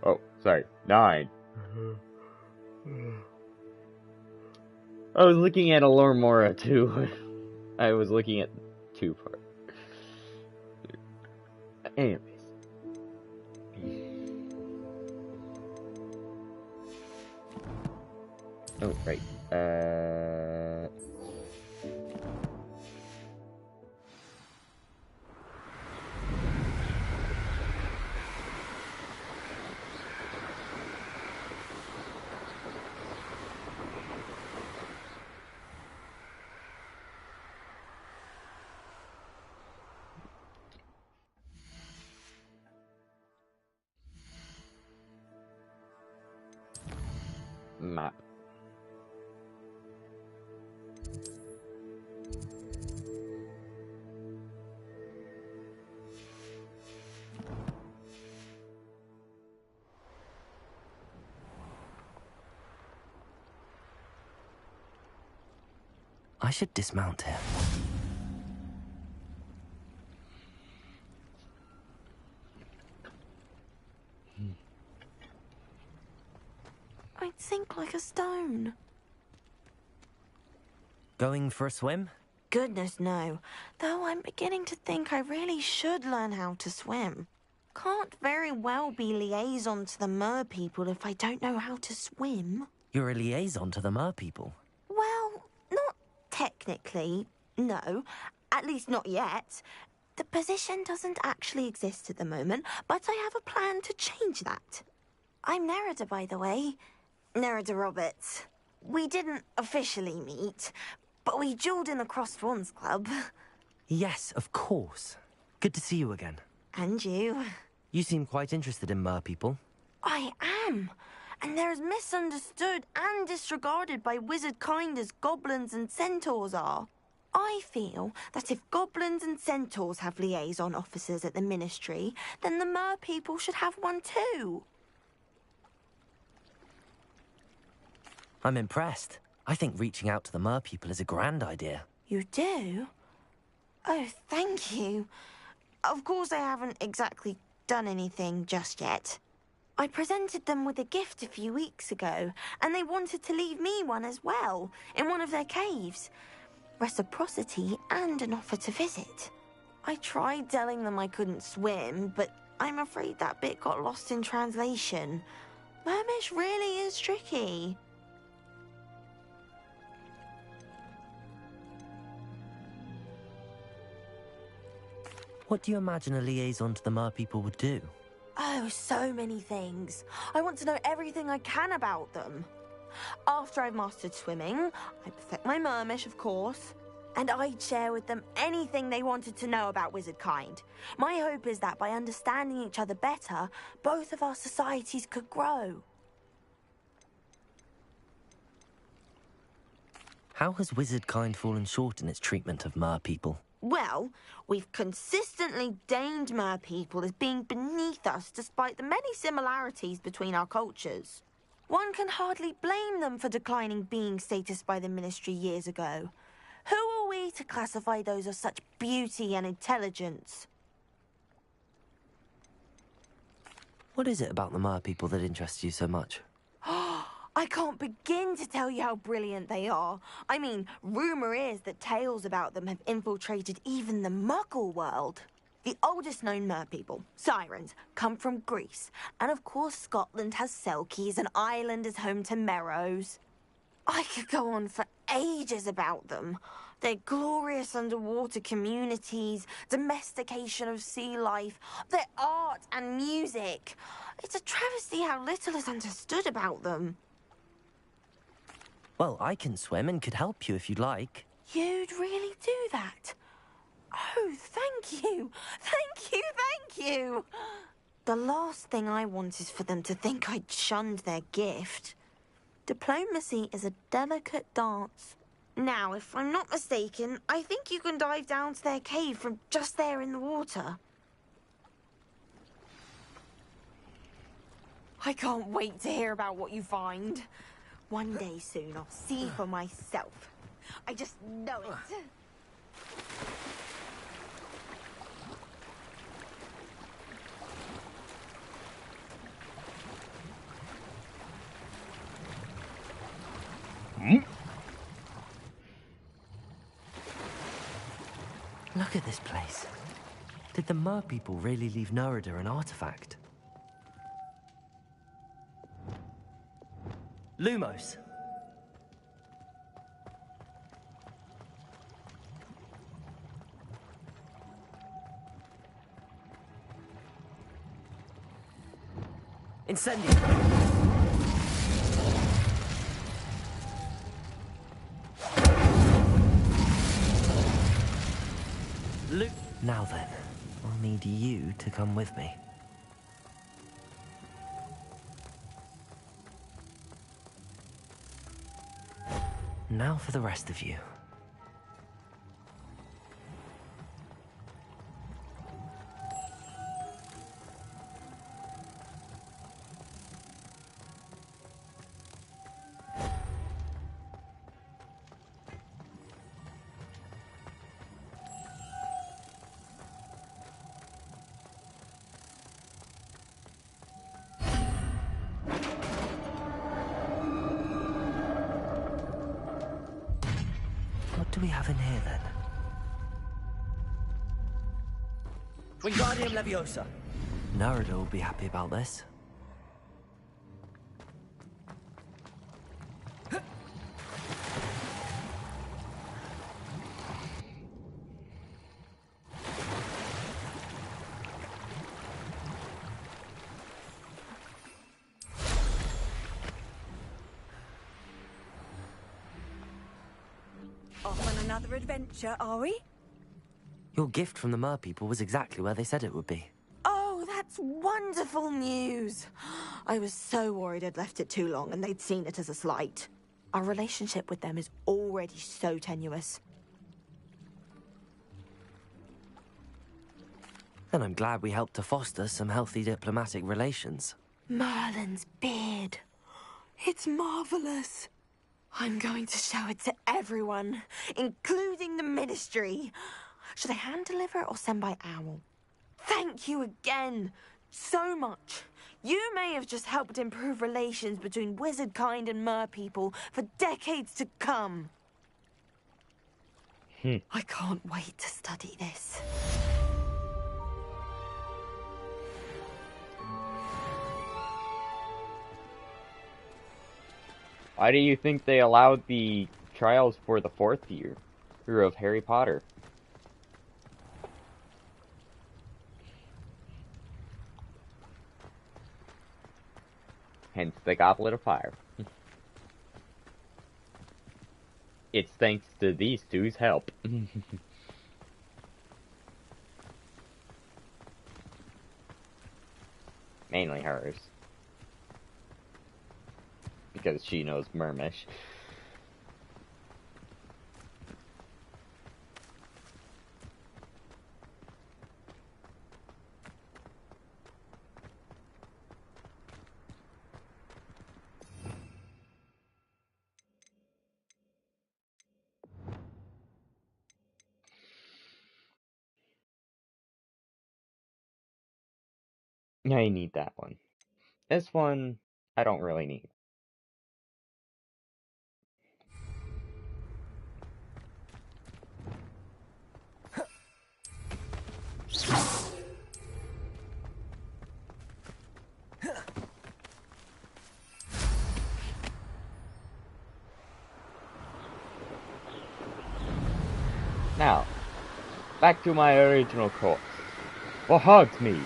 Oh, sorry, 9. I was looking at Alarmora too. I was looking at 2 part. Anyways. Oh, right. Map. I should dismount here. I'd sink like a stone. Going for a swim? Goodness, no. Though I'm beginning to think I really should learn how to swim. Can't very well be liaison to the mer people if I don't know how to swim. You're a liaison to the mer people. Well, not technically, no. At least not yet. The position doesn't actually exist at the moment, but I have a plan to change that. I'm Nerida, by the way. Nerida Roberts. We didn't officially meet, but we duelled in the Cross Swans Club. Yes, of course. Good to see you again. And you. You seem quite interested in mer people. I am. And they're as misunderstood and disregarded by wizard kind as goblins and centaurs are. I feel that if goblins and centaurs have liaison officers at the ministry, then the mer people should have one too. I'm impressed. I think reaching out to the mer people is a grand idea. You do? Oh, thank you. Of course I haven't exactly done anything just yet. I presented them with a gift a few weeks ago, and they wanted to leave me one as well, in one of their caves. Reciprocity and an offer to visit. I tried telling them I couldn't swim, but I'm afraid that bit got lost in translation. Mermish really is tricky. What do you imagine a liaison to the mer people would do? Oh, so many things. I want to know everything I can about them. After I've mastered swimming, I perfect my mermish, of course, and I'd share with them anything they wanted to know about wizard kind. My hope is that by understanding each other better, both of our societies could grow. How has wizard kind fallen short in its treatment of mer people? Well, we've consistently deemed mer people as being beneath us despite the many similarities between our cultures. One can hardly blame them for declining being status by the ministry years ago. Who are we to classify those of such beauty and intelligence? What is it about the mer people that interests you so much? I can't begin to tell you how brilliant they are. I mean, rumour is that tales about them have infiltrated even the Muggle world. The oldest known mer people, sirens, come from Greece. And of course Scotland has Selkies and Ireland is home to Merrows. I could go on for ages about them. Their glorious underwater communities, domestication of sea life, their art and music. It's a travesty how little is understood about them. Well, I can swim and could help you if you'd like. You'd really do that? Oh, thank you! Thank you, thank you! The last thing I want is for them to think I'd shunned their gift. Diplomacy is a delicate dance. Now, if I'm not mistaken, I think you can dive down to their cave from just there in the water. I can't wait to hear about what you find. One day soon, I'll see for myself. I just know it. Look at this place. Did the Mer people really leave Nerida an artifact? Lumos. Incendio. Now then, I'll need you to come with me. Now for the rest of you. What do we have in here, then? Wingardium Leviosa. Nerida will be happy about this. Off on another adventure, are we? Your gift from the Mer people was exactly where they said it would be. Oh, that's wonderful news. I was so worried I'd left it too long and they'd seen it as a slight. Our relationship with them is already so tenuous. And I'm glad we helped to foster some healthy diplomatic relations. Merlin's beard. It's marvelous. I'm going to show it to everyone, including the Ministry. Should I hand deliver it or send by owl? Thank you again, so much. You may have just helped improve relations between wizard kind and mer people for decades to come. I can't wait to study this. Why do you think they allowed the trials for the 4th year of Harry Potter? Hence the Goblet of Fire. It's thanks to these two's help. Mainly hers. Because she knows Mermish. I need that one. This one, I don't really need. Now, back to my original course. For Hogsmeade.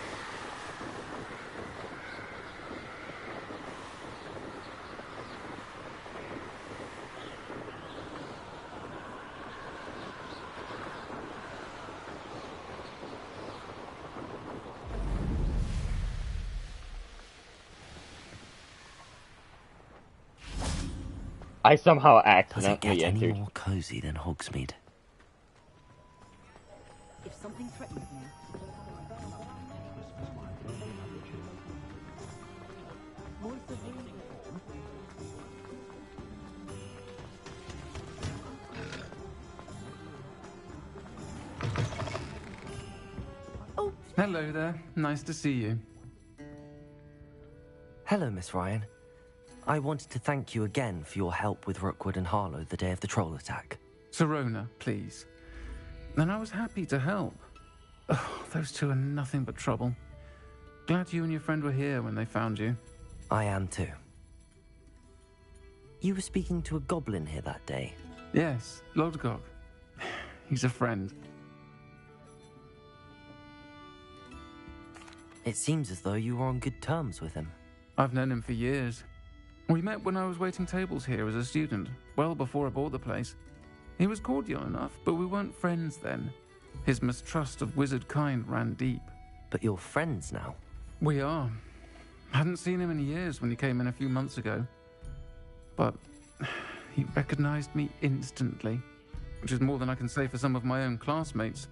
I somehow Does it accidentally get any entered. more cozy than Hogsmeade? If something threatens me... Hello there. Nice to see you. Hello, Miss Ryan. I wanted to thank you again for your help with Rookwood and Harlow the day of the troll attack. Sirona, please. And I was happy to help. Oh, those two are nothing but trouble. Glad you and your friend were here when they found you. I am too. You were speaking to a goblin here that day. Yes, Lodgok. He's a friend. It seems as though you were on good terms with him. I've known him for years. We met when I was waiting tables here as a student, well before I bought the place. He was cordial enough, but we weren't friends then. His mistrust of wizard kind ran deep. But you're friends now? We are. Hadn't seen him in years when he came in a few months ago. But he recognized me instantly, which is more than I can say for some of my own classmates.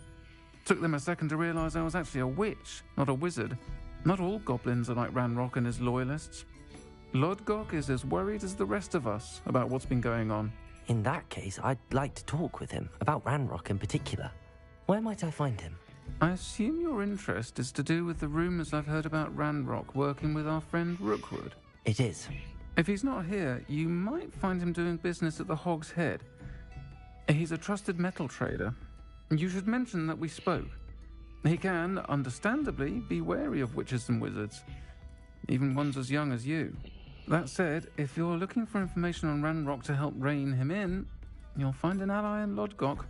Took them a second to realize I was actually a witch, not a wizard. Not all goblins are like Ranrock and his loyalists. Lodgok is as worried as the rest of us about what's been going on. In that case, I'd like to talk with him, about Ranrock in particular. Where might I find him? I assume your interest is to do with the rumors I've heard about Ranrock working with our friend Rookwood. It is. If he's not here, you might find him doing business at the Hog's Head. He's a trusted metal trader. You should mention that we spoke. He can, understandably, be wary of witches and wizards, even ones as young as you. That said, if you're looking for information on Ranrock to help rein him in, you'll find an ally in Lodgok.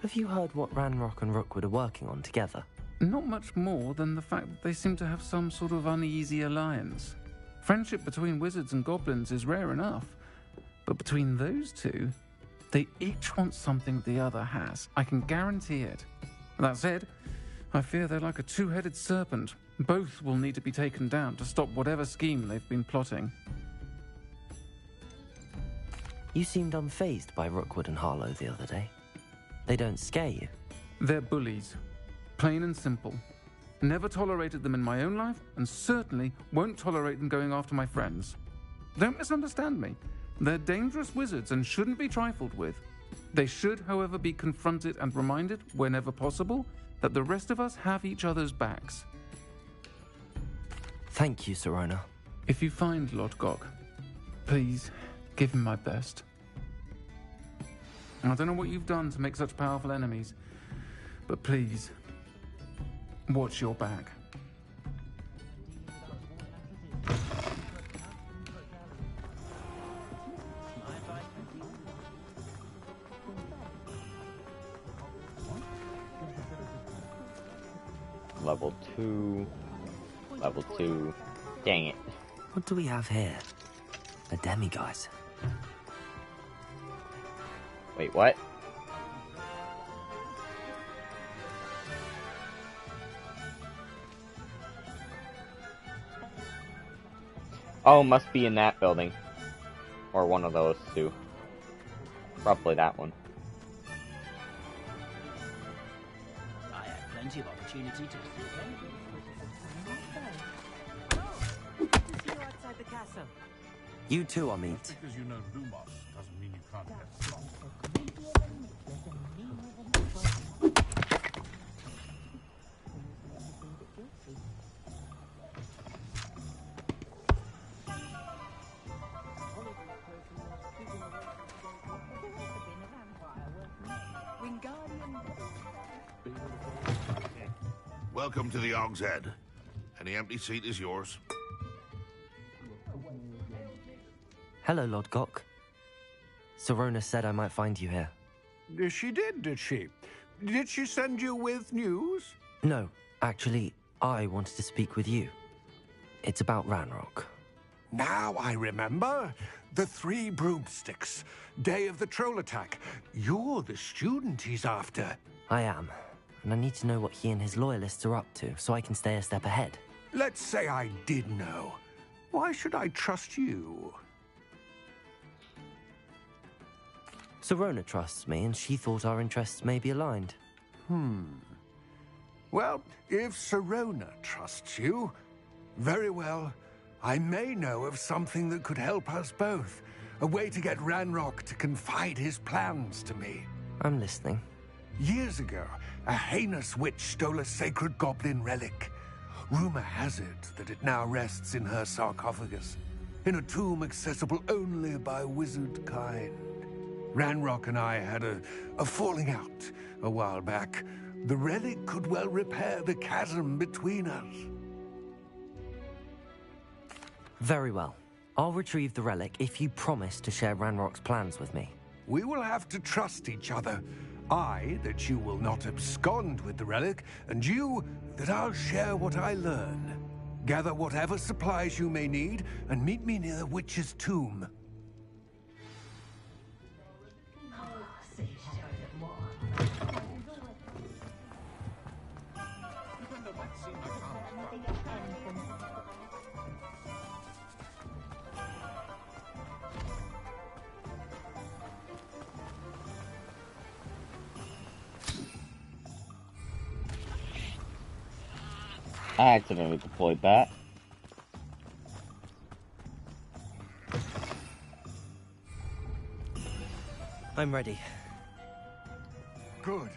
Have you heard what Ranrock and Rookwood are working on together? Not much more than the fact that they seem to have some sort of uneasy alliance. Friendship between wizards and goblins is rare enough, but between those two, they each want something the other has. I can guarantee it. That said, I fear they're like a two-headed serpent. Both will need to be taken down to stop whatever scheme they've been plotting. You seemed unfazed by Rookwood and Harlow the other day. They don't scare you. They're bullies. Plain and simple. Never tolerated them in my own life, and certainly won't tolerate them going after my friends. Don't misunderstand me. They're dangerous wizards and shouldn't be trifled with. They should, however, be confronted and reminded, whenever possible, that the rest of us have each other's backs. Thank you, Sirona. If you find Lodgok, please give him my best. I don't know what you've done to make such powerful enemies, but please, watch your back. Level 2. Level 2. Dang it. What do we have here? A demiguise. Wait, what? Oh, must be in that building. Or one of those two. Probably that one. I had plenty of opportunity to See you outside the castle. You too, Amit. Because you know Lumos doesn't mean you can't get along. Welcome to the Hog's Head. Any empty seat is yours. Hello, Lodgok. Sirona said I might find you here. She did she? Did she send you with news? No, actually, I wanted to speak with you. It's about Ranrock. Now I remember. The 3 broomsticks. Day of the troll attack. You're the student he's after. I am. and I need to know what he and his loyalists are up to so I can stay a step ahead. Let's say I did know. Why should I trust you? Sirona trusts me, and she thought our interests may be aligned. Well, if Sirona trusts you, very well. I may know of something that could help us both. A way to get Ranrock to confide his plans to me. I'm listening. Years ago, a heinous witch stole a sacred goblin relic. Rumor has it that it now rests in her sarcophagus, in a tomb accessible only by wizard kind. Ranrock and I had a falling out a while back. The relic could well repair the chasm between us. Very well. I'll retrieve the relic if you promise to share Ranrock's plans with me. We will have to trust each other. I, that you will not abscond with the relic, and you, that I'll share what I learn. Gather whatever supplies you may need, and meet me near the witch's tomb. I accidentally deployed that. I'm ready. Good.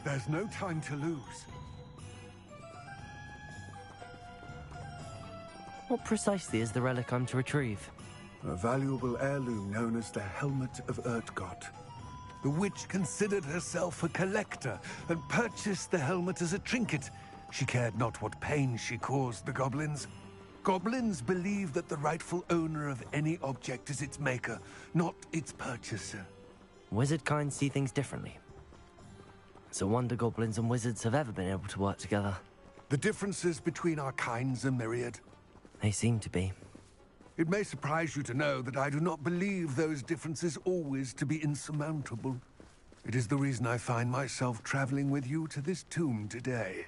There's no time to lose. What precisely is the relic I'm to retrieve? A valuable heirloom known as the Helmet of Urtgott. The witch considered herself a collector and purchased the helmet as a trinket. She cared not what pain she caused the goblins. Goblins believe that the rightful owner of any object is its maker, not its purchaser. Wizard kind see things differently. It's a wonder goblins and wizards have ever been able to work together. The differences between our kinds are myriad. They seem to be. It may surprise you to know that I do not believe those differences always to be insurmountable. It is the reason I find myself traveling with you to this tomb today.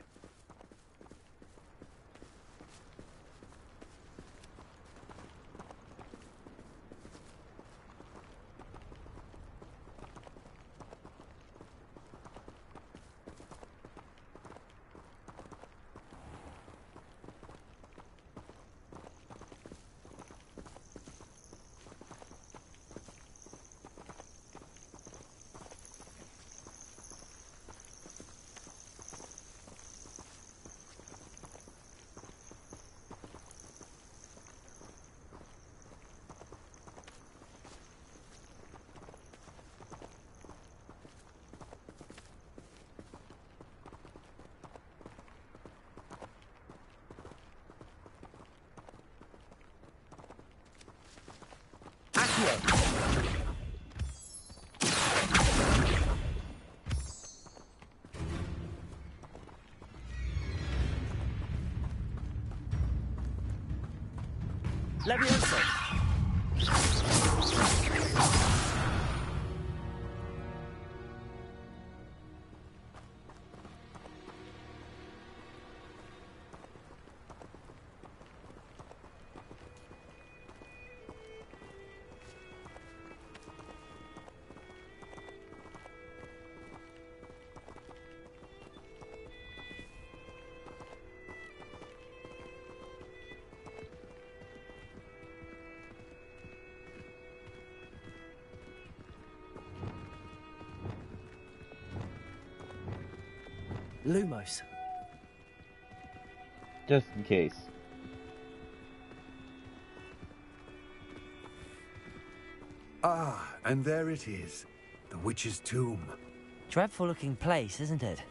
Levioso! Lumos. Just in case. Ah, and there it is. The witch's tomb. Dreadful looking place, isn't it?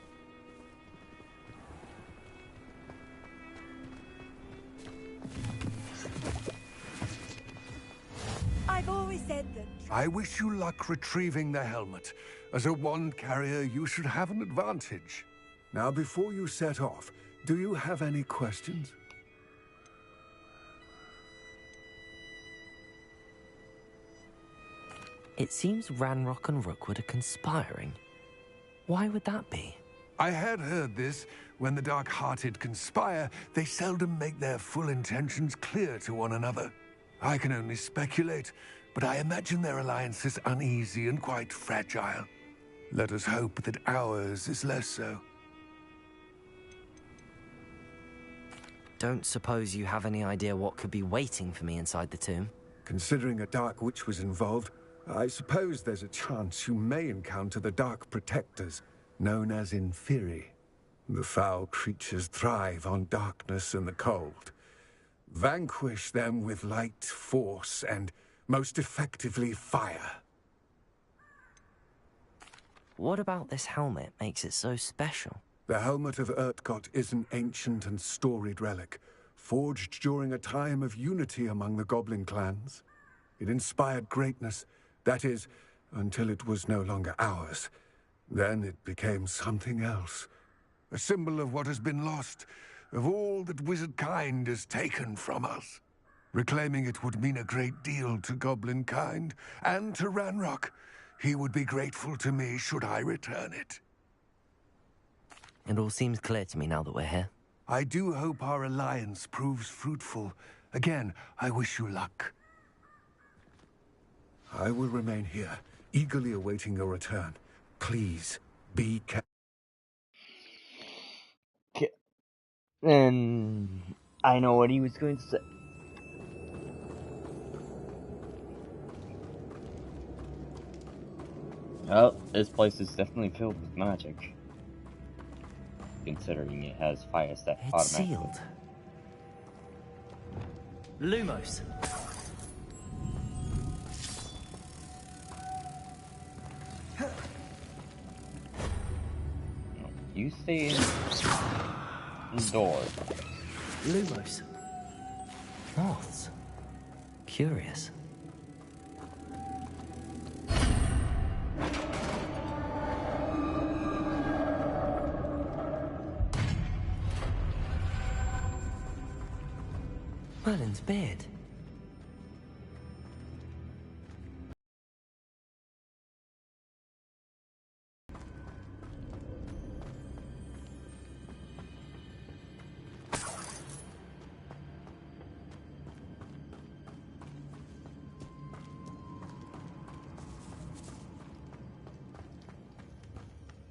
I've always said that. I wish you luck retrieving the helmet. As a wand carrier, you should have an advantage. Now, before you set off, do you have any questions? It seems Ranrock and Rookwood are conspiring. Why would that be? I had heard this. When the dark-hearted conspire, they seldom make their full intentions clear to one another. I can only speculate, but I imagine their alliance is uneasy and quite fragile. Let us hope that ours is less so. Don't suppose you have any idea what could be waiting for me inside the tomb? Considering a Dark Witch was involved, I suppose there's a chance you may encounter the Dark Protectors, known as Inferi. The foul creatures thrive on darkness and the cold. Vanquish them with light, force, and, most effectively, fire. What about this helmet makes it so special? The Helmet of Urtkot is an ancient and storied relic, forged during a time of unity among the goblin clans. It inspired greatness, that is, until it was no longer ours. Then it became something else. A symbol of what has been lost, of all that wizard kind has taken from us. Reclaiming it would mean a great deal to goblin kind, and to Ranrock. He would be grateful to me should I return it. It all seems clear to me now that we're here. I do hope our alliance proves fruitful. Again, I wish you luck. I will remain here, eagerly awaiting your return. Please, be careful. And I know what he was going to say. Well, this place is definitely filled with magic. Considering it has fire step automatically. Sealed. Lumos. You stay indoors. Lumos. Moths. Curious. Merlin's beard.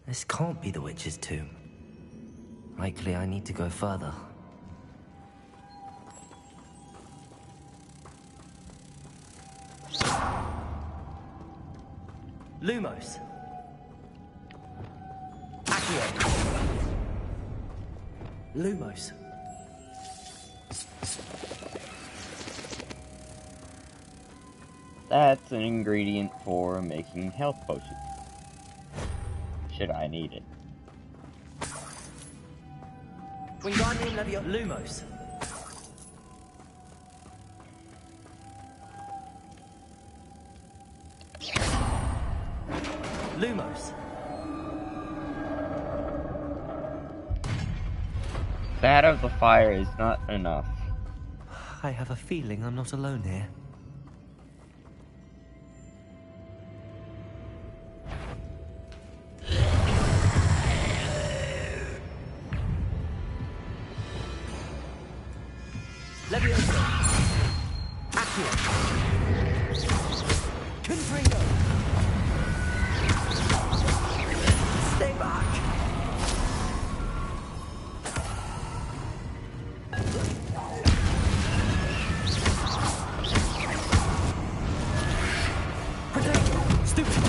This can't be the witch's tomb. Likely I need to go further. Lumos. Lumos. That's an ingredient for making health potions. Should I need it? Wingardium Leviosa. Lumos. Lumos. That of the fire is not enough. I have a feeling I'm not alone here. Leviosa. Accio. Confringo. Stay back. Protect. Stupid.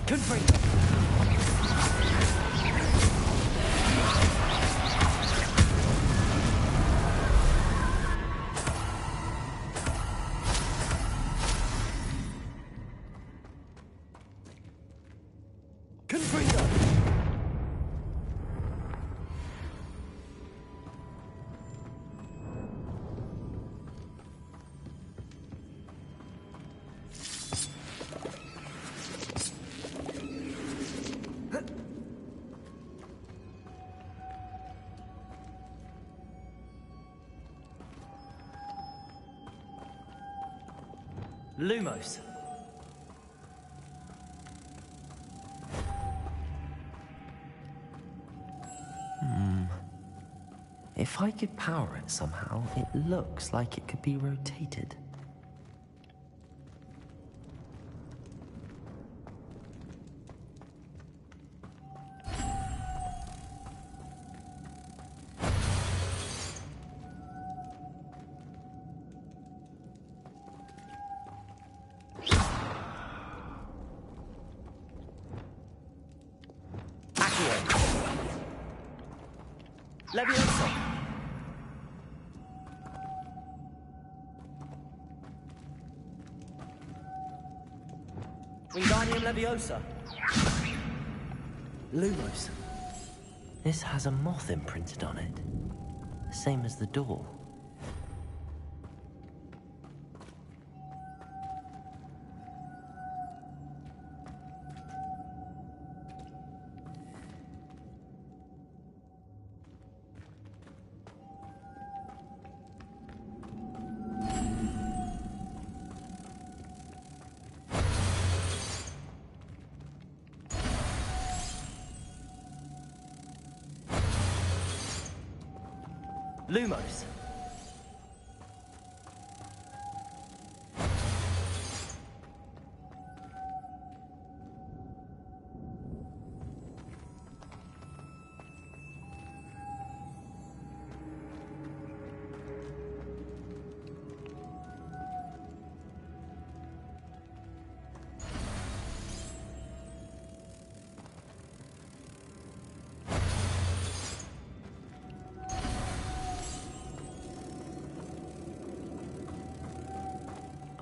Confringo. Confringo. Lumos. If I could power it somehow, it looks like it could be rotated. Leviosa. Wingardium Leviosa. Lumos. This has a moth imprinted on it. The same as the door. Lumos.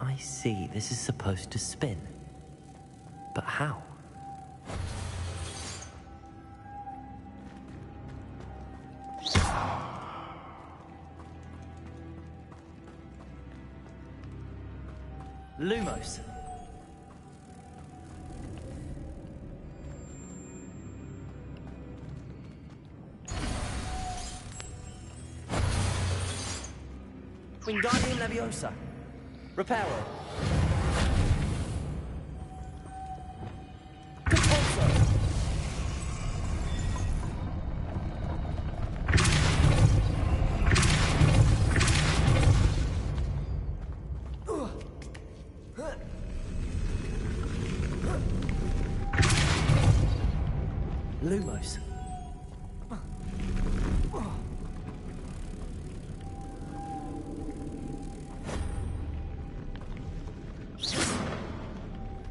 I see, this is supposed to spin. But how? Lumos. Wingardium Leviosa. Reparo. Lumos.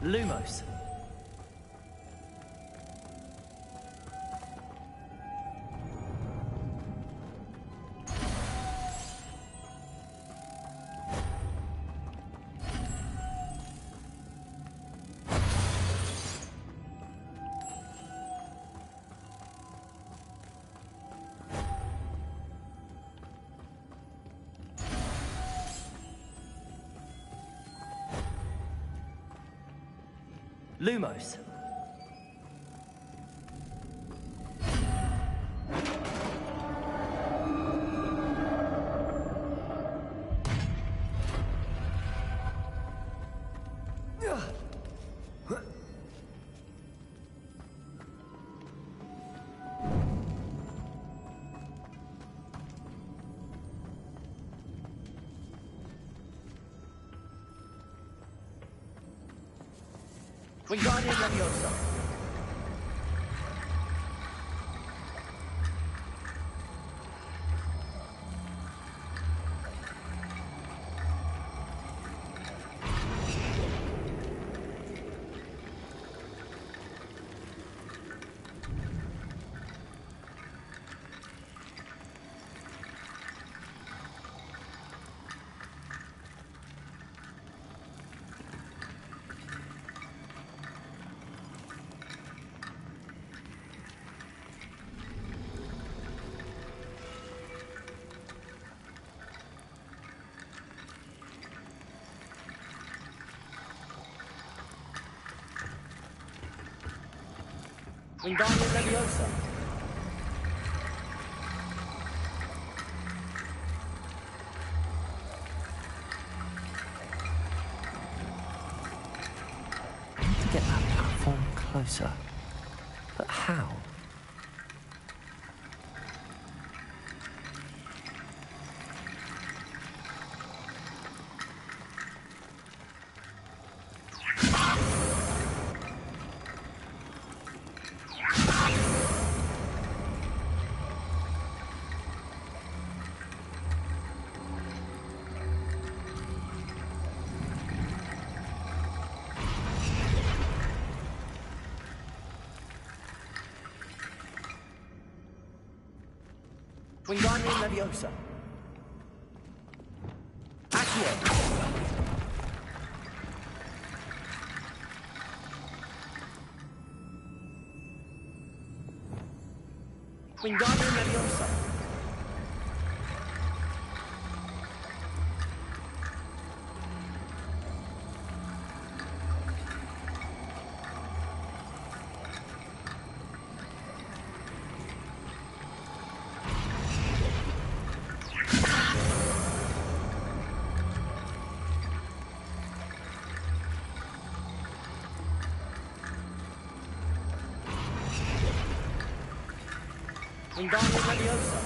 Lumos. Lumos. Wingardium Leviosa. Wingardium Leviosa. But how? Wingardium Leviosa. Accio. Wingardium Leviosa. Wingardium Leviosa.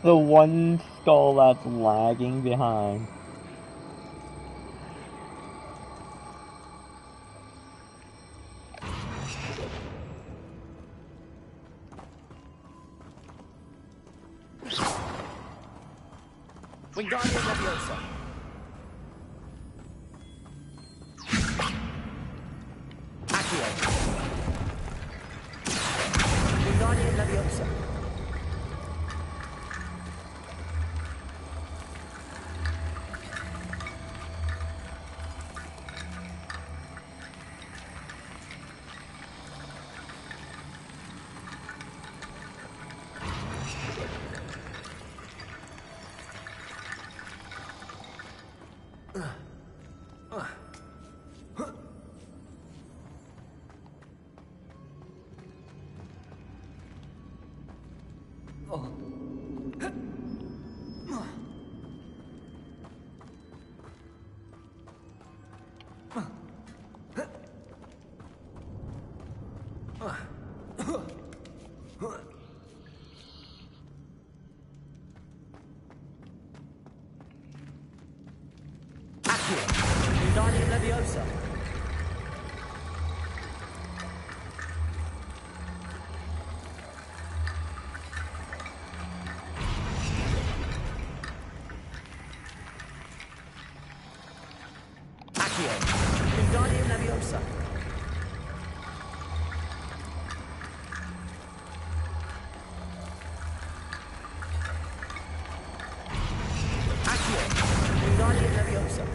The one skull that's lagging behind. Wingardium Leviosa. Accio. Wingardium Leviosa. Wingardium Leviosa. Accio. Wingardium Leviosa. Accio. Wingardium Leviosa.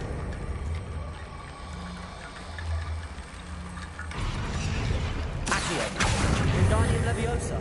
Accio. Wingardium Leviosa.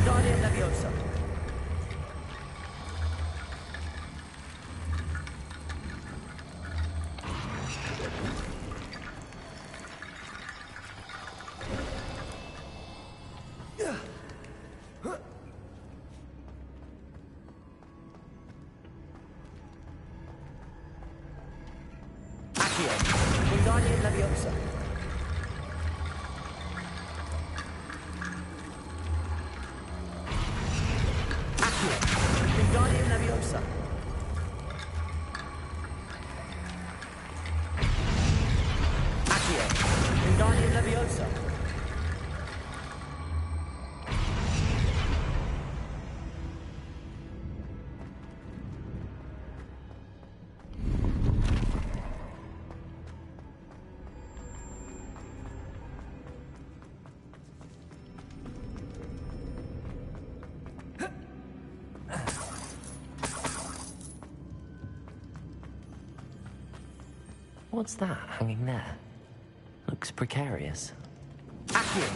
Wingardium Leviosa. Wingardium Leviosa. Accio. Wingardium Leviosa. Accio. Wingardium Leviosa. What's that hanging there? Looks precarious. Accio.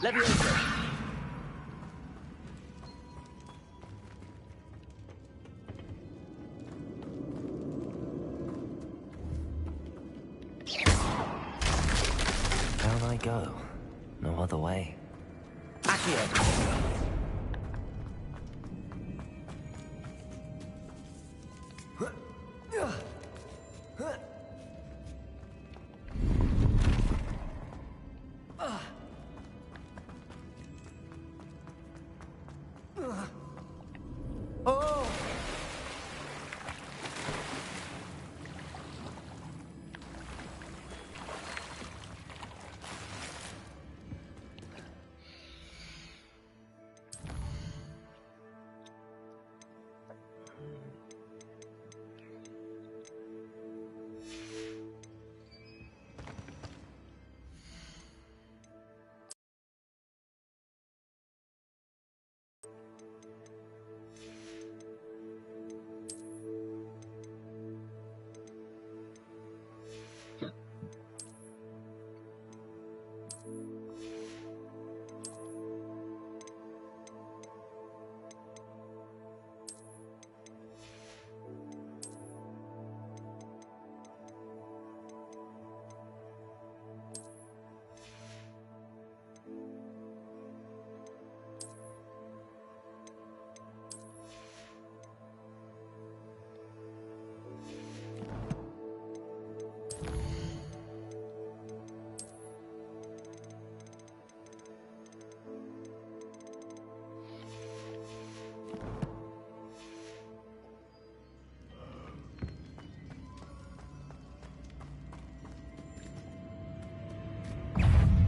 Leviosa. Down I go. No other way. Accio. Oh!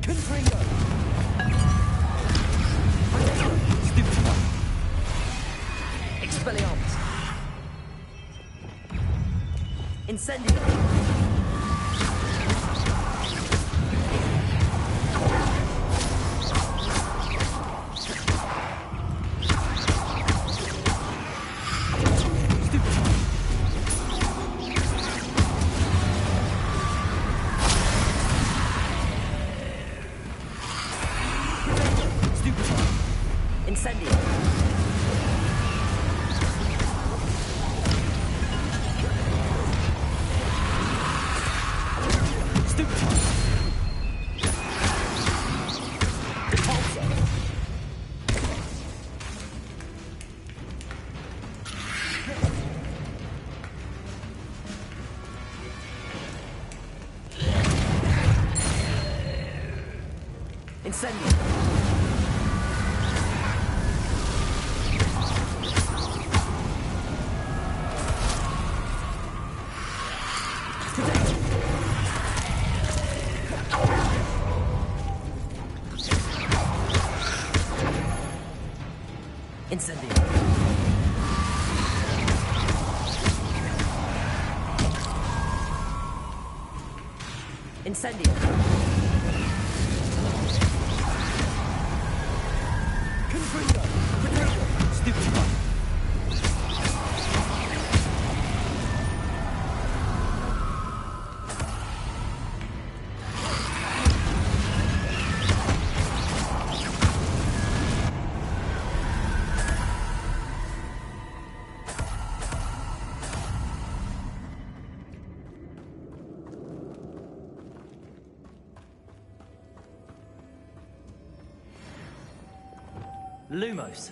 Confringo! Stupefy! Expelliarmus! Incendio! Incendio! Stupefy! Repulsor! Incendio! Incendio! Incendio! Confringo! Potato! Stupefy! Lumos.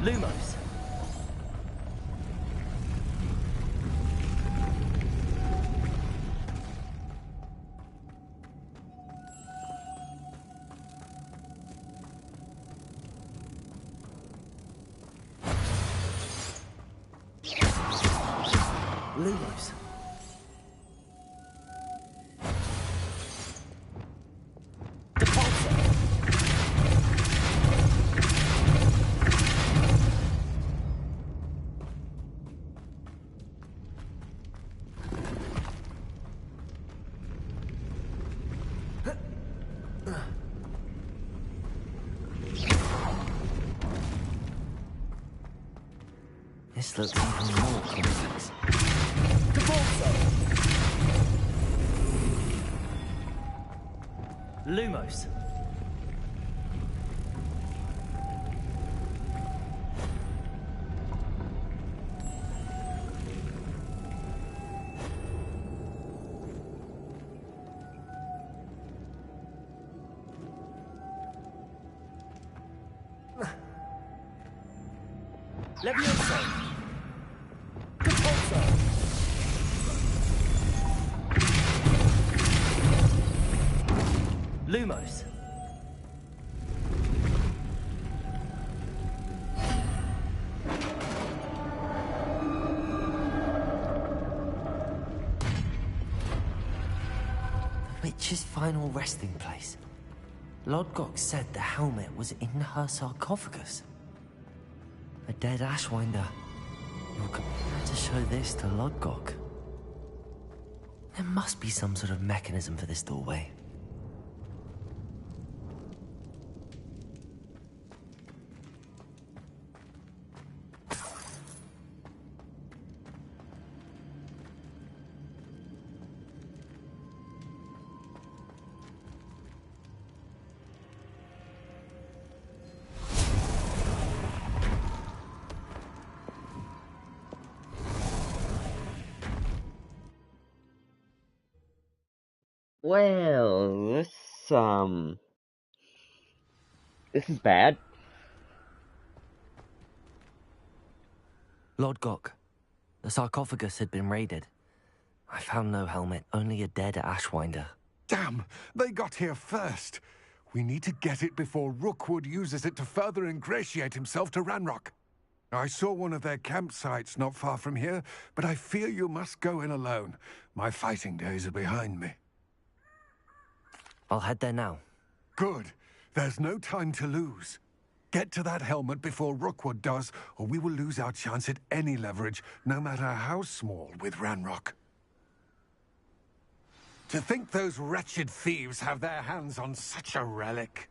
Lumos. Lumos. This looks even more complex. Lumos. Levioso. Lumos. The witch's final resting place. Lodgok said the helmet was in her sarcophagus. A dead Ashwinder. You're compared to show this to Lodgok. There must be some sort of mechanism for this doorway. Well, this is bad. Lodgok, the sarcophagus had been raided. I found no helmet, only a dead Ashwinder. Damn! They got here first. We need to get it before Rookwood uses it to further ingratiate himself to Ranrock. I saw one of their campsites not far from here, but I fear you must go in alone. My fighting days are behind me. I'll head there now. Good. There's no time to lose. Get to that helmet before Rookwood does, or we will lose our chance at any leverage, no matter how small, with Ranrock. To think those wretched thieves have their hands on such a relic.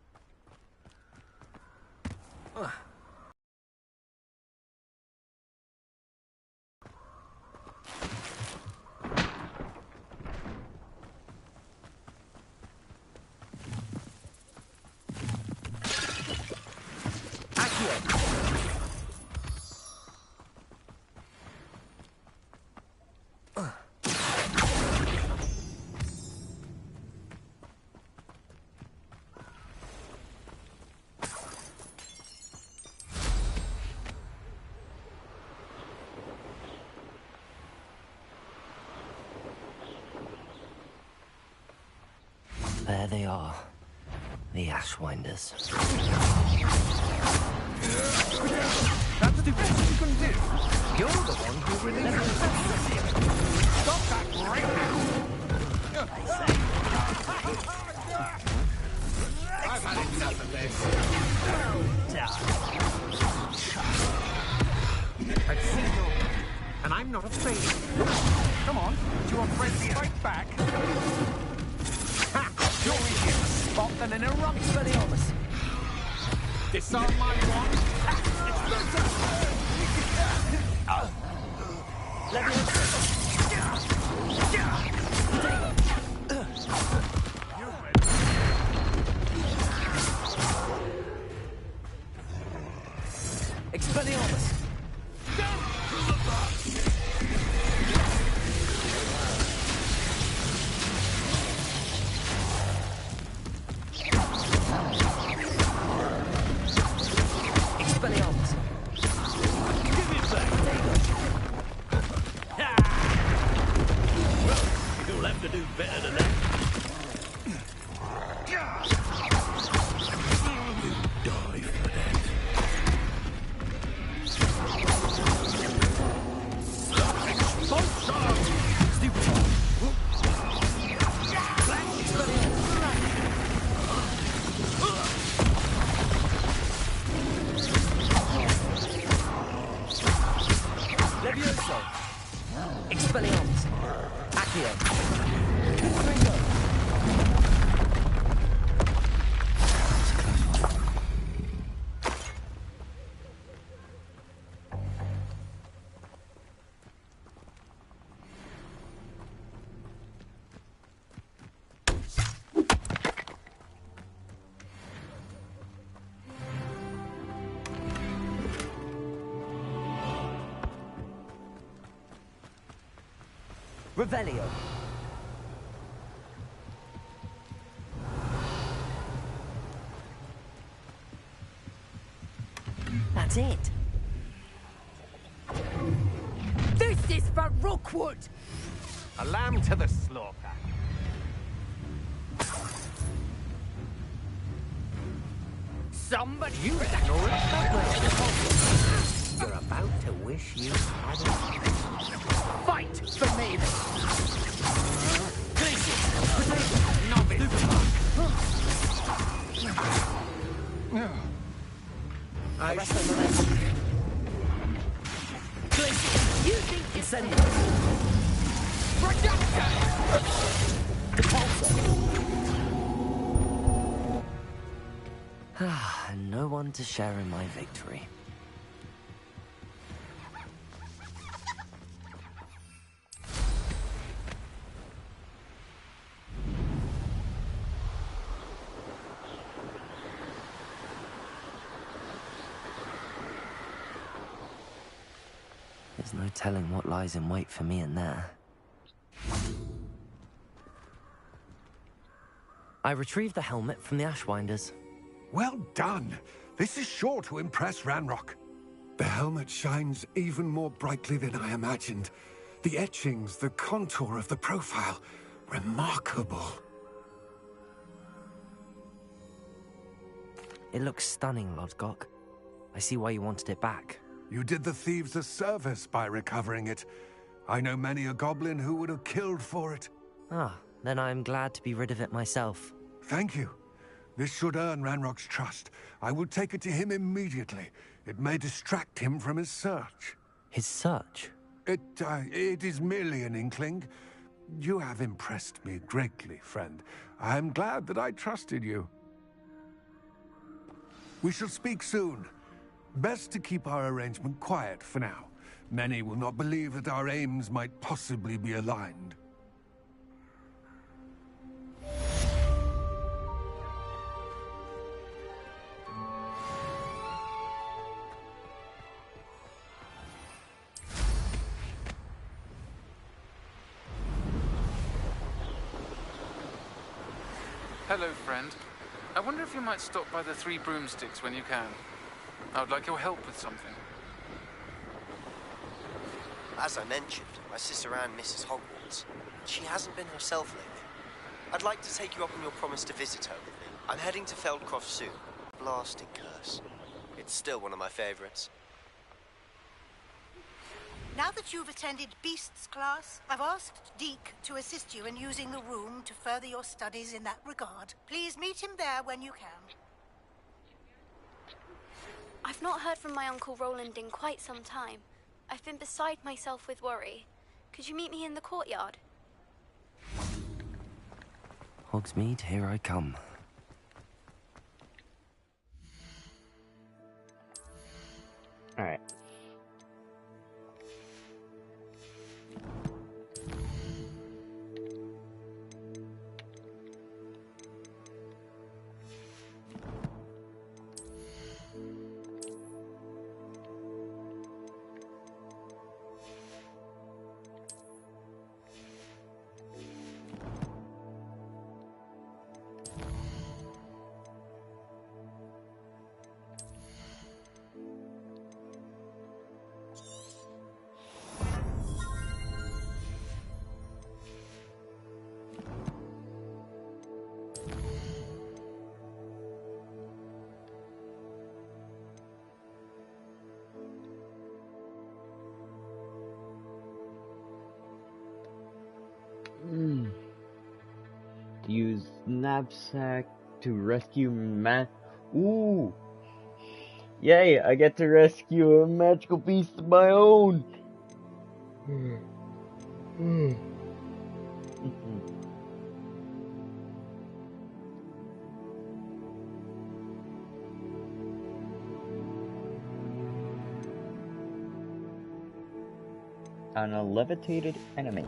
There they are. The Ashwinders. That's What's the best you can do? You're the one who really stop that right now! I've had enough of this. I've seen you, and I'm not afraid. Come on, do you afraid to fight back? Ha! You're easier to spot than an eruption. Expelliarmus. Disarm my wand. Expelliarmus. Expelliarmus. Give it back. Well, you'll have to do better than that. You die for that. Levioso. Expelliarmus. Accio. Confringo. Revelio. That's it. This is for Rookwood! A lamb to the slaughter. Somebody You ignorant You're about to wish you had it. fight for me! I You think it's And no one to share in my victory. There's no telling what lies in wait for me in there. I retrieved the helmet from the Ashwinders. Well done. This is sure to impress Ranrock. The helmet shines even more brightly than I imagined. The etchings, the contour of the profile. Remarkable. It looks stunning, Lodgok. I see why you wanted it back. You did the thieves a service by recovering it. I know many a goblin who would have killed for it. Ah, then I'm glad to be rid of it myself. Thank you. This should earn Ranrock's trust. I will take it to him immediately. It may distract him from his search. His search? It is merely an inkling. You have impressed me greatly, friend. I am glad that I trusted you. We shall speak soon. Best to keep our arrangement quiet for now. Many will not believe that our aims might possibly be aligned. Hello, friend. I wonder if you might stop by the Three Broomsticks when you can. I would like your help with something. As I mentioned, my sister Anne misses Hogwarts. She hasn't been herself lately. I'd like to take you up on your promise to visit her with me. I'm heading to Feldcroft soon. Blasting curse. It's still one of my favorites. Now that you've attended Beasts class, I've asked Deke to assist you in using the room to further your studies in that regard. Please meet him there when you can. I've not heard from my Uncle Roland in quite some time. I've been beside myself with worry. Could you meet me in the courtyard? Hogsmeade, here I come. Alright. Use knapsack to rescue Ooh! Yay! I get to rescue a magical beast of my own! On a levitated enemy.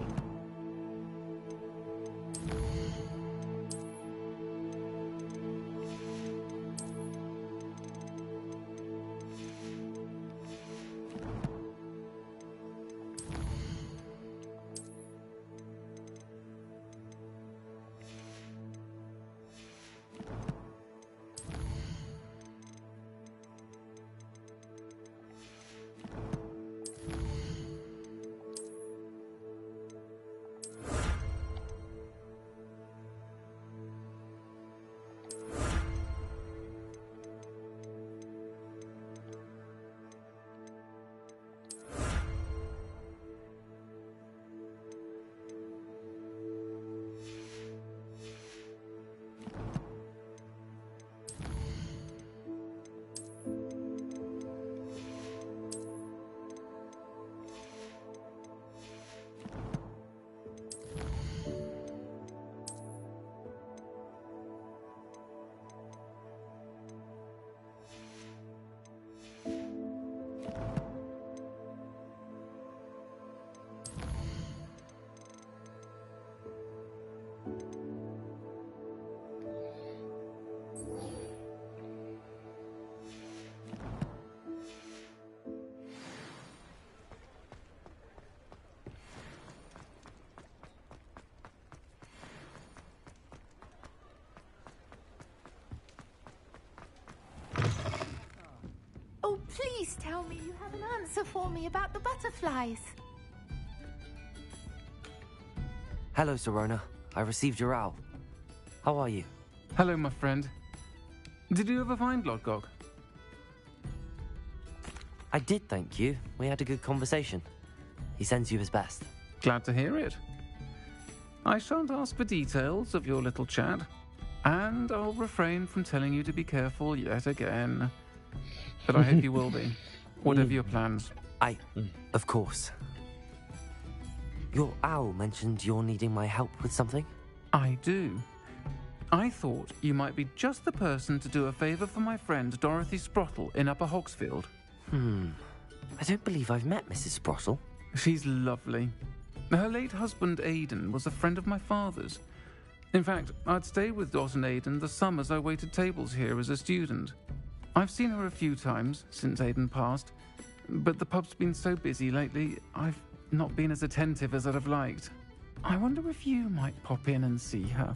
Oh, please tell me you have an answer for me about the butterflies. Hello, Serona. I received your owl. How are you? Hello, my friend. Did you ever find Lodgok? I did, thank you. We had a good conversation. He sends you his best. Glad to hear it. I shan't ask for details of your little chat, and I'll refrain from telling you to be careful yet again. But I hope you will be, whatever your plans. Of course. Your owl mentioned you're needing my help with something? I do. I thought you might be just the person to do a favour for my friend Dorothy Sprottle in Upper Hogsfield. I don't believe I've met Mrs. Sprottle. She's lovely. Her late husband Aidan was a friend of my father's. In fact, I'd stayed with Dot and Aidan the summers I waited tables here as a student. I've seen her a few times since Aidan passed, but the pub's been so busy lately, I've not been as attentive as I'd have liked. I wonder if you might pop in and see her.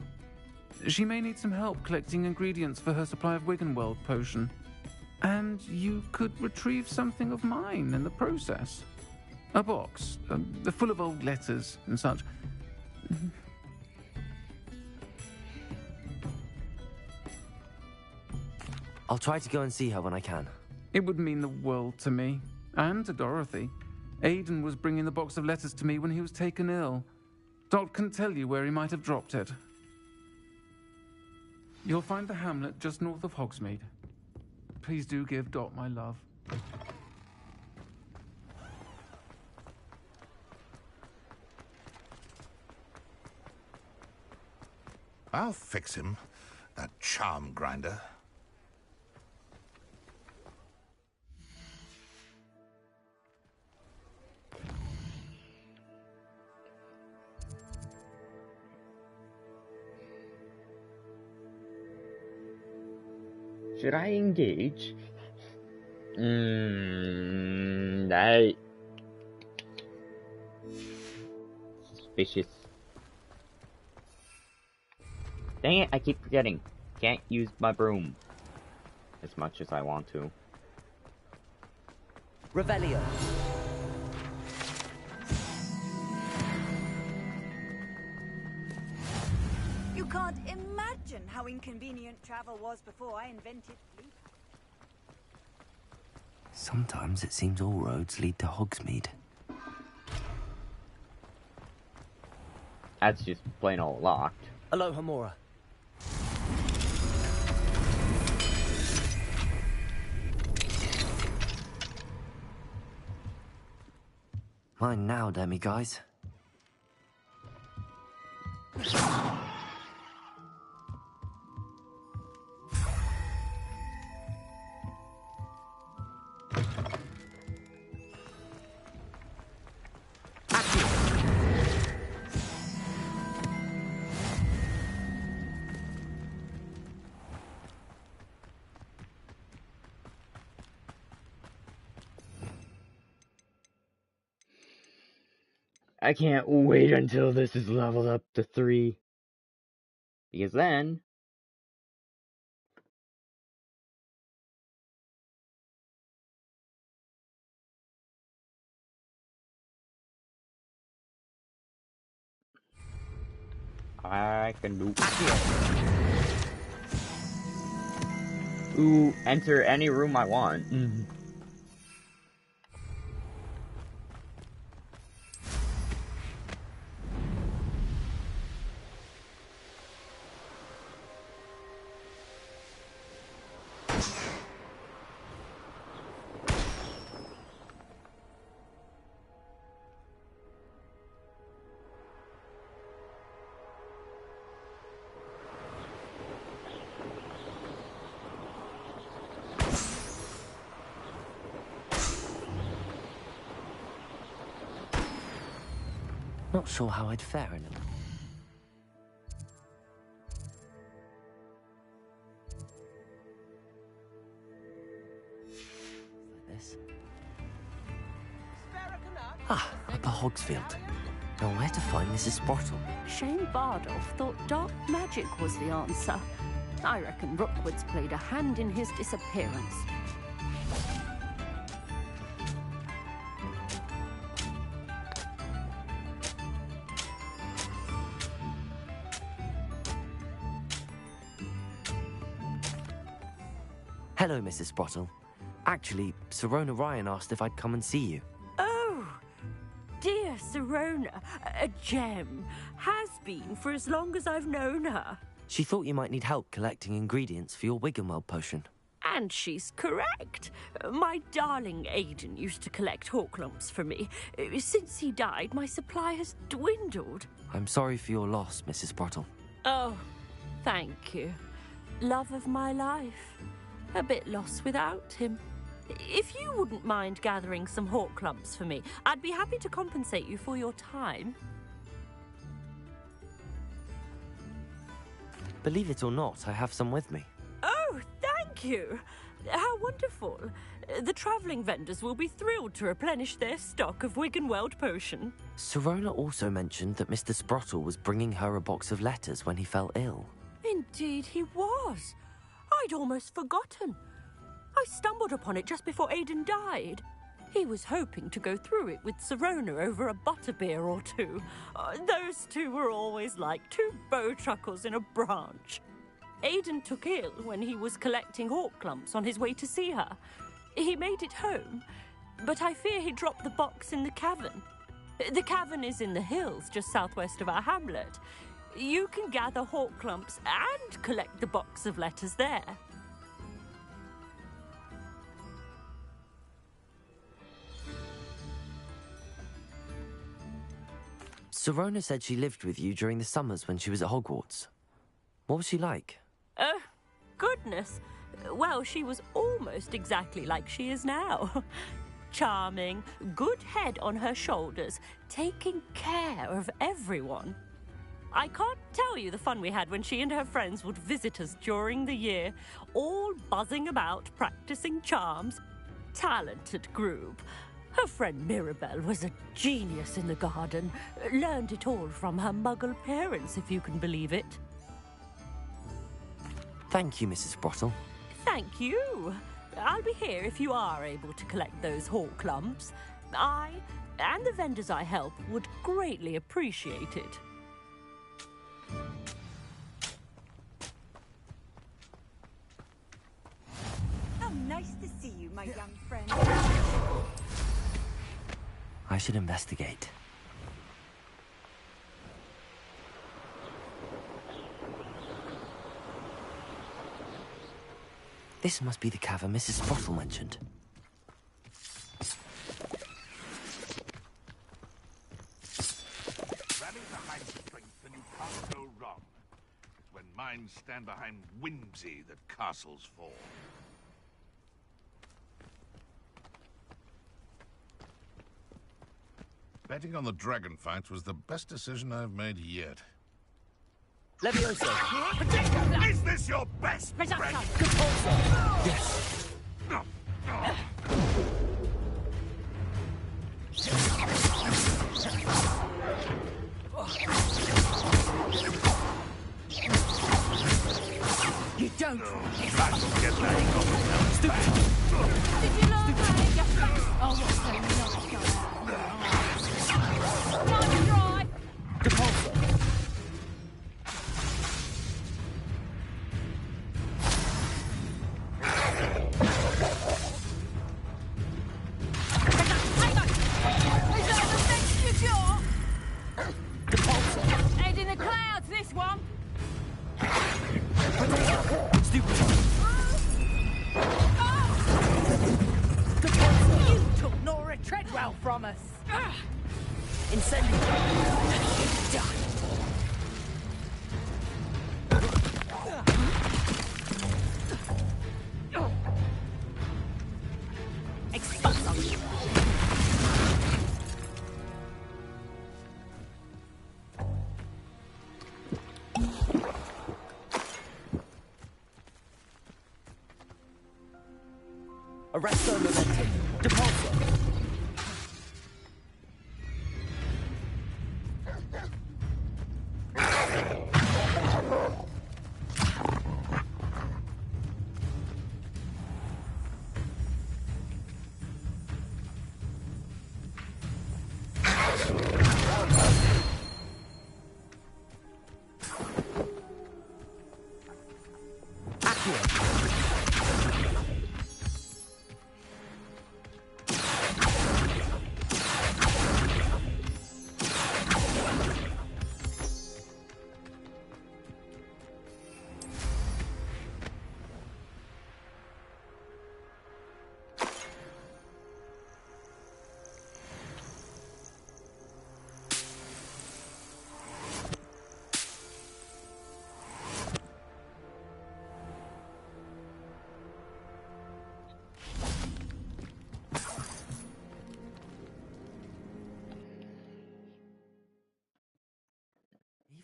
She may need some help collecting ingredients for her supply of Wiggenweld potion. And you could retrieve something of mine in the process. A box, full of old letters and such. I'll try to go and see her when I can. It would mean the world to me, and to Dorothy. Aidan was bringing the box of letters to me when he was taken ill. Dot can tell you where he might have dropped it. You'll find the hamlet just north of Hogsmeade. Please do give Dot my love. I'll fix him, that charm grinder. Should I engage? I... Suspicious. Dang it, I keep forgetting. Can't use my broom as much as I want to. Revelio. You can't imagine how inconvenient travel was before I invented blue. Sometimes it seems all roads lead to Hogsmeade. That's just plain old locked. Aloha Mora. Mine now, demi-guys. I can't wait until this is leveled up to 3. Because then... I can do... Ooh, enter any room I want. Not sure how I'd fare in them. Like this. Ah, Upper Hogsfield. Now where to find Mrs. Sprottle? Shane Bardolph thought dark magic was the answer. I reckon Rookwood's played a hand in his disappearance. Hello, Mrs. Sprottle. Actually, Sirona Ryan asked if I'd come and see you. Oh, dear Sirona, a gem. Has been for as long as I've known her. She thought you might need help collecting ingredients for your Wiggenweld potion. And she's correct. My darling Aidan used to collect Hawklumps for me. Since he died, my supply has dwindled. I'm sorry for your loss, Mrs. Sprottle. Oh, thank you. Love of my life. A bit lost without him. If you wouldn't mind gathering some Hawklumps for me, I'd be happy to compensate you for your time. Believe it or not, I have some with me. Oh, thank you. How wonderful. The travelling vendors will be thrilled to replenish their stock of Wiggenweld potion. Sirona also mentioned that Mr. Sprottle was bringing her a box of letters when he fell ill. Indeed he was. I'd almost forgotten. I stumbled upon it just before Aidan died. He was hoping to go through it with Sirona over a butterbeer or two. Those two were always like two bowtruckles in a branch. Aidan took ill when he was collecting Hawklumps on his way to see her. He made it home, but I fear he dropped the box in the cavern. The cavern is in the hills just southwest of our hamlet. You can gather hawk clumps and collect the box of letters there. Sirona said she lived with you during the summers when she was at Hogwarts. What was she like? Oh, goodness. Well, she was almost exactly like she is now. Charming, good head on her shoulders, taking care of everyone. I can't tell you the fun we had when she and her friends would visit us during the year, all buzzing about, practicing charms. Talented group. Her friend Mirabelle was a genius in the garden. Learned it all from her muggle parents, if you can believe it. Thank you, Mrs. Sprottle. Thank you. I'll be here if you are able to collect those hawk clumps. I, and the vendors I help, would greatly appreciate it. How nice to see you, my young friend. I should investigate. This must be the cavern Mrs. Sprottle mentioned. Rally behind strength and you can't go wrong. When minds stand behind whimsy, that castles fall. Betting on the dragon fight was the best decision I've made yet. Levioso! Is this your best friend? Yes. You don't! Get that. Stupid! Did you learn how to get back? Oh, what's so nice? Time to drive! Depulso! Head in the clouds, this one! Stupid! You took Nora Treadwell from us! Incendio! Expulso! Arresto momentum! Depulso!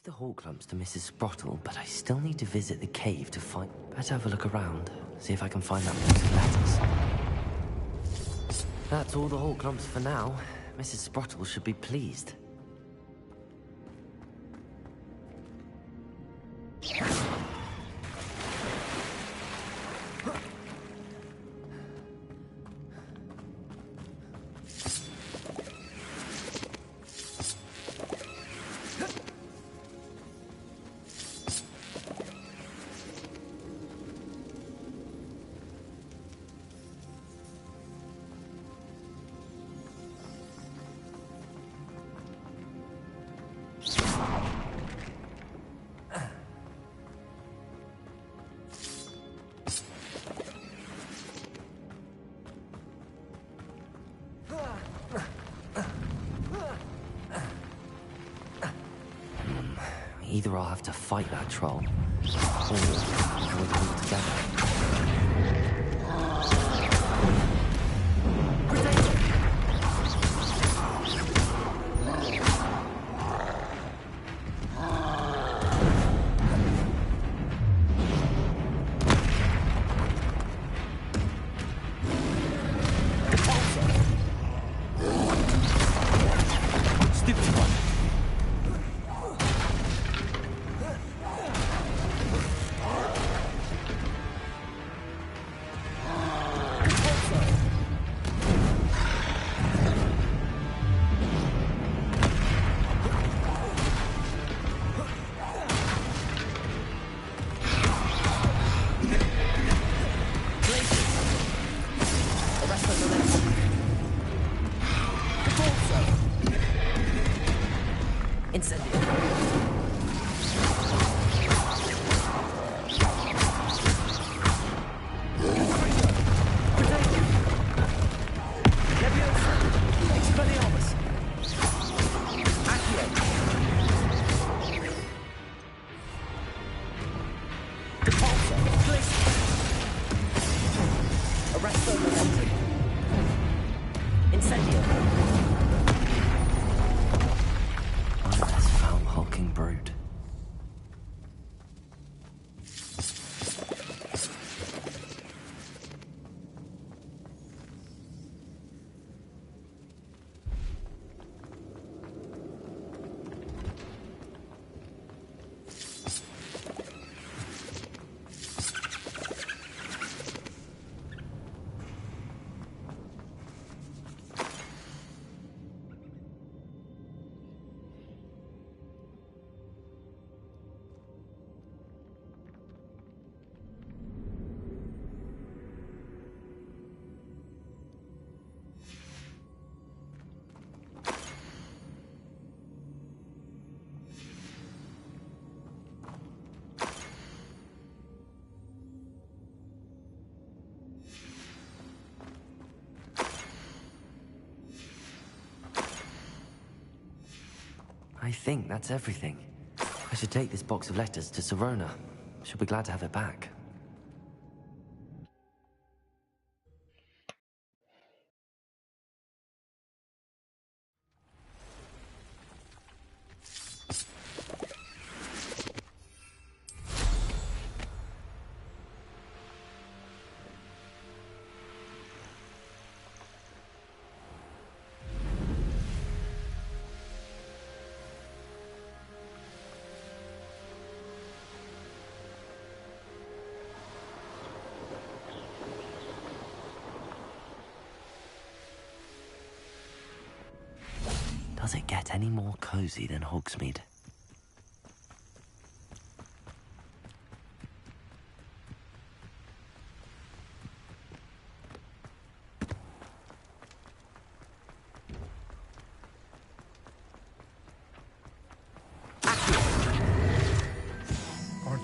The hawk clumps to Mrs. Sprottle, but I still need to visit the cave to find... Better have a look around, see if I can find that box of letters. That's all the hawk clumps for now. Mrs. Sprottle should be pleased. Either I'll have to fight that troll, or avoid it altogether. I think that's everything. I should take this box of letters to Sirona. She'll be glad to have it back. Does it get any more cozy than Hogsmeade? I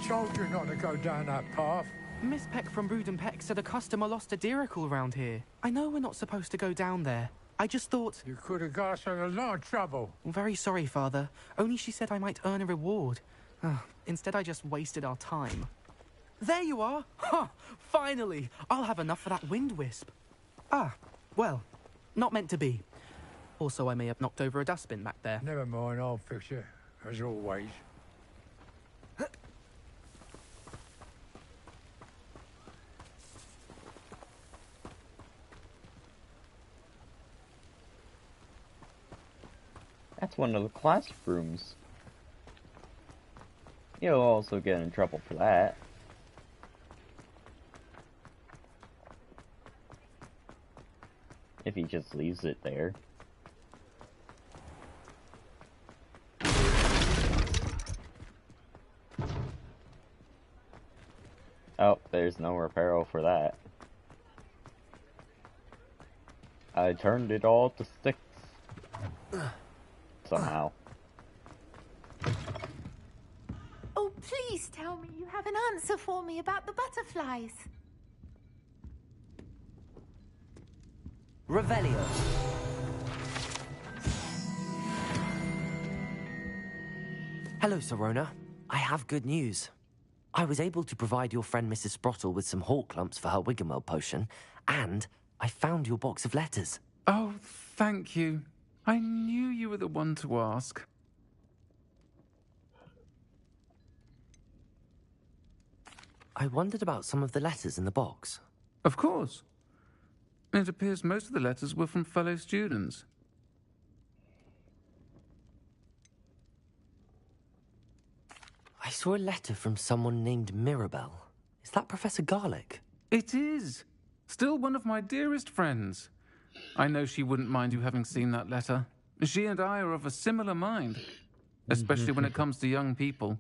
told you not to go down that path. Miss Peck from Brood and Peck said a customer lost a diricle round here. I know we're not supposed to go down there. I just thought... You could have got us in a lot of trouble. I'm very sorry, Father. Only she said I might earn a reward. Instead, I just wasted our time. There you are! Ha! Finally! I'll have enough for that wind wisp. Ah, well, not meant to be. Also, I may have knocked over a dustbin back there. Never mind, I'll fix it, as always. That's one of the classrooms. You'll also get in trouble for that. If he just leaves it there. Oh, there's no reparo for that. I turned it all to sticks. Somehow. Oh, please tell me you have an answer for me about the butterflies. Revelio. Hello, Serona. I have good news. I was able to provide your friend Mrs. Sprottle with some hawk lumps for her Wiggenweld potion, and I found your box of letters. Oh, thank you. I knew you were the one to ask. I wondered about some of the letters in the box. Of course. It appears most of the letters were from fellow students. I saw a letter from someone named Mirabelle. Is that Professor Garlick? It is. Still one of my dearest friends. I know she wouldn't mind you having seen that letter. She and I are of a similar mind, especially when it comes to young people.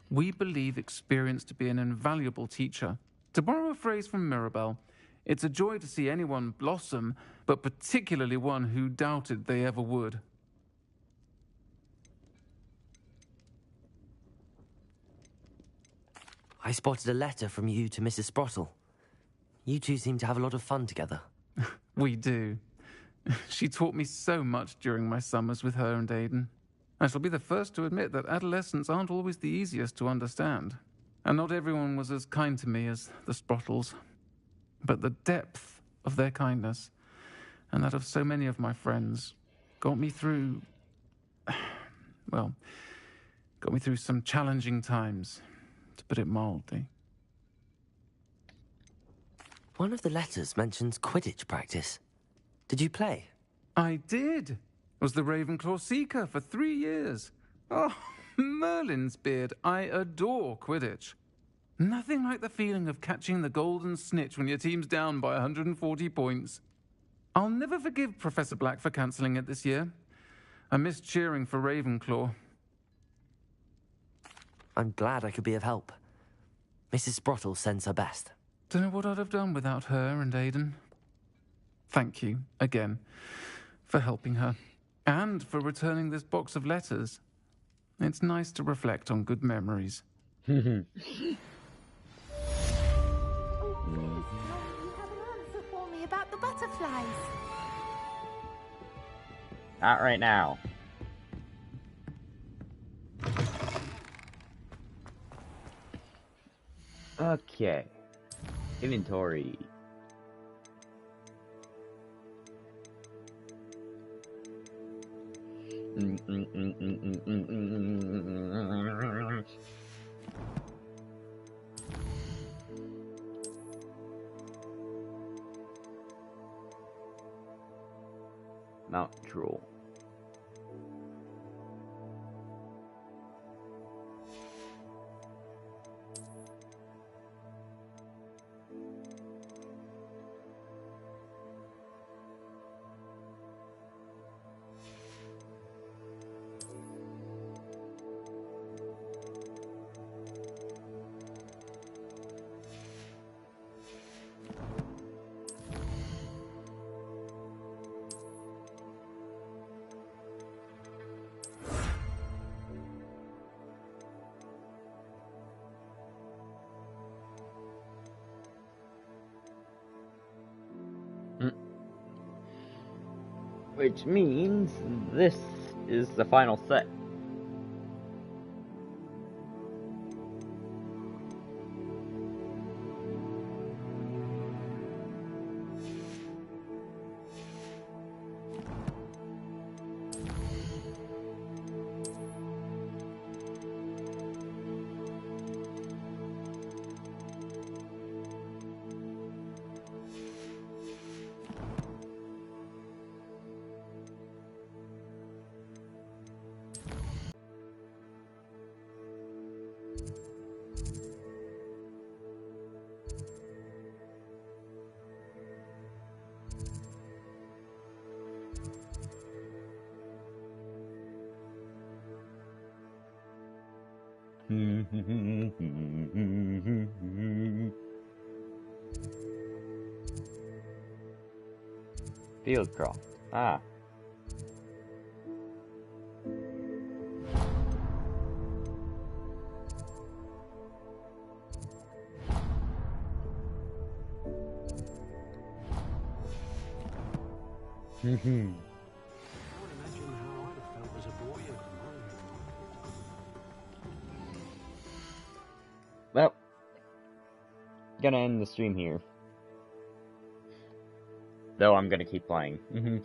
We believe experience to be an invaluable teacher. To borrow a phrase from Mirabelle, it's a joy to see anyone blossom, but particularly one who doubted they ever would. I spotted a letter from you to Mrs. Sprottle. You two seem to have a lot of fun together. We do. She taught me so much during my summers with her and Aiden. I shall be the first to admit that adolescents aren't always the easiest to understand. And not everyone was as kind to me as the Sprottles. But the depth of their kindness, and that of so many of my friends, got me through... well, got me through some challenging times, to put it mildly. One of the letters mentions Quidditch practice. Did you play? I did. Was the Ravenclaw Seeker for 3 years. Oh, Merlin's beard. I adore Quidditch. Nothing like the feeling of catching the golden snitch when your team's down by 140 points. I'll never forgive Professor Black for cancelling it this year. I missed cheering for Ravenclaw. I'm glad I could be of help. Mrs. Sprottle sends her best. Don't know what I'd have done without her and Aiden. Thank you, again, for helping her. And for returning this box of letters. It's nice to reflect on good memories. You have an answer for me about the butterflies. Not right now. Okay. Inventory. Mount Drool. Which means this is the final set. Fieldcroft. Ah. Well, gonna end the stream here. Though I'm gonna keep playing.